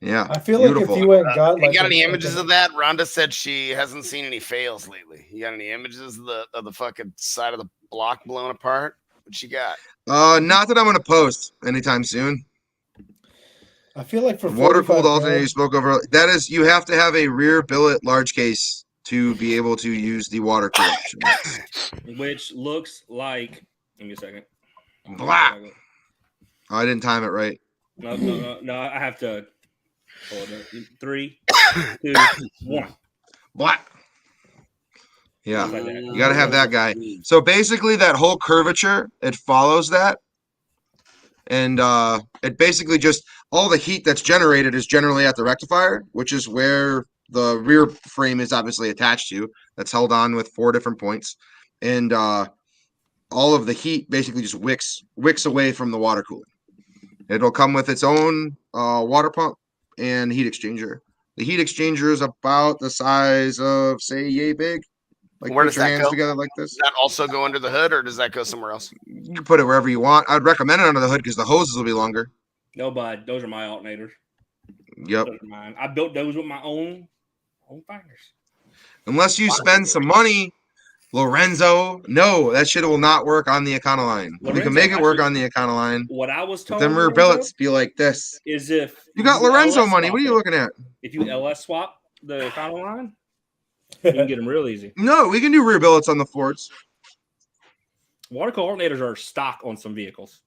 Yeah, I feel like if you went and got you got any images of that? Rhonda said she hasn't seen any fails lately. You got any images of the fucking side of the block blown apart? What you got? Not that I'm gonna post anytime soon. I feel like for water cooled alternator you spoke over, that is, you have to have a rear billet large case to be able to use the water cool option. Which looks like, give me a second. Blah. Oh, I didn't time it right. No, I have to. Hold on. 3, 2, 1. Black. Yeah, you got to have that guy. So basically, that whole curvature, it follows that, and it basically just all the heat that's generated is generally at the rectifier, which is where the rear frame is obviously attached to. That's held on with 4 different points, and all of the heat basically just wicks away from the water cooling. It'll come with its own water pump and heat exchanger. The heat exchanger is about the size of, say, yay big. Like, where put does your that hands go? Together like this. Does that also go under the hood, or does that go somewhere else? You can put it wherever you want. I'd recommend it under the hood because the hoses will be longer. No, bud. Those are my alternators. Yep. Those are mine. I built those with my own fingers. Unless you spend some money Lorenzo, no, that shit will not work on the Econoline. We can make it work on the Econoline. What I was But told, them rear billets be like this. is if You got Lorenzo money. What are you looking at? If you LS swap the Econoline, you can get them real easy. No, we can do rear billets on the Fords. Water cool alternators are stock on some vehicles.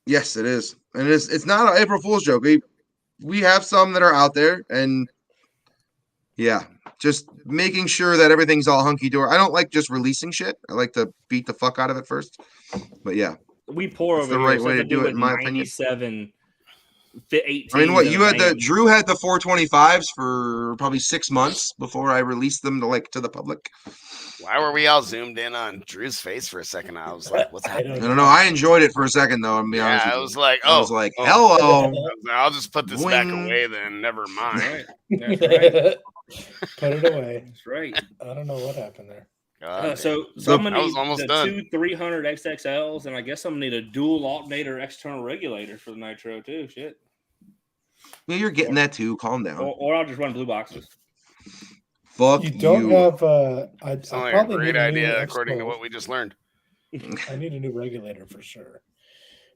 Yes, it is, and it's not an April Fool's joke. We have some that are out there, and yeah, just making sure that everything's all hunky dory. I don't like just releasing shit. I like to beat the fuck out of it first. But yeah, we pour over the right way to do it, in my opinion. 18. I mean, what you had Drew had the 425s for probably 6 months before I released them to the public. Why were we all zoomed in on Drew's face for a second? I was like, "What's happening?" I don't know. I enjoyed it for a second, though. I'm be honest with you. I was like, I was like, hello. I'll just put this back Boing. away then. Never mind. That's right. Put it away. That's right. I don't know what happened there. So I'm gonna need almost the done. 2 300 XXLs, and I guess I'm gonna need a dual alternator external regulator for the nitro too. Shit. Yeah, you're getting that too. Calm down. Or I'll just run blue boxes. Fuck you. Don't have. It's only a great idea according to what we just learned. I need a new regulator for sure.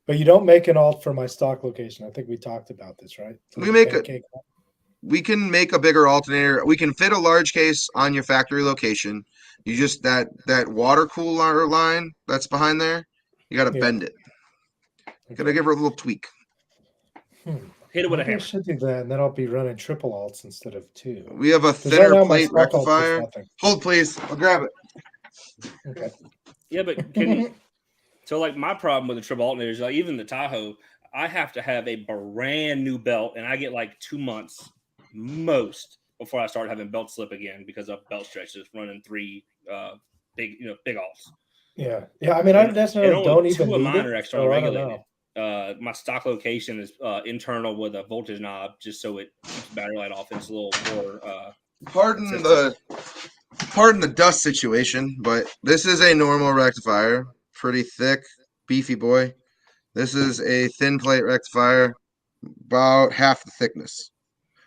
But you don't make an alt for my stock location. I think we talked about this, right? We can make a bigger alternator. We can fit a large case on your factory location. You just that water cooler line that's behind there. You got to bend it. Okay. Got to give her a little tweak. Hit it with a hammer. I should do that, and then I'll be running triple alts instead of 2. We have a thinner plate rectifier. Hold, please. I'll grab it. Okay. Yeah, but can you? So, like, my problem with the triple alternators, like even the Tahoe, I have to have a brand new belt, and I get like 2 months most before I start having belt slip again because of belt stretches running 3 big alts. Yeah. I mean, I necessarily don't even need mine it. are external regulated. My stock location is internal with a voltage knob, just so it keeps the battery light off. It's a little more. Pardon the dust situation, but this is a normal rectifier, pretty thick, beefy boy. This is a thin plate rectifier, about half the thickness.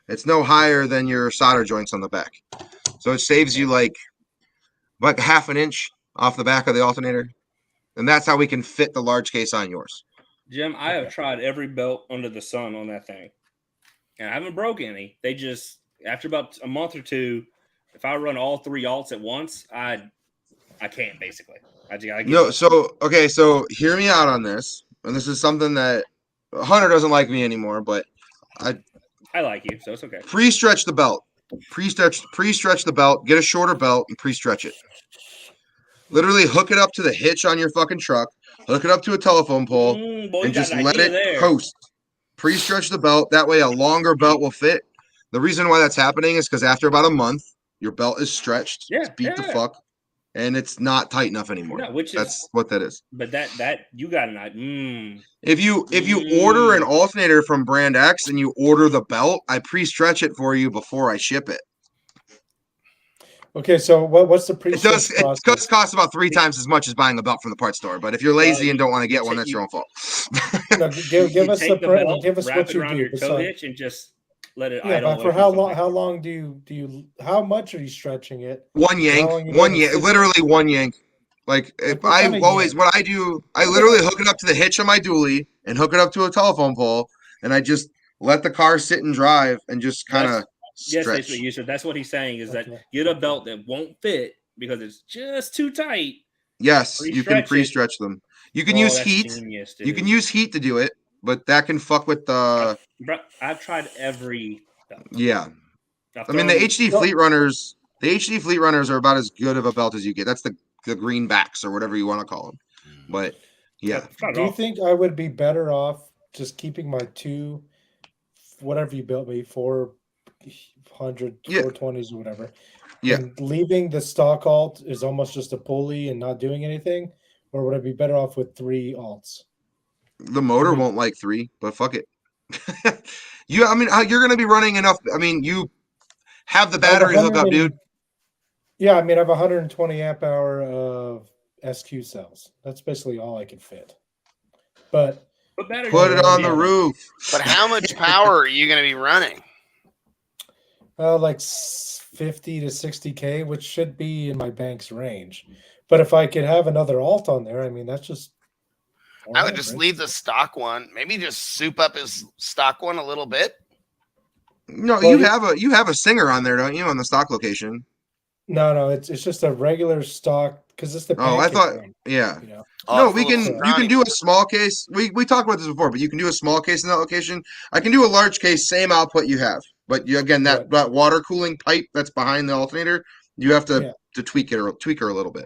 It's no higher than your solder joints on the back, so it saves you like half an inch off the back of the alternator, and that's how we can fit the large case on yours. Jim, I have tried every belt under the sun on that thing, and I haven't broke any. They just, after about a month or two, if I run all 3 alts at once, I can't basically. So hear me out on this, and this is something that Hunter doesn't like me anymore, but I like you, so it's okay. Pre-stretch the belt. Pre-stretch the belt. Get a shorter belt and pre-stretch it. Literally hook it up to the hitch on your fucking truck. Hook it up to a telephone pole and just let it coast. Pre-stretch the belt. That way a longer belt will fit. The reason why that's happening is because after about a month, your belt is stretched. It's beat the fuck. And it's not tight enough anymore. No, that's what that is. But that you got to If you order an alternator from brand X and you order the belt, I pre-stretch it for you before I ship it. Okay, so what's the pre-stretch process? It costs about 3 times as much as buying a belt from the parts store. But if you're lazy and don't want to get one, that's your own fault. No, give us what you do. Your toe hitch and just let it. Yeah, but for how long? How long do you? How much are you stretching it? One yank, literally one yank. Like if I literally hook it up to the hitch on my dually and hook it up to a telephone pole, and I just let the car sit and drive and just kind of. Yes, that's what he's saying is that get a belt that won't fit because it's just too tight. Yes, you can pre-stretch them. You can use heat. Genius, you can use heat to do it, but that can fuck with the. I've tried every belt. Yeah, I mean the HD Fleet Runners. The HD Fleet Runners are about as good of a belt as you get. That's the greenbacks or whatever you want to call them. But yeah, do you think I would be better off just keeping my 2, whatever you built me, 400, 420s or whatever, and leaving the stock alt is almost just a pulley and not doing anything, or would I be better off with 3 alts? The motor won't like 3, but fuck it. You're going to be running enough. I mean, you have the battery hookup, dude. Yeah, I mean, I have 120 amp hour of SQ cells. That's basically all I can fit. But put it on the roof. But how much power are you going to be running? Like 50 to 60K, which should be in my bank's range. But if I could have another alt on there, I mean, that's just. I would just leave the stock one. Maybe just soup up his stock one a little bit. No, well, you have a singer on there, don't you, on the stock location? No, it's just a regular stock because it's the. I thought, one, yeah. You know? No, we can. You can do a small case. We talked about this before, but you can do a small case in that location. I can do a large case, same output you have, but you again that water cooling pipe that's behind the alternator, you have to tweak her a little bit.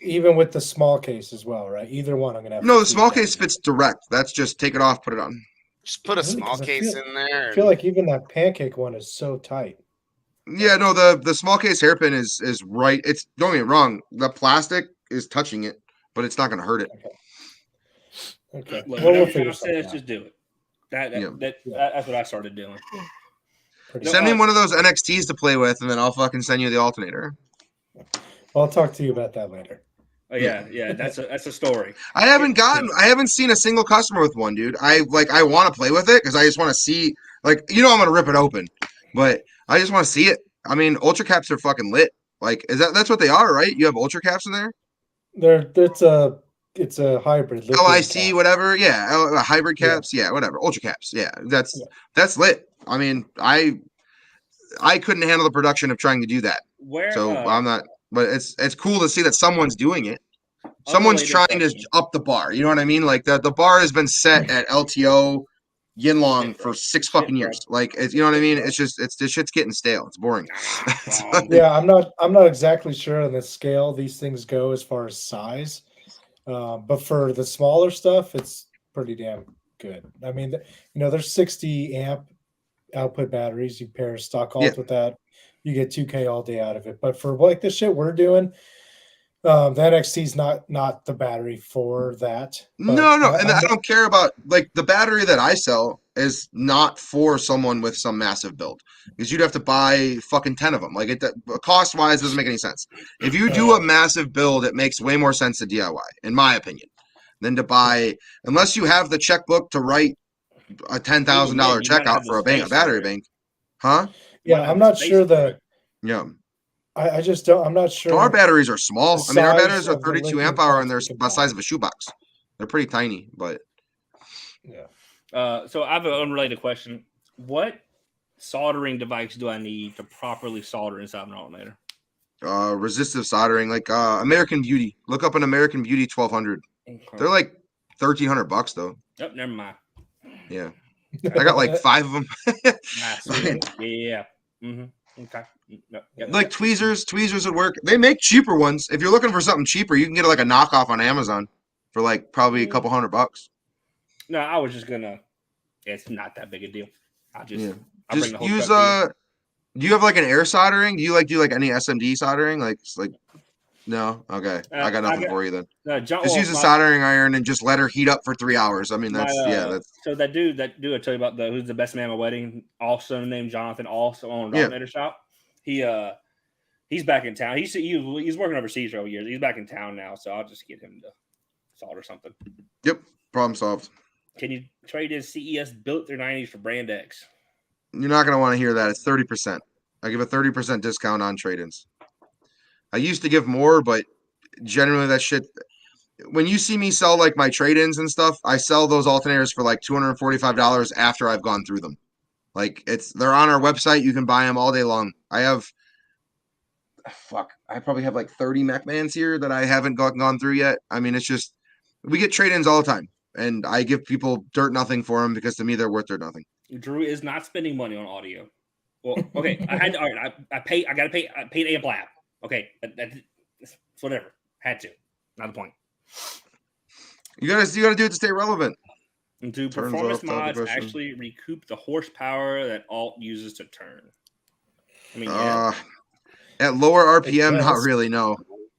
Even with the small case as well, right? Either one, I'm gonna have. No, the small case fits direct. That's just take it off, put it on. Just put a small case in there. I feel like even that pancake one is so tight. Yeah, no, the small case hairpin is right. It's don't get me wrong. The plastic is touching it, but it's not going to hurt it. Okay. Whatever John says, just do it. That's what I started doing. Send me one of those NXTs to play with, and then I'll fucking send you the alternator. I'll talk to you about that later. Oh yeah, that's a story. I haven't seen a single customer with one, dude. I want to play with it because I just want to see, like, I'm gonna rip it open, but I just want to see it. I mean, ultra caps are fucking lit. Like, that's what they are, right? You have ultra caps in there. It's a hybrid. LIC, whatever. Yeah, hybrid caps. Yeah, whatever. Ultra caps. Yeah, that's lit. I mean, I couldn't handle the production of trying to do that. I'm not. But it's cool to see that someone's doing it. Someone's trying to up the bar. You know what I mean? Like the bar has been set at LTO Yinlong for 6 fucking years. Like you know what I mean? It's just this shit's getting stale. It's boring. Yeah, I'm not exactly sure on the scale these things go as far as size, but for the smaller stuff, it's pretty damn good. I mean, there's 60 amp output batteries. You pair stock alt with that. You get 2K all day out of it. But for like the shit we're doing, the NXT's not the battery for that. No, and I don't care about, like, the battery that I sell is not for someone with some massive build because you'd have to buy fucking 10 of them. Like, cost wise doesn't make any sense. If you do a massive build, it makes way more sense to DIY, in my opinion, than to buy, unless you have the checkbook to write a $10,000 check out for a battery bank, huh? Yeah, I'm not sure Yeah. I just don't. I'm not sure. Our batteries are small. I mean, our batteries are 32 amp hour, and they're the size of a shoebox. They're pretty tiny, but yeah. So I have an unrelated question. What soldering device do I need to properly solder inside an alternator? Resistive soldering, like American Beauty. Look up an American Beauty 1200. Okay. They're like $1,300 though. Yep, never mind. Yeah. I got like 5 of them. Yeah. Mm-hmm. Okay. Yep. Like tweezers would work. They make cheaper ones. If you're looking for something cheaper, you can get like a knockoff on Amazon for like probably a couple $100. No, I was just gonna. It's not that big a deal. I'll just use do you have like an air soldering? Do you do any SMD soldering? Like no? Okay. I got nothing for you then. Just use a soldering iron and just let her heat up for 3 hours. I mean, that's. So that dude I tell you about who's the best man at my wedding, also named Jonathan, also owned an alternator shop. He's back in town. He's working overseas for over years. He's back in town now, so I'll just get him to solder something. Yep. Problem solved. Can you trade his CES built through 90s for Brand X? You're not going to want to hear that. It's 30%. I give a 30% discount on trade-ins. I used to give more, but generally that shit. When you see me sell like my trade-ins and stuff, I sell those alternators for like $245 after I've gone through them. Like they're on our website. You can buy them all day long. I probably have like 30 Mac Mans here that I haven't gone through yet. I mean, it's just, we get trade-ins all the time, and I give people dirt nothing for them because to me they're worth dirt nothing. Drew is not spending money on audio. Well, okay, I paid amp lab. Okay, that's whatever. Had to. Not the point. You gotta do it to stay relevant. And do performance mods actually recoup the horsepower that alt uses to turn? I mean, at lower RPM, not really. No.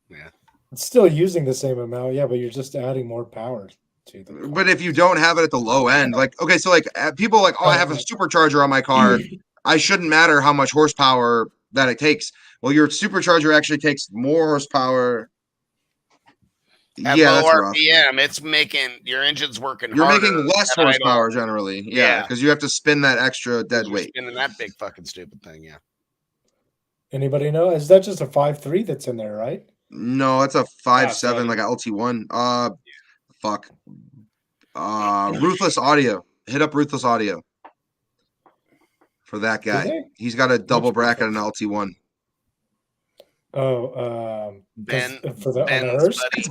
Yeah. It's still using the same amount, yeah, but you're just adding more power to the car. But if you don't have it at the low end, like, okay, so like people like, I have a supercharger on my car. I shouldn't matter how much horsepower that it takes. Well, your supercharger actually takes more horsepower. At low RPM, it's making your engine's working. You're making less horsepower generally, because you have to spin that extra dead weight. Spinning that big fucking stupid thing, yeah. Anybody know? Is that just a 5.3 that's in there, right? No, it's a 5.7, 5.7. like a LT1. Fuck. Ruthless Audio. Hit up Ruthless Audio for that guy. He's got a double bracket and LT1. Oh, Ben, for the Ben's Hearst? buddy,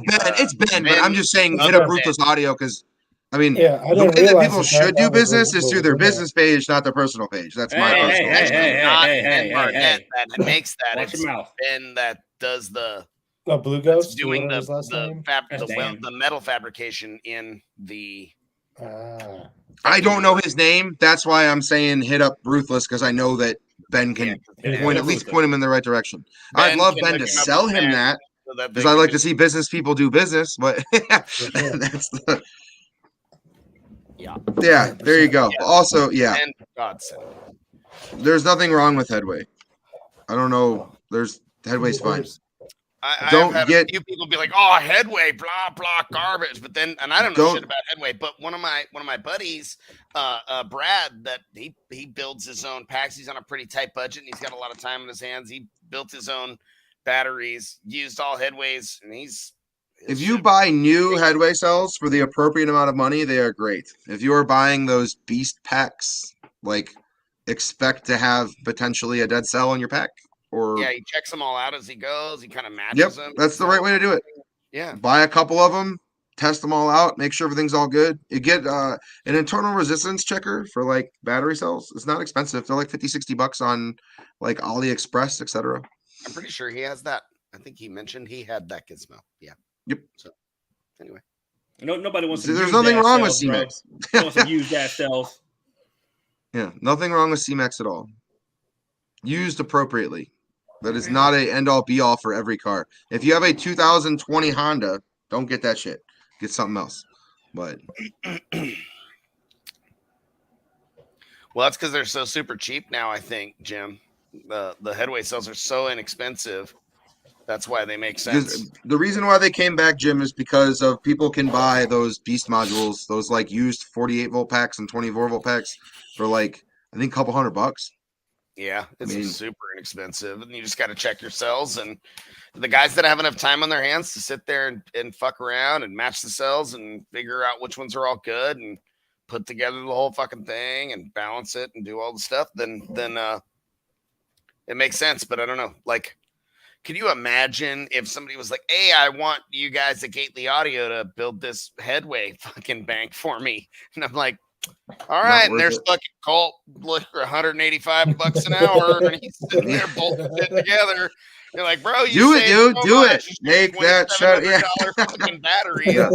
It's Ben, but Ben- I'm just saying hit up Ruthless Audio because, I mean, Yeah, I the way didn't that realize people that should do was business is through their in there. business page, not their personal page. That's my Hey, personal hey, opinion. hey, hey, not hey, Ben hey, Barnett hey. that makes that. Watch It's your mouth. Ben that does the Blue Ghost, doing his last name. the metal fabrication in the. I don't know his name. That's why I'm saying hit up Ruthless because I know that Ben can at least point him in the right direction. I'd love Ben to sell him that because I like to see business people do business. But that's the yeah. There you go. Yeah. Also, yeah, And godsend. there's nothing wrong with Headway. I don't know. There's Headway's fine. I've had a few people be like, "Oh, Headway, blah blah, garbage," but then, and I don't know shit about Headway. But one of my buddies, Brad, that he builds his own packs. He's on a pretty tight budget, and he's got a lot of time on his hands. He built his own batteries, used all Headways, and if you buy new Headway cells for the appropriate amount of money, they are great. If you are buying those beast packs, like expect to have potentially a dead cell in your pack. Or he checks them all out as he goes. He kind of matches them. That's the right way to do it. Yeah, buy a couple of them, test them all out, make sure everything's all good. You get an internal resistance checker for like battery cells. It's not expensive. They're like $50-$60 on like AliExpress, etc. I'm pretty sure he has that. I think he mentioned he had that gizmo. Yeah. Yep. So anyway, nobody wants to. There's nothing wrong with C-Max. Wants to use that cells. Yeah, nothing wrong with C-Max at all. Used appropriately. That is not a end-all be-all for every car. If you have a 2020 Honda, don't get that shit. Get something else. But well, that's because they're so super cheap now. I think, Jim, the Headway cells are so inexpensive. That's why they make sense. The reason why they came back, Jim, is because of people can buy those beast modules, those like used 48 volt packs and 24 volt packs for like I think a couple $100. Yeah, it's super inexpensive, and you just got to check your cells. And the guys that have enough time on their hands to sit there and fuck around and match the cells and figure out which ones are all good and put together the whole fucking thing and balance it and do all the stuff, then it makes sense. But I don't know, like, can you imagine if somebody was like, "Hey, I want you guys at Gately Audio to build this Headway fucking bank for me," and I'm like, all right, and there's fucking Colt looking for $185 an hour, and he's sitting there bolting it together. You're like, bro, you do it, dude, so do much. it. Make that shut. Yeah, fucking battery. Yeah.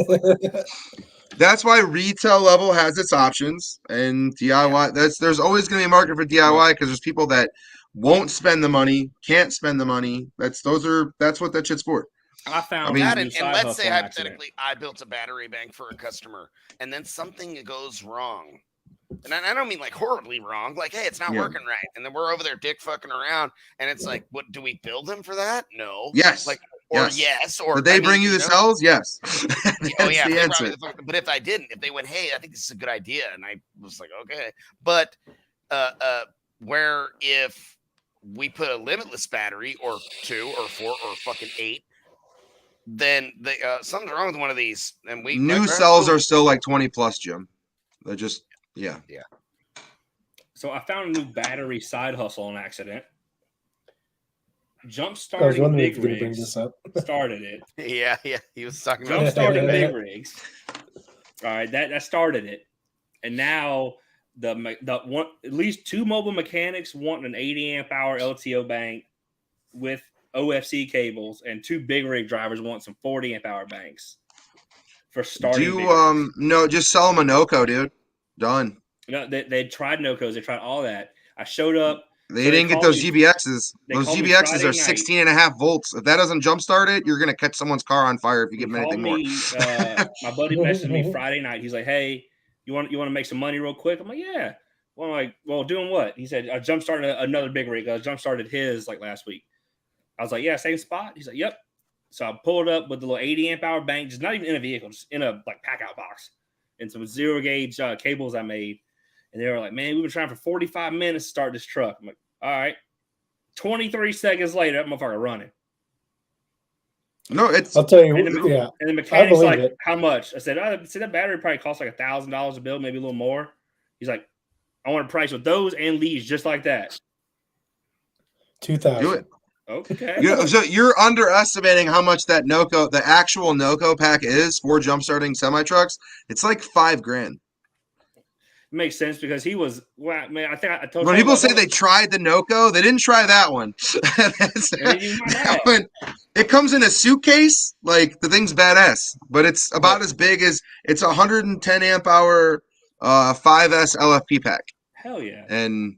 That's why retail level has its options, and DIY. There's always going to be a market for DIY because there's people that won't spend the money, can't spend the money. That's what that shit's for. I mean, and let's say hypothetically, I built a battery bank for a customer, and then something goes wrong. And I don't mean like horribly wrong, like, hey, it's not working right. And then we're over there dick fucking around, and it's like, what, do we build them for that? No. Yes. Like, or yes. Or did they bring you the cells? Yes. Oh yeah. The answer. But if I didn't, if they went, hey, I think this is a good idea, and I was like, okay. But where if we put a limitless battery or 2 or 4 or fucking 8, then something's wrong with one of these. And new cells are still like 20 plus, Jim. They're just yeah. So I found a new battery side hustle on accident. Jump starting big rigs started it. Yeah. He was talking about jump starting big rigs. All right, that started it, and now the one at least 2 mobile mechanics want an 80 amp hour LTO bank with OFC cables, and 2 big rig drivers want some 40 amp hour banks for starting. No, just sell them a NOCO, dude. Done. No, they tried NOCOs. They tried all that. I showed up. They didn't get those GBXs. Those GBXs are 16.5 volts. If that doesn't jumpstart it, you're gonna catch someone's car on fire if you give them anything more. My buddy messaged me Friday night. He's like, "Hey, you want to make some money real quick?" I'm like, "Yeah." Well, I'm like, "Well, doing what?" He said, "I jump started another big rig. I jump started his like last week." I was like, "Yeah, same spot." He's like, "Yep." So I pulled up with the little 80 amp hour bank, just not even in a vehicle, just in a like pack out box, and some 0 gauge cables I made. And they were like, "Man, we've been trying for 45 minutes to start this truck." I'm like, "All right." 23 seconds later, that motherfucker running. No, it's. I'll tell you. And the, Yeah, and the mechanic's like, it. how much? I said, that battery probably costs like $1,000 to build, maybe a little more. He's like, I want a price with those and leads just like that. 2,000. Okay. So you're underestimating how much that NOCO, the actual NOCO pack is for jump starting semi trucks. It's like $5,000. It makes sense because he was. Well, man, I think I told you. When people say they tried the NOCO, they didn't try that one. That one. It comes in a suitcase. Like the thing's badass, but it's about as big as it's a 110 amp hour 5S LFP pack. Hell yeah! And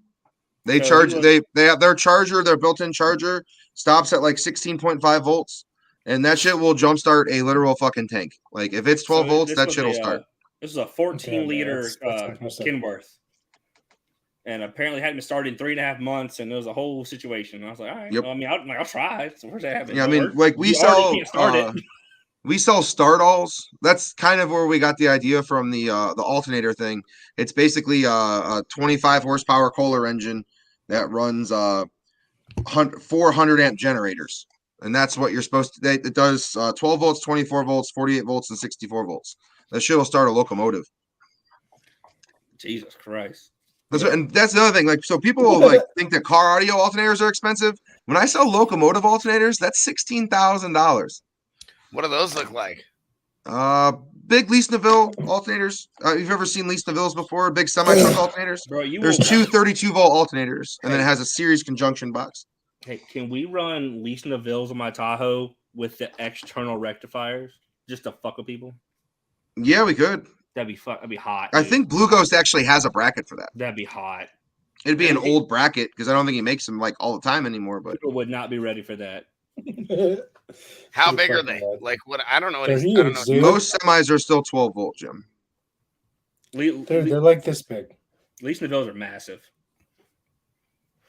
they charge. They have their charger. Their built-in charger stops at like 16.5 volts, and that shit will jumpstart a literal fucking tank. Like if it's 12 volts, that shit will start. This is a 14-liter Kenworth, and apparently hadn't been started in 3.5 months, and there was a whole situation. And I was like, all right, well, I mean, I'll try. So where's that happening? Yeah, I mean, like we sell Stardalls. That's kind of where we got the idea from the alternator thing. It's basically a 25 horsepower Kohler engine that runs 400 amp generators, and that's what you're supposed to. It does 12 volts, 24 volts, 48 volts, and 64 volts. That shit will start a locomotive. Jesus Christ. And that's the other thing. Like, so people will like think that car audio alternators are expensive. When I sell locomotive alternators, that's $16,000. What do those look like? Big Lee Neville alternators. You've ever seen Lee Nevilles before? Big semi-truck alternators? Bro, there's two 32-volt alternators, and then it has a series conjunction box. Hey, can we run Lee Nevilles on my Tahoe with the external rectifiers just to fuck with people? Yeah, we could. That'd be hot. I think Blue Ghost actually has a bracket for that. That'd be hot. It'd be an old bracket because I don't think he makes them like all the time anymore. But people would not be ready for that. How big are they? Like what? I don't know. What most semis are still 12 volt, Jim. They're like this big. Lee Nevilles are massive.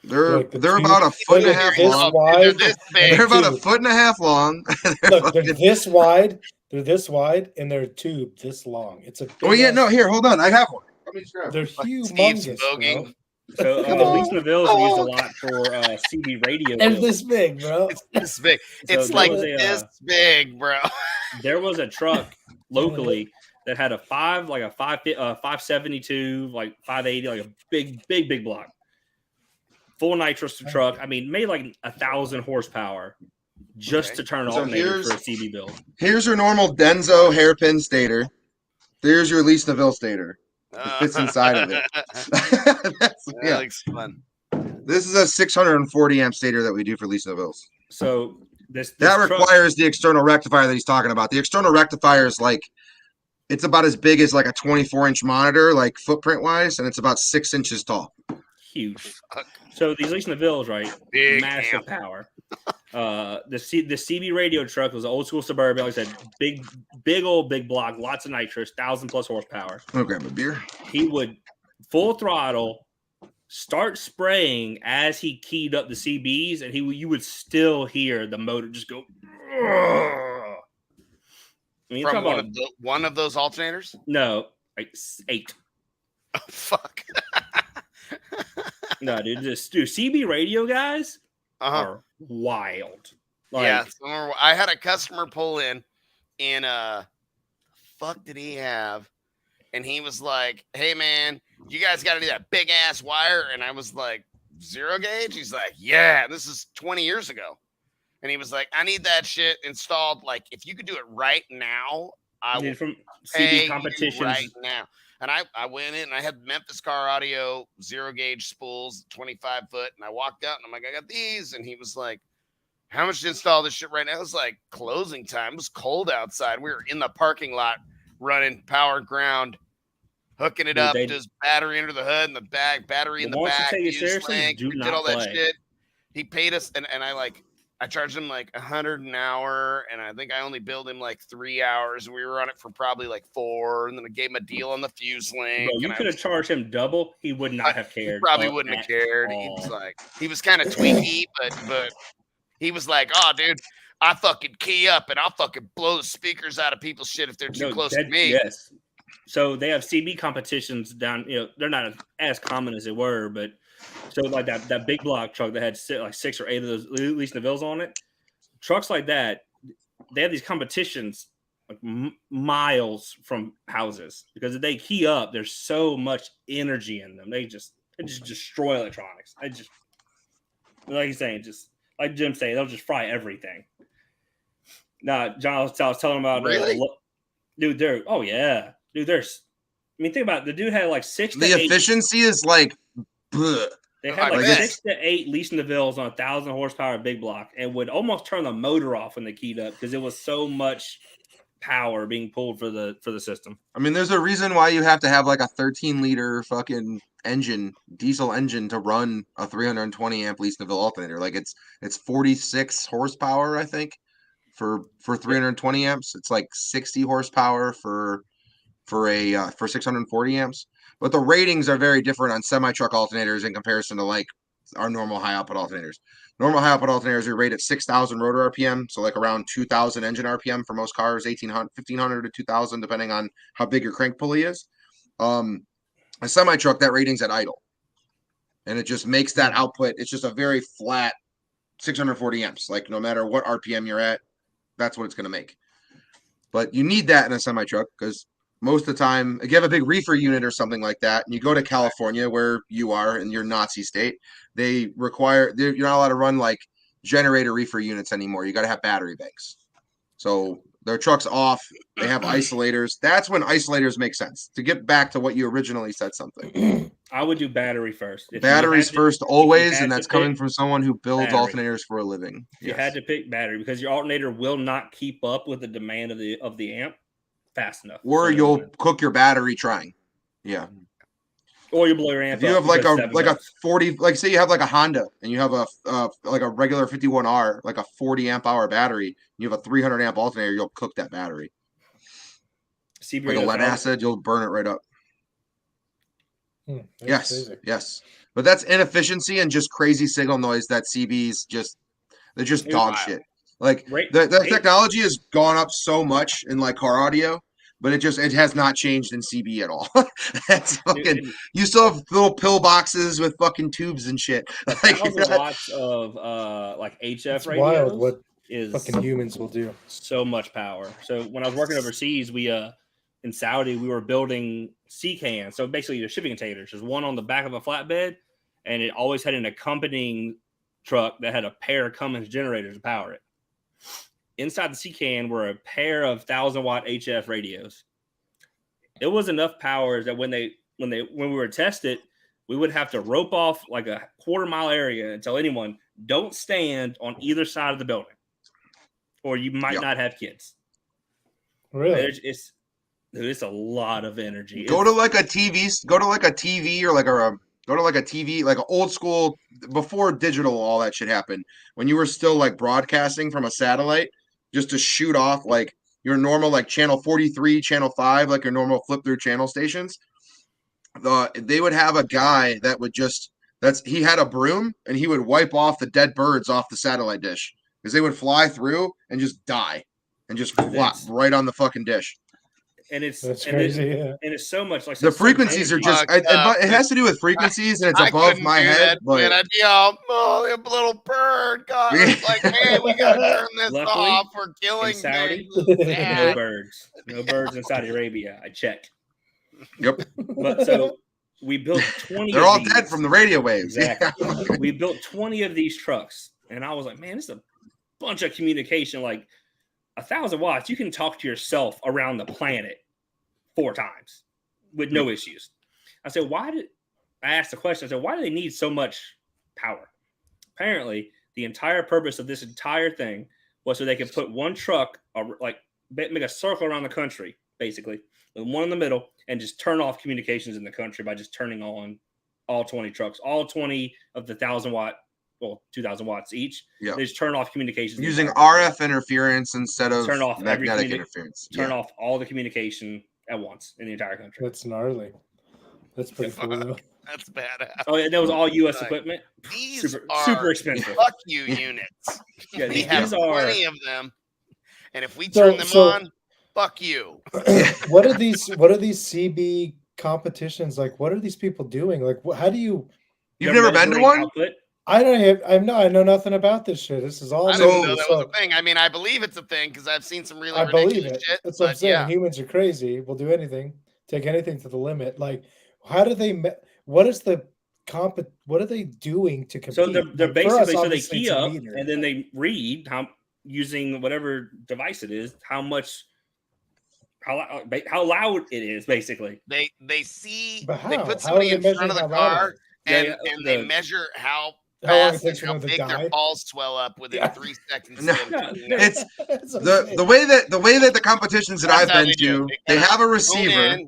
They're about a foot and a half long. They're about a foot and a half long. They're this wide. They're this wide, and they're a tube this long. It's a. Here, hold on. I have one. They're humongous. So Lee Nevilles we use a lot for CB radio. They're this big, bro. It's this big. It's like this big, bro. There was a truck locally that had a 572, like 580, like a big block, full nitrous truck. I mean, made like 1,000 horsepower. Just to turn alternator for a CB build. Here's your normal Denso hairpin stator. There's your Lee Neville stator. It fits inside of it. That looks fun. This is a 640 amp stator that we do for Lee Neville's. So this requires the external rectifier that he's talking about. The external rectifier is like it's about as big as like a 24-inch monitor, like footprint wise, and it's about 6 inches tall. Huge. So these Lee Nevilles, right? Big massive power. The CB radio truck was an old school Suburban. Like I said, big block, lots of nitrous, 1,000+ horsepower. I'll grab a beer. He would full throttle, start spraying as he keyed up the CBs, and you would still hear the motor just go. I mean, from one of those alternators? No, like 8. Oh, fuck. No, dude, CB radio guys are wild. Like, yeah, I had a customer pull in, and fuck did he have? And he was like, "Hey man, you guys got to do that big ass wire." And I was like, "0 gauge?" He's like, "Yeah, this is 20 years ago." And he was like, "I need that shit installed. Like, if you could do it right now, I will from CB competitions right now." And I went in and I had Memphis Car Audio 0 gauge spools, 25 foot. And I walked out and I'm like, "I got these." And he was like, "How much to install this shit right now?" It was like closing time. It was cold outside. We were in the parking lot running power ground, hooking it up to his battery under the hood and the back, battery in the back. We did all that shit. He paid us. And I charged him like $100 an hour, and I think I only billed him like 3 hours. We were on it for probably like 4, and then I gave him a deal on the fuse link. Bro, you could have charged him double. He would not have cared. He probably wouldn't have cared. He was kind of tweaky, but he was like, "Oh, dude, I fucking key up and I'll fucking blow the speakers out of people's shit if they're too close to me." Yes. So they have CB competitions down. They're not as common as they were, but So like that big block truck that had 6 or 8 of those Lease Nevilles on it, trucks like that, they have these competitions like miles from houses because if they key up, there's so much energy in them. They just destroy electronics. Like he's saying, just like Jim's saying, they'll just fry everything. Nah, John, I was telling him about really? Dude, there's. I mean, think about it. The dude had like 6 to 8. The efficiency is like. Bleh. They had like 6 to 8 Lease Nevilles on 1,000 horsepower big block, and would almost turn the motor off when they keyed up because it was so much power being pulled for the system. I mean, there's a reason why you have to have like a 13-liter fucking diesel engine to run a 320 amp Lease Neville alternator. Like it's 46 horsepower, I think, for 320 amps. It's like 60 horsepower for 640 amps. But the ratings are very different on semi-truck alternators in comparison to like our normal high output alternators. Normal high output alternators are rated at 6,000 rotor RPM, so like around 2,000 engine RPM for most cars, 1,500 to 2,000 depending on how big your crank pulley is. A semi-truck, that rating's at idle, and it just makes that output. It's just a very flat 640 amps. Like no matter what RPM you're at, that's what it's going to make. But you need that in a semi-truck because most of the time, if you have a big reefer unit or something like that, and you go to California where you are in your Nazi state, you're not allowed to run like generator reefer units anymore. You got to have battery banks. So their truck's off. They have isolators. That's when isolators make sense. To get back to what you originally said something. I would do battery first. Batteries first always, and that's coming from someone who builds alternators for a living. You had to pick battery because your alternator will not keep up with the demand of the amp fast enough. Or you'll cook your battery trying. Yeah. Or you blow your amp. If you have like a 40, like say you have like a Honda and you have like a regular 51R, like a 40 amp hour battery, you have a 300 amp alternator, you'll cook that battery. Like a lead acid, you'll burn it right up. Yes. But that's inefficiency and just crazy signal noise that CBs they're just dog shit. Like the technology has gone up so much in like car audio, but it has not changed in CB at all. That's fucking. You still have little pill boxes with fucking tubes and shit. 1,000 watts of like HF radios. Wild what fucking humans will do. So much power. So when I was working overseas, we in Saudi we were building C-cans. So basically, the shipping containers. There's one on the back of a flatbed, and it always had an accompanying truck that had a pair of Cummins generators to power it. Inside the C-can were a pair of 1,000-watt HF radios. It was enough power that when we were tested, we would have to rope off like a quarter-mile area and tell anyone, don't stand on either side of the building, or you might not have kids. Really? It's a lot of energy. Go to like a TV or like a TV, like an old school, before digital, all that shit happened. When you were still like broadcasting from a satellite, just to shoot off like your normal like channel 43, channel 5, like your normal flip through channel stations. They would have a guy that would he had a broom and he would wipe off the dead birds off the satellite dish because they would fly through and just die and just flop right on the fucking dish. And it's crazy, and it's so much like the frequencies are just. It has to do with frequencies, and it's above my head. But I'd be all, a little bird. God, it's like, hey, we gotta turn this off. We're killing Saudi. No birds in Saudi Arabia. I checked. Yep. But so we built 20. They're all dead from the radio waves. Exactly. We built 20 of these trucks, and I was like, man, this is a bunch of communication. Like 1,000 watts, you can talk to yourself around the planet 4 times with no issues. I said, I asked the question, I said, why do they need so much power? Apparently, the entire purpose of this entire thing was so they could put one truck, like make a circle around the country, basically, with one in the middle, and just turn off communications in the country by just turning on all 20 trucks, all 20 of the 1,000-watt, 2,000 watts each. Yeah. They just turn off communications. Using RF interference instead of turn off magnetic interference. Turn off all the communication at once in the entire country. That's gnarly. That's pretty cool, though. That's badass. Oh, yeah, that was all U.S. equipment. These super expensive. Fuck you units. Yeah, we have plenty of them, and if we turn them on, fuck you. What are these CB competitions like? What are these people doing? Like, how do you You've never been to one? Output. I know nothing about this shit. This is all. I didn't know that was a thing. I mean, I believe it's a thing because I've seen some really ridiculous shit. That's what I'm saying. Humans are crazy. We'll do anything, take anything to the limit. Like, how do they? What is the What are they doing to compete? So they're basically they key up and then they read how using whatever device it is how loud it is. Basically, they see they put somebody in front of the car and they measure how fast and how big their balls swell up within 3 seconds. No, it's the way that the competitions that I've been to, they have a receiver.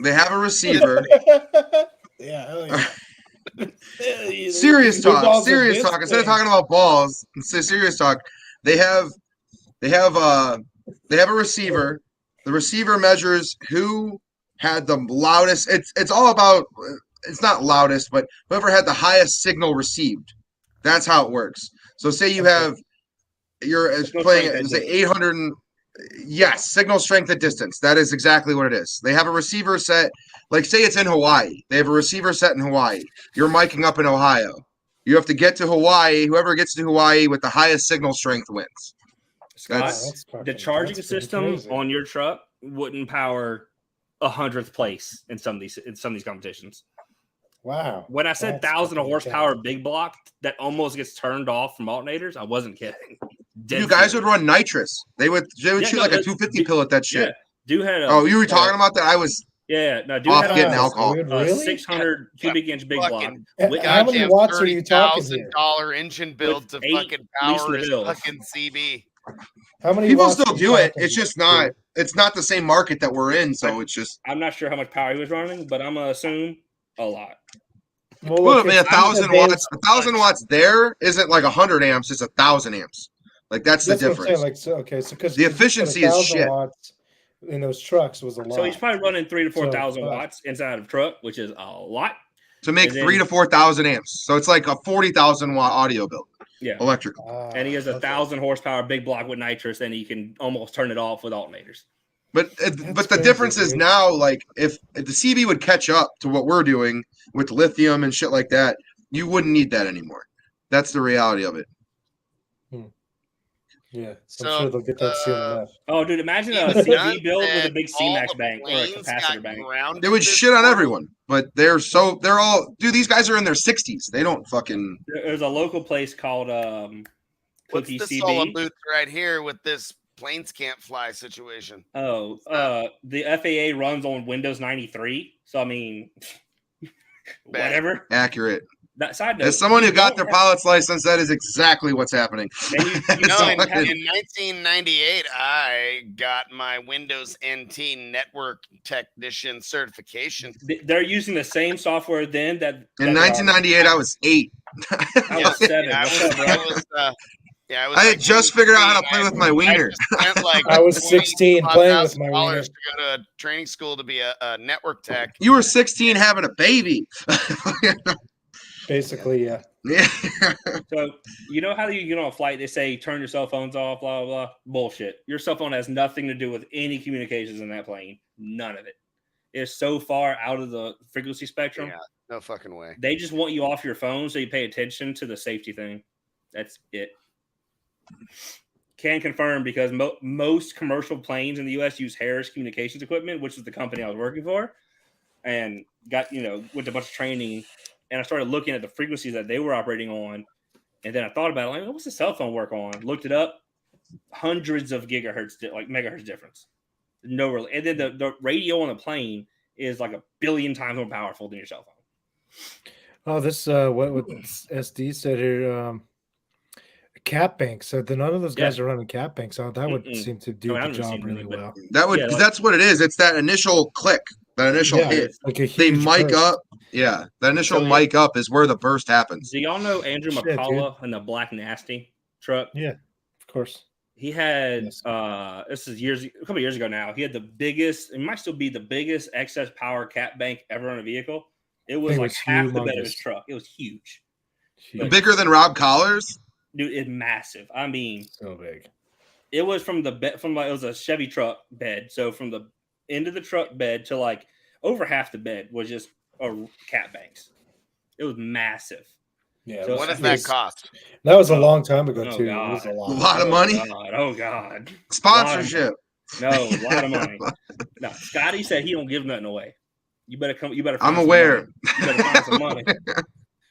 They have a receiver. Yeah. Serious talk. Instead of talking about balls, serious talk. They have a receiver. The receiver measures who had the loudest. It's all about. It's not loudest, but whoever had the highest signal received. That's how it works. So say you're playing say 800. Yes, signal strength at distance. That is exactly what it is. They have a receiver set. Like say it's in Hawaii. They have a receiver set in Hawaii. You're miking up in Ohio. You have to get to Hawaii. Whoever gets to Hawaii with the highest signal strength wins. Scott, the charging system on your truck wouldn't power 100th place in some of these competitions. Wow. When I said 1,000 horsepower big block that almost gets turned off from alternators, I wasn't kidding. You guys would run nitrous. They would shoot like a 250 pill at that shit. You were talking about that? I was off getting alcohol. Really? 600 cubic inch big block. How many watts are you talking here? $30,000 engine build to fucking power his fucking CB. How many people still do it? It's just not. It's not the same market that we're in, so it's just. I'm not sure how much power he was running, but I'm gonna assume a lot. Well, I mean, 1,000 watts. 1,000 watts there isn't like 100 amps. It's 1,000 amps. Like that's the difference. Because the efficiency is shit. Watts in those trucks was a lot. So he's probably running 3,000 to 4,000 watts inside of a truck, which is a lot. To make 3,000 to 4,000 amps, so it's like a 40,000 watt audio build. Yeah, electrical. And he has 1,000 horsepower big block with nitrous, and he can almost turn it off with alternators. But the difference is now, like if the CB would catch up to what we're doing with lithium and shit like that, you wouldn't need that anymore. That's the reality of it. Yeah, so, I'm sure they'll get that soon enough. Oh, dude, imagine a CB build with a big CMAX bank or a capacitor bank. They would shit on everyone, but they're all, dude, these guys are in their 60s. They don't fucking. There's a local place called What's the CB? solo booth right here with this planes can't fly situation? Oh, the FAA runs on Windows 93. So, I mean, whatever. Accurate. That side note, as someone who got their pilot's license, that is exactly what's happening. In 1998, I got my Windows NT network technician certification. They're using the same software then that. In 1998, I was 8. I was 7. I had just figured out how to play with my wiener. I was 16 playing with my wiener. To go to a training school to be a network tech. You were 16 having a baby. Basically, yeah. Yeah. So you know how you get on a flight, they say turn your cell phones off, blah, blah, blah. Bullshit. Your cell phone has nothing to do with any communications in that plane. None of it. It's so far out of the frequency spectrum. Yeah, no fucking way. They just want you off your phone so you pay attention to the safety thing. That's it. Can confirm because most commercial planes in the U.S. use Harris Communications Equipment, which is the company I was working for, and got, with a bunch of training. And I started looking at the frequencies that they were operating on. And then I thought about it, like, what's the cell phone work on? Looked it up. Hundreds of gigahertz, like megahertz difference. No, really. And then the radio on the plane is like 1 billion times more powerful than your cell phone. Oh, this, what SD said here, cap bank. So none of those guys are running cap banks. So that would seem to do the job really well. That would, that's what it is. It's that initial click, that initial hit. Like they mic burst up. Yeah, the initial mic up is where the burst happens. Do y'all know Andrew McCullough in the Black Nasty truck? Yeah, of course. He had this is a couple of years ago now. He had the biggest, it might still be the biggest excess power cap bank ever on a vehicle. It was like half the bed of his truck. It was huge. Bigger than Rob Collar's? Dude, it's massive. I mean, so big. It was from the bed, it was a Chevy truck bed. So from the end of the truck bed to like over half the bed was just or cat banks. It was massive. Yeah. So What does that cost? That was a long time ago, Oh, too. God. It was a A lot. lot of money. God. Oh, God. Sponsorship. No, a lot of money. No, Scotty said he don't give nothing away. You better come. You better. Find I'm aware. Some money. You better find some money.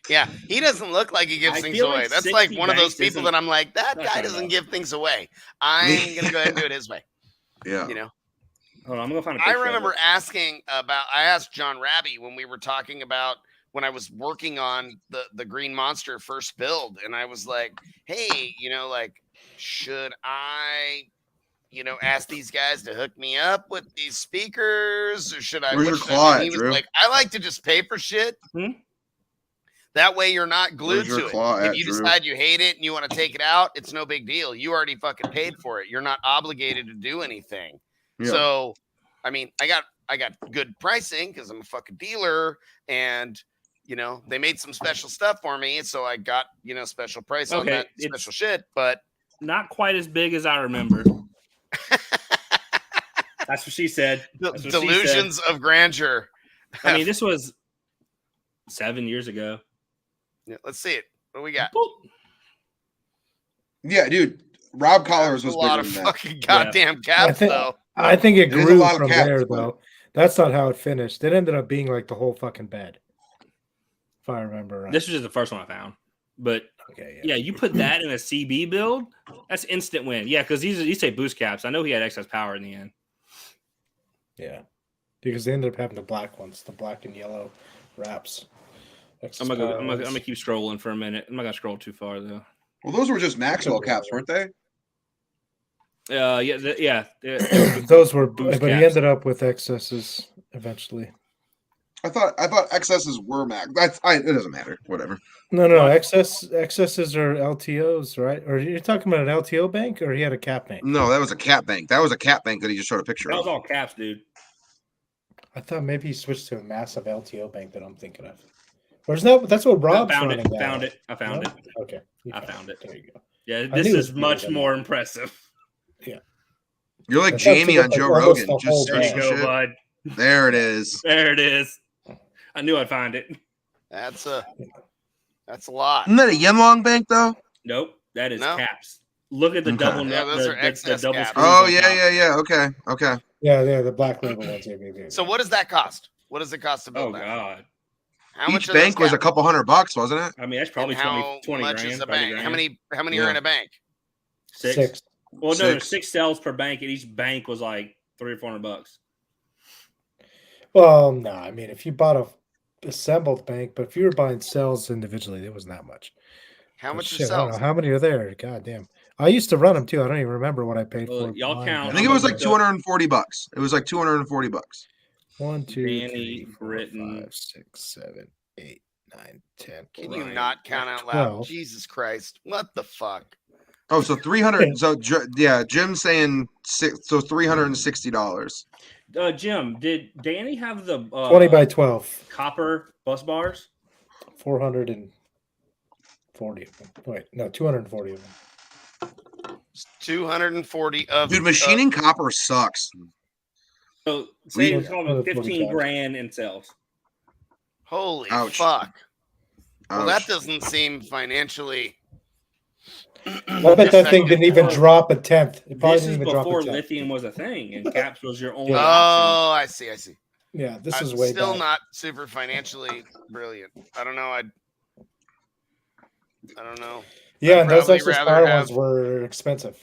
Yeah, he doesn't look like he gives I things feel away. like That's like 60 one of those banks people isn't- that I'm like, that I guy don't doesn't know. give things away. I'm gonna go ahead and do it his way. Yeah. You know. Hold on, I'm gonna find a I picture of remember it. I asked John Raby when we were talking about when I was working on the Green Monster first build, and I was like, hey, like, should I, ask these guys to hook me up with these speakers, or should I? Where's What your should claw I do? at, He was Drew? like, I like to just pay for shit. That way you're not glued Where's your to claw it. If at, you Drew? decide you hate it and you want to take it out, it's no big deal. You already fucking paid for it. You're not obligated to do anything. Yeah. So, I mean, I got good pricing because I'm a fucking dealer, and they made some special stuff for me, and so I got special price on that special shit. But not quite as big as I remember. That's what she said. That's what delusions she said. of grandeur. I mean, this was 7 years ago. Yeah, let's see it. What do we got? Yeah, dude. Rob Collars was a lot bigger of than fucking goddamn caps, though. I think it There's a grew lot of from caps, there, but- though. That's not how it finished. It ended up being like the whole fucking bed, if I remember right. This was just the first one I found. But okay, yeah, you put that in a CB build, that's instant win. Yeah, because these say boost caps. I know he had excess power in the end. Yeah, because they ended up having the black ones, the black and yellow wraps. I'm gonna keep scrolling for a minute. I'm not gonna scroll too far though. Well, those were just Maxwell caps, weren't they? Yeah. Those were, boost but he caps. ended up with excesses eventually. I thought excesses were Max. It doesn't matter. Whatever. No. Excesses are LTOs, right? Or you're talking about an LTO bank, or he had a cap bank? No, that was a cap bank. That was a cap bank that he just showed a picture That of. was all caps, dude. I thought maybe he switched to a massive LTO bank that I'm thinking of. Or is that's what Rob's I running now? found it. I found it. Okay. I found it. There you go. Yeah, I this knew it is was much bigger than more that. impressive. Yeah. You're like That Jamie took on up, Joe like, almost Rogan. the whole Just There you searching go, shit. bud. There it is. There it is. I knew I'd find it. That's a lot. Isn't that a Yinlong bank though? Nope, that is No. caps. Look at the Okay. double. Yeah, those are the excess double caps. screws Oh on top. yeah. Okay. Yeah, the black label ones. Yeah. So what does that cost? What does it cost to Oh build that? god. How much Each are those bank was a caps? couple $100, wasn't it? I mean, that's probably And how 20 much grand. is a 30 bank? grand. How many are in a bank? Six. Well, no, there's 6. 6 cells per bank, and each bank was like $300 or $400. Well, no, I mean, if you bought a assembled bank, but if you were buying cells individually, it wasn't that much. How But much shit, are I don't know cells? how many are there. God damn. I used to run them too. I don't even remember what I paid Well, for. y'all mine. count. I think it was like Okay. $240. It was like $240. 1, 2, Danny 3, 4, Britton. 5, 6, 7, 8, 9, 10. Can you Ryan, not count out loud? 12. Jesus Christ. What the fuck? Oh, so 300. So yeah, Jim's saying so $360. Jim, did Danny have the 20 by 12. copper bus bars? 440 of them. Wait, no, 240 of them. 240 of Dude, machining copper sucks. So say We- it's called 15 grand in cells. holy Ouch. fuck. Well, that Ouch. doesn't seem financially. I bet that thing didn't even drop a tenth. It probably This didn't is even drop a before tenth. lithium was a thing, and caps was your only Yeah. option. Oh, I see. Yeah, this I'm is way still back. not super financially brilliant. I don't know. I don't know. Yeah, I'd and those probably excess rather power have ones were expensive.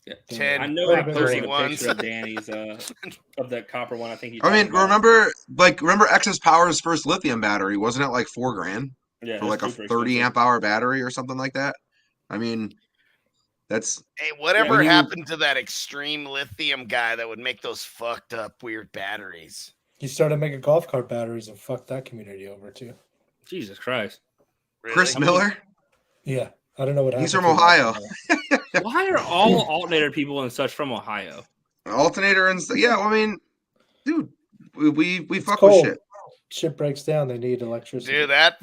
Yeah. 10, I know I posted a 31. picture of Danny's of that copper one. I think he. I mean, remember Excess Power's first lithium battery? Wasn't it like $4,000 yeah, for like a super 30 expensive. amp hour battery or something like that? I mean, that's Hey, whatever when you- happened to that extreme lithium guy that would make those fucked up weird batteries? He started making golf cart batteries and fucked that community over too. Jesus Christ! Really? Chris Miller. Yeah, I don't know what happened. He's from to him Ohio. after that. Why are all alternator people and such from Ohio? Alternator and yeah, well, I mean, dude, we fuck cold. with shit. shit breaks down, they need electricity. Dude, that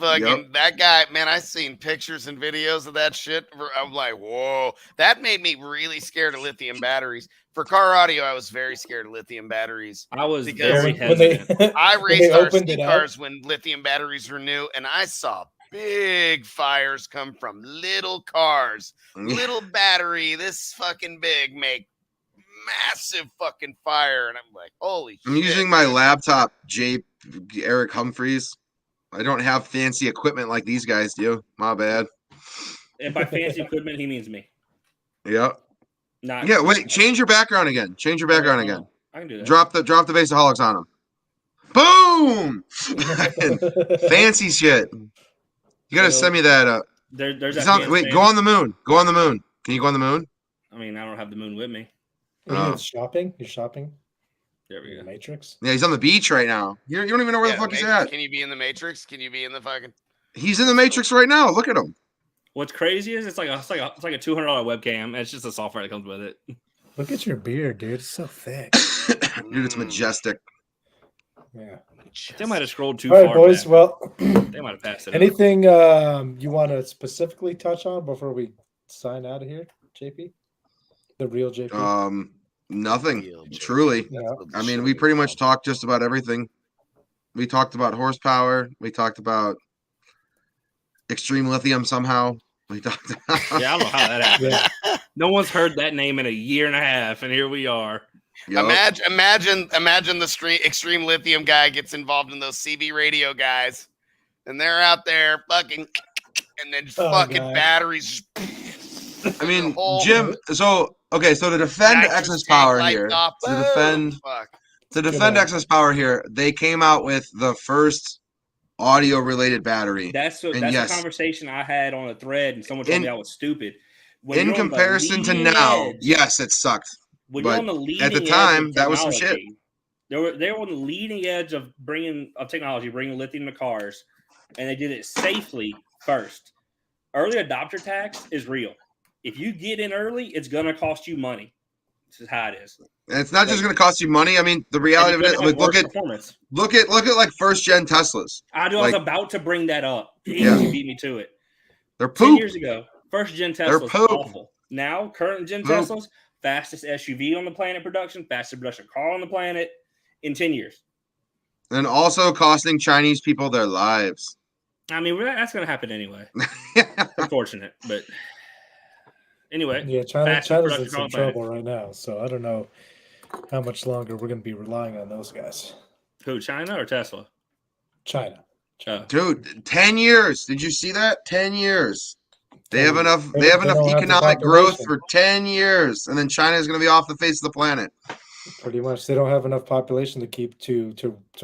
guy, man, I seen pictures and videos of that shit. I'm like, whoa. That made me really scared of lithium batteries. For car audio, I was very scared of lithium batteries. I was very hesitant. I raced RC cars when lithium batteries were new, and I saw big fires come from little cars. Little battery, this fucking big, make massive fucking fire. And I'm like, holy shit. I'm using my laptop, Eric Humphreys. I don't have fancy equipment like these guys do. My bad. And by fancy equipment, he means me. Yep. Wait, change your background again. Change your background again. I can do that. Drop the Baseaholics on him. Boom! Fancy shit. You gotta send me that. There's that. Wait, go on the moon. Go on the moon. Can you go on the moon? I mean, I don't have the moon with me. Shopping? You're shopping? There we go. Matrix? Yeah, he's on the beach right now. You don't even know where the fuck he's at. Can you be in the Matrix? Can you be in the fucking? He's in the Matrix right now. Look at him. What's crazy is it's like a $200 webcam. And it's just the software that comes with it. Look at your beard, dude. It's so thick. Dude, it's majestic. Yeah. They might have scrolled too far. All right, boys. back. Well, they might have passed it. Anything you want to specifically touch on before we sign out of here, JP? The real JP? Nothing. Truly. Yeah. I mean, we pretty much talked just about everything. We talked about horsepower. We talked about extreme lithium somehow. We talked about... Yeah, I don't know how that happened. Yeah. No one's heard that name in a year and a half, and here we are. Yep. Imagine the extreme lithium guy gets involved in those CB radio guys, and they're out there fucking, and then batteries. I mean, Jim. So to defend excess power here, to defend excess power here, they came out with the first audio-related battery. That's the conversation I had on a thread, and someone told me I was stupid. In comparison to now, yes, it sucked. When you're on the leading at the time, that was some shit. They were on the leading edge of technology, bringing lithium to cars, and they did it safely first. Early adopter tax is real. If you get in early, it's going to cost you money. This is how it is. And it's not just going to cost you money. I mean, the reality of it is, look at like first gen Teslas. I was about to bring that up. Yeah. You beat me to it. They're poop. 10 years ago, first gen Teslas awful. Now, current gen Teslas, fastest SUV on the planet production, fastest production car on the planet in 10 years. And also costing Chinese people their lives. I mean, that's going to happen anyway. Unfortunate, but anyway. Yeah, China's in some trouble right now, so I don't know how much longer we're going to be relying on those guys. Who, China or Tesla? China. Dude, 10 years. Did you see that? 10 years. They have enough economic growth for 10 years, and then China is going to be off the face of the planet. Pretty much, they don't have enough population to keep to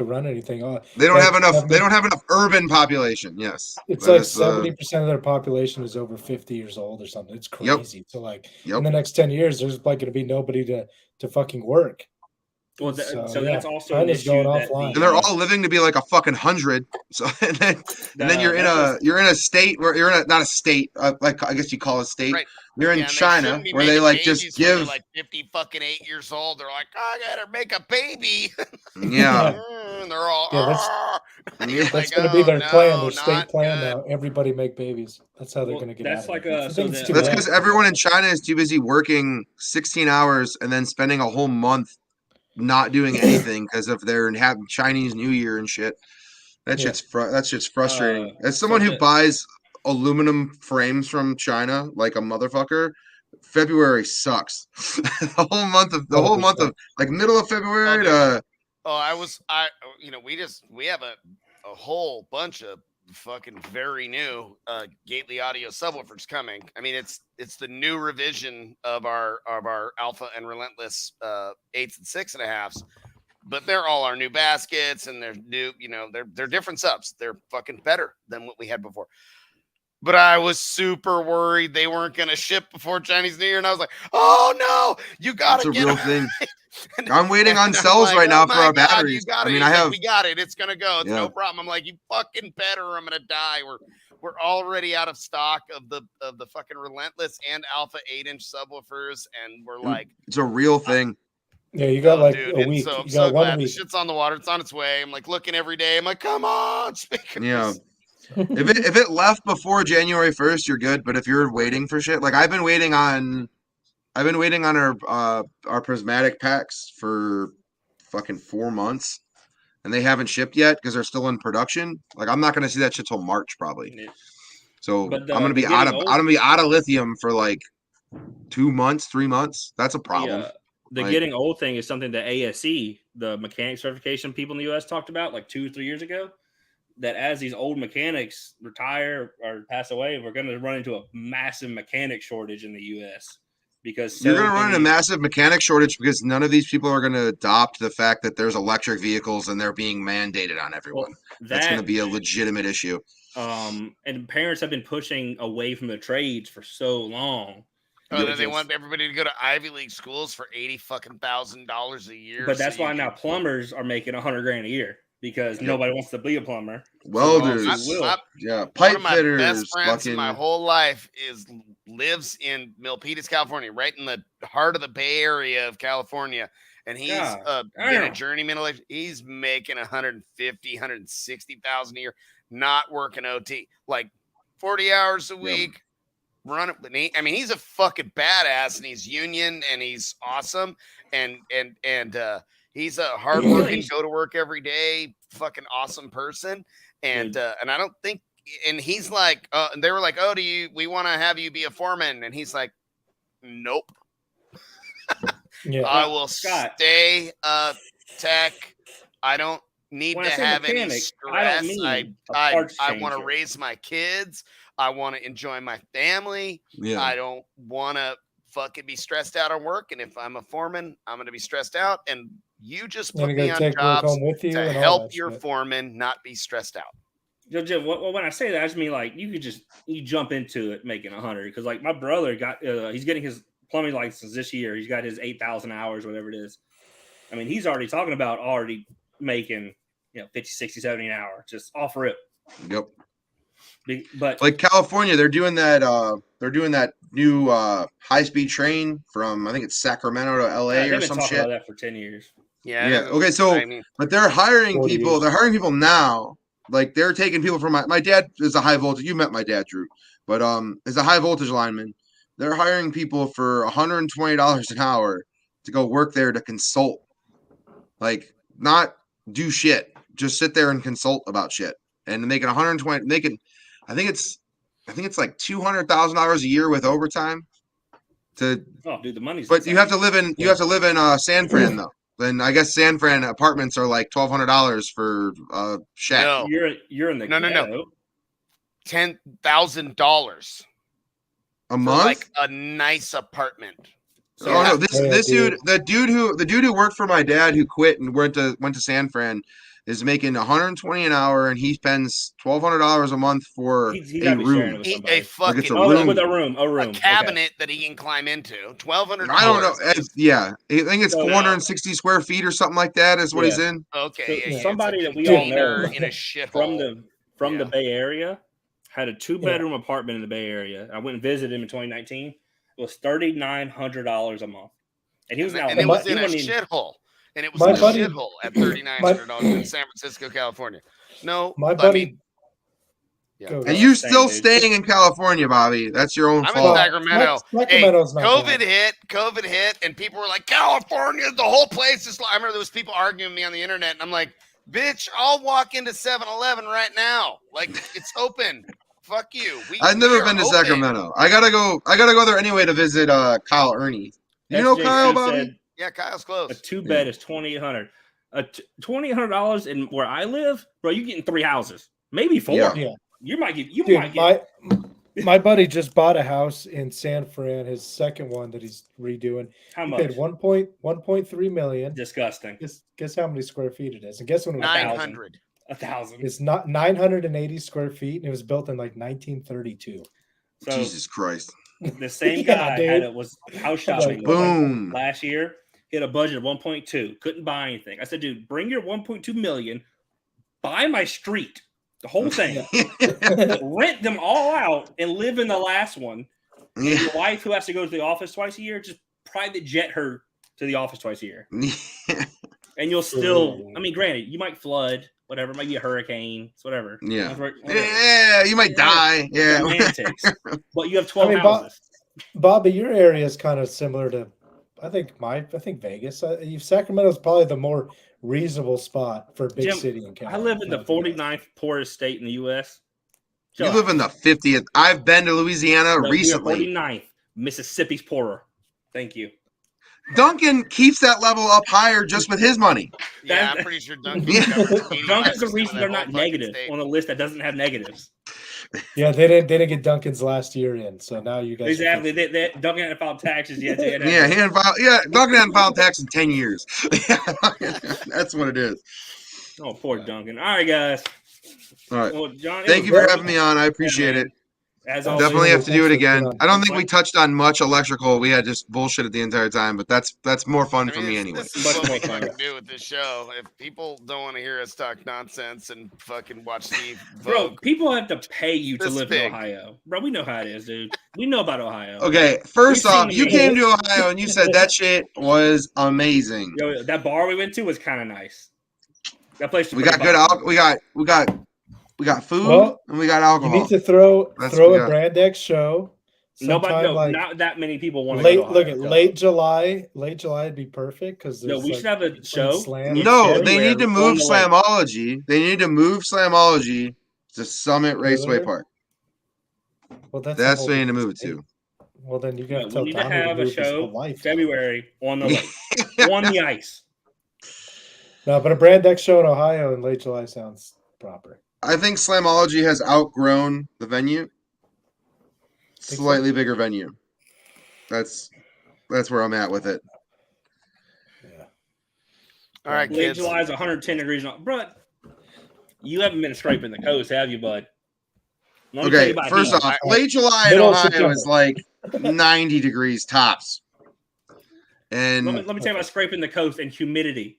run anything. They don't have enough. They don't have enough urban population. Yes, it's like 70% of their population is over 50 years old or something. It's crazy. Yep. So in the next 10 years, there's like going to be nobody to fucking work. Well, that's also China's going offline, and they're all living to be like a fucking 100. So and then you're in a state where you're in not a state like I guess you call it a state. Right. You're in China where they like just give like 50 fucking 8 years old. They're like, I gotta make a baby. Yeah, and they're all. That's going to be their plan, their state plan now. Everybody make babies. That's how they're going to get out of it. That's because everyone in China is too busy working 16 hours and then spending a whole month not doing anything because of their having Chinese New Year and shit. That shit's frustrating. As someone who buys aluminum frames from China like a motherfucker, February sucks. the whole month of like middle of February to we have a whole bunch of fucking very new Gately audio subwoofers coming. I mean, it's the new revision of our Alpha and Relentless 8s and 6.5s, but they're all our new baskets and they're new, they're different subs. They're fucking better than what we had before. But I was super worried they weren't going to ship before Chinese New Year, and I was like, "Oh no, you got to get a real thing." I'm waiting on cells right now for our batteries. We got it. It's gonna go. It's no problem. I'm like, you fucking better. I'm gonna die. We're already out of stock of the fucking Relentless and Alpha 8-inch subwoofers, and we're like, it's a real thing. Yeah, you got like dude, a week. So I'm you so got 1 glad the week. shit's on the water. It's on its way. I'm like looking every day. I'm like, come on, speakers. Yeah. If it left before January 1st, you're good. But if you're waiting for shit, like I've been waiting on our prismatic packs for fucking 4 months, and they haven't shipped yet because they're still in production. Like I'm not gonna see that shit till March probably. Yeah. So But I'm gonna be out of lithium for like 2 months, 3 months. That's a problem. The getting old thing is something that ASE, the mechanic certification people in the U.S. talked about like 2 or 3 years ago. That as these old mechanics retire or pass away, we're going to run into a massive mechanic shortage in the U.S. because you're going to run into a massive mechanic shortage because none of these people are going to adopt the fact that there's electric vehicles and they're being mandated on everyone. That's going to be a legitimate issue. And parents have been pushing away from the trades for so long. They want everybody to go to Ivy League schools for $80,000 a year. But that's why now plumbers are making $100,000 a year because nobody wants to be a plumber. Welders, pipe fitters. My best friends in my whole life lives in Milpitas, California, right in the heart of the Bay Area of California, and he's been a journeyman. He's making $150,000, $160,000 a year, not working OT, like 40 hours a week. Run it. He's a fucking badass, and he's union, and he's awesome, and he's a hardworking, go to work every day, fucking awesome person, and I don't think, and he's like, and they were like, oh, we want to have you be a foreman, and he's like, nope, I will stay tech. I don't need to have any stress. I want to raise my kids. I want to enjoy my family. Yeah. I don't want to fucking be stressed out on work. And if I'm a foreman, I'm going to be stressed out. And you just put me on jobs to help your foreman not be stressed out. Jim, when I say that, I just mean like you jump into it making 100. Because like my brother he's getting his plumbing license this year. He's got his 8,000 hours, whatever it is. He's already talking about making 50, 60, 70 an hour, just off rip. Yep. But like California, they're doing that new high-speed train from, I think it's Sacramento to LA or some shit. About that for 10 years. Yeah. Okay. So, but they're hiring people. They're hiring people now. Like they're taking people from my dad is a high voltage. You met my dad, Drew, but is a high voltage lineman. They're hiring people for $120 an hour to go work there to consult, like not do shit, just sit there and consult about shit, and making 120. I think it's like $200,000 a year with overtime. The money's. But you have to live in San Fran though. Then I guess San Fran apartments are like $1,200 for shack. No, you're in the no. $10,000 a month, like a nice apartment. So no, this dude, the dude who worked for my dad who quit and went to San Fran is making $120 an hour, and he spends $1,200 a month for a room. With a room, cabinet that he can climb into. $1,200. I don't know. I think it's 460 square feet or something like that. Is what he's in. Okay, so somebody that we all know in a shithole from the Bay Area had a 2-bedroom apartment in the Bay Area. I went and visited him in 2019. It was $3,900 a month, and he was in a shithole. And it was a shithole at $3,900 in San Francisco, California. No, my buddy. And you still staying in California, Bobby? That's your own fault. I'm in Sacramento. COVID hit, and people were like, "California, the whole place is." I remember there was people arguing with me on the internet, and I'm like, "Bitch, I'll walk into 7-Eleven right now. Like it's open. Fuck you." I've never been to Sacramento. I gotta go there anyway to visit Kyle Ernie. You know Kyle, Bobby? Yeah, Kyle's close. A 2-bed is $2,800. $2,800 in where I live, bro. You getting 3 houses, maybe 4. Yeah. You might get. My buddy just bought a house in San Fran, his second one that he's redoing. How much? He paid $1.3 million. Disgusting. Guess how many square feet it is? And guess when it was 900. 1,000. It's not 980 square feet, and it was built in like 1932. So, Jesus Christ. The same guy was house shopping boom last year. He had a budget of 1.2. Couldn't buy anything. I said, dude, bring your 1.2 million. Buy my street, the whole thing. Rent them all out and live in the last one. Yeah. Your wife, who has to go to the office twice a year, just private jet her to the office twice a year. And you'll still, I mean, granted, you might flood, whatever, it might be a hurricane, it's whatever. Yeah. Whatever. Yeah, you might die. Yeah. Semantics. But you have 12 houses. Bobby, your area is kind of similar to, I think Vegas. Sacramento's probably the more reasonable spot for a big city in California. I live in the 49th poorest state in the U.S. You live in the 50th. I've been to Louisiana recently. 49th. Mississippi's poorer. Thank you. Duncan keeps that level up higher just with his money. Yeah, I'm pretty sure Duncan's the reason they're not negative on a list that doesn't have negatives. Yeah, they didn't get Duncan's last year in, so now you guys exactly. Duncan hadn't filed taxes yet. Yeah, Duncan hadn't filed tax in 10 years. That's what it is. Oh, poor Duncan. All right, guys. All right. Well, John, thank you for having me on. I appreciate it. As definitely have to do it again. I don't think we touched on much electrical. We had just bullshit the entire time, but that's more fun for me anyway. This is what we fucking do with this show. If people don't want to hear us talk nonsense and fucking watch Steve, bro, people have to pay you to live in Ohio, bro. We know how it is, dude. We know about Ohio. Okay, first off, you came to Ohio and you said that shit was amazing. Yo, that bar we went to was kind of nice. That place. We got good. We got food and we got alcohol. You need to throw a Brand X show. Not that many people want to go to Ohio. Late July would be perfect because we should have a show. No, they need to move Slamology. They need to move Slamology to Summit Raceway Park. Well, that's what they need to move it to. Well, then you got to tell we need Tommy to have a show February on the lake, on the ice. No, but a Brand X show in Ohio in late July sounds proper. I think Slamology has outgrown the venue. Slightly bigger venue. That's where I'm at with it. Yeah. All right, late kids. July is 110 degrees. Bro, you haven't been scraping the coast, have you, bud? Okay, first off, late July in Ohio is like 90 degrees tops. And let me tell you about scraping the coast and humidity.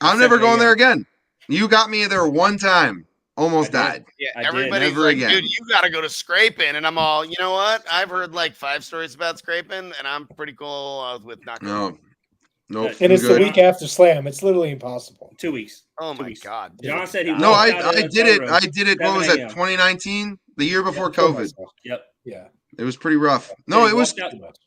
I'm never going there again. You got me there one time. Almost died. Yeah, everybody's like, dude, you got to go to scraping. And I'm all, you know what? I've heard like 5 stories about scraping, and I'm pretty cool with not going. Nope. And it's the week after Slam. It's literally impossible. 2 weeks. Oh, my God. John said he No, I did it. I did it. What was it, 2019? The year before COVID. Yep. Yeah. It was pretty rough. No, it was.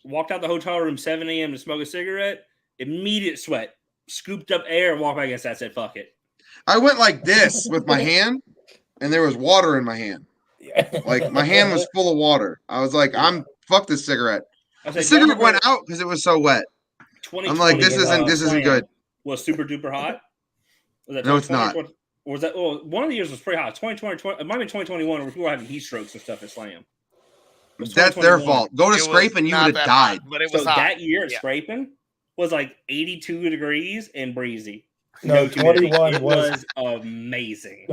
Walked out the hotel room 7 a.m. to smoke a cigarette. Immediate sweat. Scooped up air and walked back against that. I said, fuck it. I went like this with my hand. And there was water in my hand. Like my hand was full of water. I was like, fuck this cigarette. The cigarette went out because it was so wet. I'm like, this isn't good. Was super duper hot? Was that no, it's not. Or was that? Well, one of the years was pretty hot. 2020, it might be 2021 where people were having heat strokes and stuff at Slam. That's their fault. Go to scraping, you would have died. But it was so that year at scraping was like 82 degrees and breezy. No, 21 was amazing.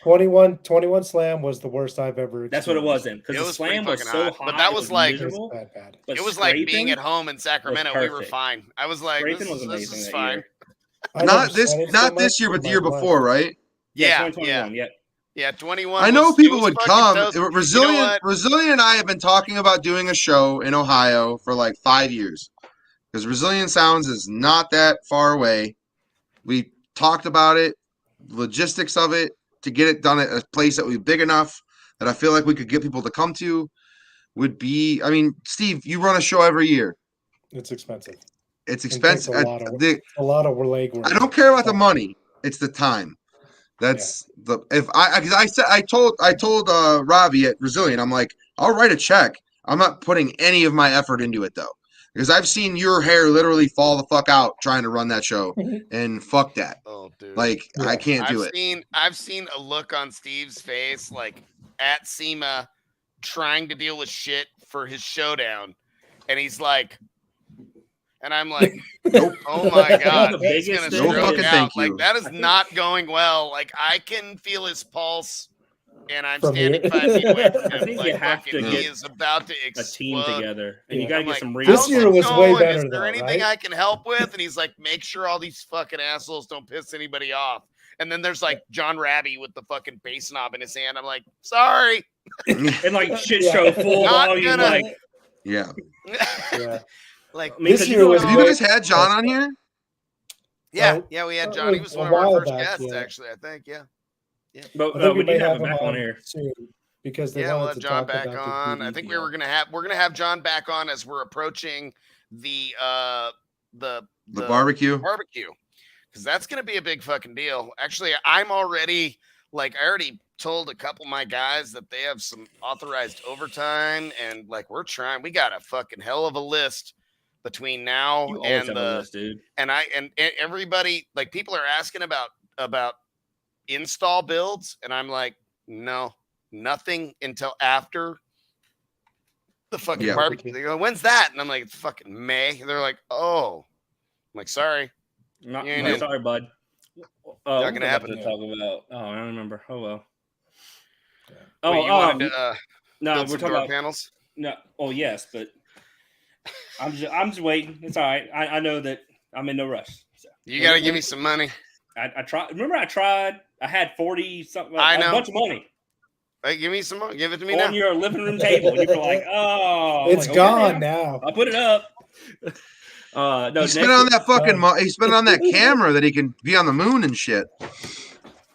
21 Slam was the worst I've ever experienced. That's what it was then. Because the Slam was so hot. But that was like bad. It was like being at home in Sacramento. We were fine. I was like, this is fine. Not this year, but the year before, right? Yeah. 2021. Yeah, 21. I know people would come. Resilient and I have been talking about doing a show in Ohio for like 5 years. Because Resilient Sounds is not that far away. We talked about it, logistics of it, to get it done at a place that would be big enough that I feel like we could get people to come to. Would be, I mean, Steve, you run a show every year. It's expensive. It's expensive. A lot of legwork. I don't care about the money. It's the time. That's I told Robbie at Resilient, I'm like, I'll write a check. I'm not putting any of my effort into it though. Because I've seen your hair literally fall the fuck out trying to run that show, and fuck that. Oh, dude! Like I can't do it. I've seen a look on Steve's face, like at SEMA, trying to deal with shit for his showdown, and he's like, and I'm like, nope. Oh my God, he's gonna stroke out. Like that is not going well. Like I can feel his pulse. And I'm standing 5 feet away from him. I think you have to get he is about to explode. A team together, and you got to get some real. This year was way better. Is there anything I can help with? And he's like, make sure all these fucking assholes don't piss anybody off. And then there's like John Rabbie with the fucking bass knob in his hand. I'm like, sorry. And like shit show full volume, like yeah. Like I mean, this 'cause year was Have you way- guys had John on here? yeah, Oh, yeah, we had that John. He was was a one of our while first back, guests, yeah. actually. I think, yeah. But I think we may did have have him him back on on here. soon because they Yeah, we'll wanted have to John talk back about on. the I think deal. we're gonna have John back on as we're approaching the barbecue. barbecue, because that's gonna be a big fucking deal. Actually, I'm already I already told a couple of my guys that they have some authorized overtime, and like we got a fucking hell of a list between now You always and have a list, dude. and everybody, like, people are asking about install builds, and I'm like, no, nothing until after the fucking Yeah. barbecue. They go, when's that? And I'm like, it's fucking May. They're like, oh. I'm like, sorry, Not, Yeah, no, dude. sorry, bud. Not What gonna was I happen. to talk about? Oh, I don't remember. Oh well. Yeah. Oh, Wait, you wanted to no, build we're some talking door about panels? no. Oh yes, but I'm just waiting. It's all right. I know that I'm in no rush. So. You got to give me some money. I tried. Remember, I tried. I had 40 something. I A know. bunch of money Hey, give me some money. Give it to me on now. your living room table, and you were like, "Oh, It's like, gone okay, now. I'll put it up." No, He spent it on that fucking. He spent it on that camera that he can be on the moon and shit.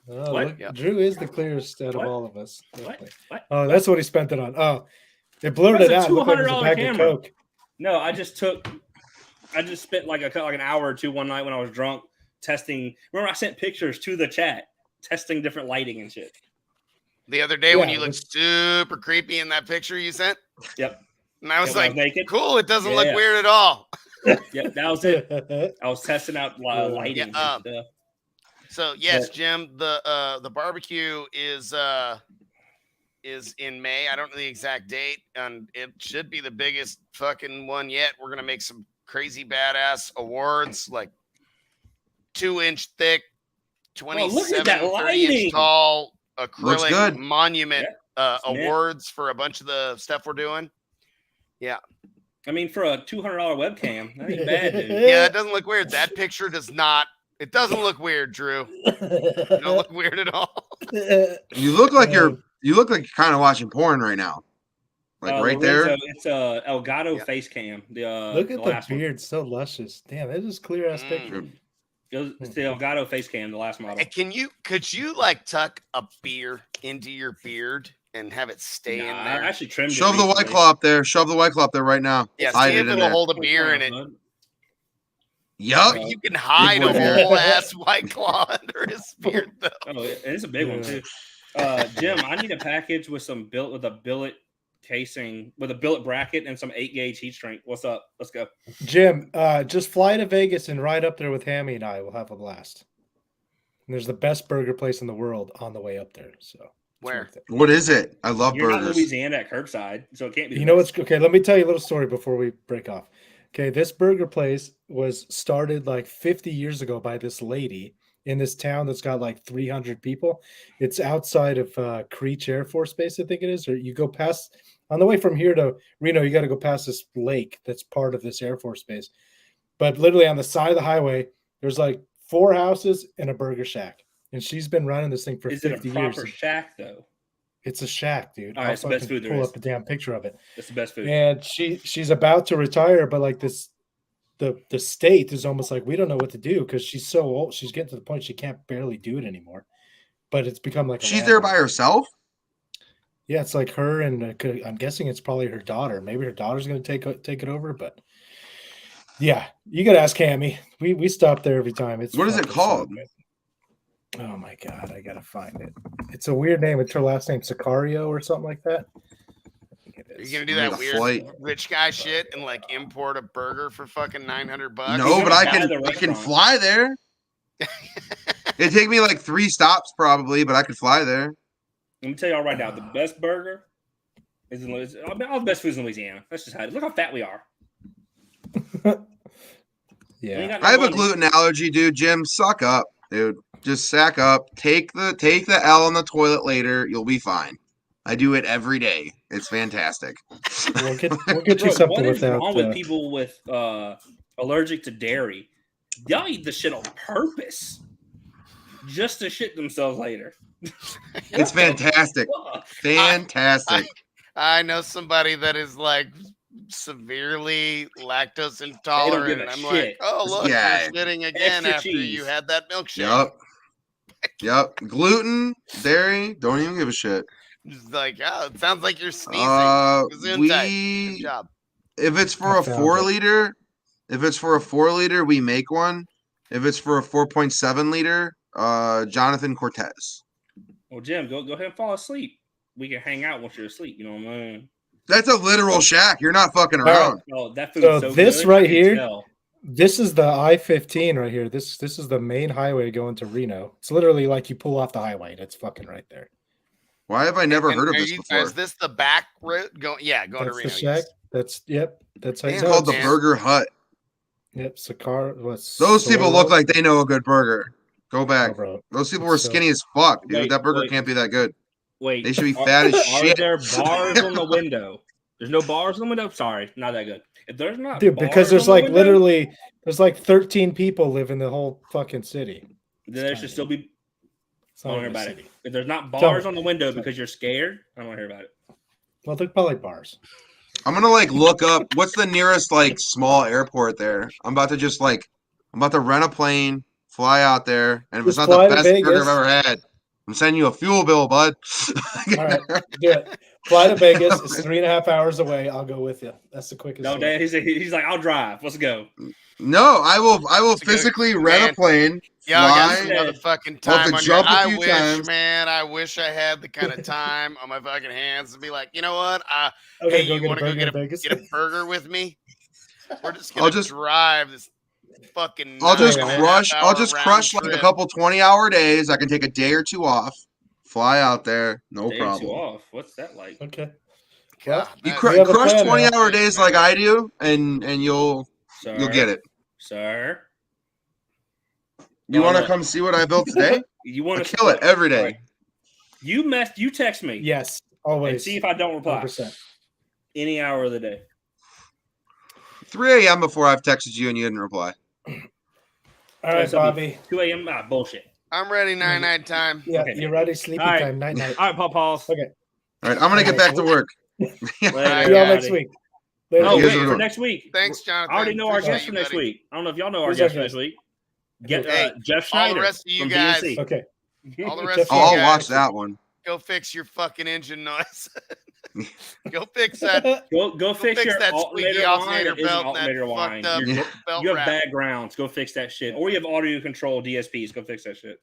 Oh, What? look, Yeah. Drew is the clearest out of What? all of us. What? What? Oh, that's what he spent it on. Oh, it blurred That's it a out. It looked like it was a $200 bag camera. of Coke. No, I just spent like an hour or two one night when I was drunk testing. Remember, I sent pictures to the chat testing different lighting and shit. The other day when Yeah, you looked super creepy in that picture you sent. Yep. And I was Yeah, when I like, was naked. cool, it doesn't look Yeah. weird at all. Yep, that was it. I was testing out lighting Yeah, and stuff. So yes, But- Jim, the barbecue is in May. I don't know the exact date, and it should be the biggest fucking one yet. We're gonna make some crazy badass awards, like 2-inch thick, look at 27, that 30-inch lighting. tall Looks acrylic good. monument It's mint. awards for a bunch of the stuff we're doing. I mean, for a $200 webcam, that ain't bad, dude. Yeah, it doesn't look weird. That picture does not. It doesn't look weird, Drew. You don't look weird at all. You look like you're kind of watching porn right now, like right there. Lorenzo, it's a Elgato Yeah. face cam. Look at the last one. beard, so luscious. Damn, that is clear ass picture. It's the Elgato face cam, the last model. Hey, could you like tuck a beer into your beard and have it stay in I there? actually trimmed Shove it the white recently. claw up there. Shove the white claw up there right now. Yeah, Hide see it if in it'll there. hold a beer in it. Yup. You can hide a boy hair. whole ass white claw under his beard, though. Oh, it's a big one Yeah. too. Jim, I need a package with a billet casing with a billet bracket and some 8-gauge heat shrink. What's up? Let's go. Jim, just fly to Vegas and ride up there with Hammy and I. We'll have a blast. And there's the best burger place in the world on the way up there. So it's Where? worth it. What is it? I love You're not in burgers. Louisiana at curbside, so it can't be. You know what's okay? Let me tell you a little story before we break off. Okay, this burger place was started like 50 years ago by this lady in this town that's got like 300 people. It's outside of Creech Air Force Base, I think it is. Or you go past on the way from here to Reno, you got to go past this lake that's part of this Air Force Base. But literally on the side of the highway, there's like 4 houses and a burger shack. And she's been running this thing for Is 50 it a years. proper shack though? It's a shack, dude. All right, it's the best food there pull is. up a damn picture of it. It's the best food. And she's about to retire, but like this, the state is almost like we don't know what to do because she's so old. She's getting to the point she can't barely do it anymore. But it's become like She's there by herself. Yeah, it's like her and I'm guessing it's probably her daughter. Maybe her daughter's going to take it over. But yeah, you got to ask Hammy. We stop there every time. It's What is it fucking called? so good. Oh my god, I gotta find it. It's a weird name. It's her last name Sicario or something like that. I think it Are is. you gonna do Made that a weird flight. rich guy shit and like import a burger for fucking $900? No, He's but gonna I buy can the I can restaurant. fly there. It'd take me like 3 stops probably, but I could fly there. Let me tell y'all right now, the best burger is in Louisiana. I mean, all the best food is in Louisiana. That's just how it is. Look how fat we are. We ain't Yeah. got no I have a money. gluten allergy, dude. Jim, suck up, dude. Just sack up. Take the L on the toilet later. You'll be fine. I do it every day. It's fantastic. We'll get Bro, you something what is without. wrong with people with allergic to dairy? Y'all eat the shit on purpose just to shit themselves later. It's fantastic. Fuck. Fantastic. I know somebody that is like severely lactose intolerant, give a and I'm shit. like, oh look, Yeah. you're shitting again Extra after you cheese. had that milkshake. Yep. Gluten, dairy, don't even give a shit. Just like, oh, it sounds like you're sneezing. Good job. If it's for a 4 liter, we make one. If it's for a 4.7 liter, Jonathan Cortez. Well, Jim, go ahead and fall asleep. We can hang out once you're asleep. You know what I mean? That's a literal shack. You're not fucking around. Oh, that food's so this good, right here, this is the I-15 right here. This is the main highway going to Reno. It's literally like you pull off the highway. It's fucking right there. Why have I never heard of this before? Is this the back route? Going to Reno. The shack. Yes. That's how it's called the Burger Hut. Yep, Sakar. Those people look like they know a good burger. Go back. Oh, bro. Those people were skinny as fuck, dude. That burger can't be that good. Wait, they should be fat as shit. Are there bars on the window? There's no bars on the window. Sorry, not that good. If there's not, dude, because there's like literally, there's like 13 people live in the whole fucking city. Then there should still be. I don't hear about it. If there's not bars on the window because you're scared, I don't want to hear about it. Well, they're probably bars. I'm gonna look up what's the nearest small airport there. I'm about to rent a plane, fly out there, and if it's not the best burger I've ever had, I'm sending you a fuel bill, bud. All right, do it. Fly to Vegas. It's 3.5 hours away. I'll go with you. That's the quickest. No, Dad. He's like, I'll drive. Let's go. No, I will physically rent a plane. Yeah, I got some motherfucking time on your. I wish I had the kind of time on my fucking hands to be like, you know what? Okay, hey, you want to go get a burger with me? We're just gonna drive this fucking. I'll just crush like a couple 20-hour days. I can take a day or two off, fly out there, no problem. Day or two off. What's that like? Okay. Well, you crush 20-hour days like I do, and you'll get it, sir. You want to come see what I built today? You want to kill it every day? Right. You text me. Yes, always. And see if I don't reply. 100%. Any hour of the day. 3 a.m. before I've texted you and you didn't reply. All right, Bobby. 2 a.m. Bullshit. I'm ready. Night time. Yeah, okay. You're ready. Sleepy time. Night. All right, Paul. Okay. All right, I'm gonna get back to work. See y'all next week. For next week. Thanks, Jonathan. I already know our guest for next week. I don't know if y'all know our guest for next week. Get Jeff Schneider. All the rest of you guys. BNC. Okay. All the rest of you I'll guys. watch that one. Go fix your fucking engine noise. Go fix that. Go fix your that squeaky alternator belt. You have bad grounds. Go fix that shit. Or you have audio control DSPs. Go fix that shit.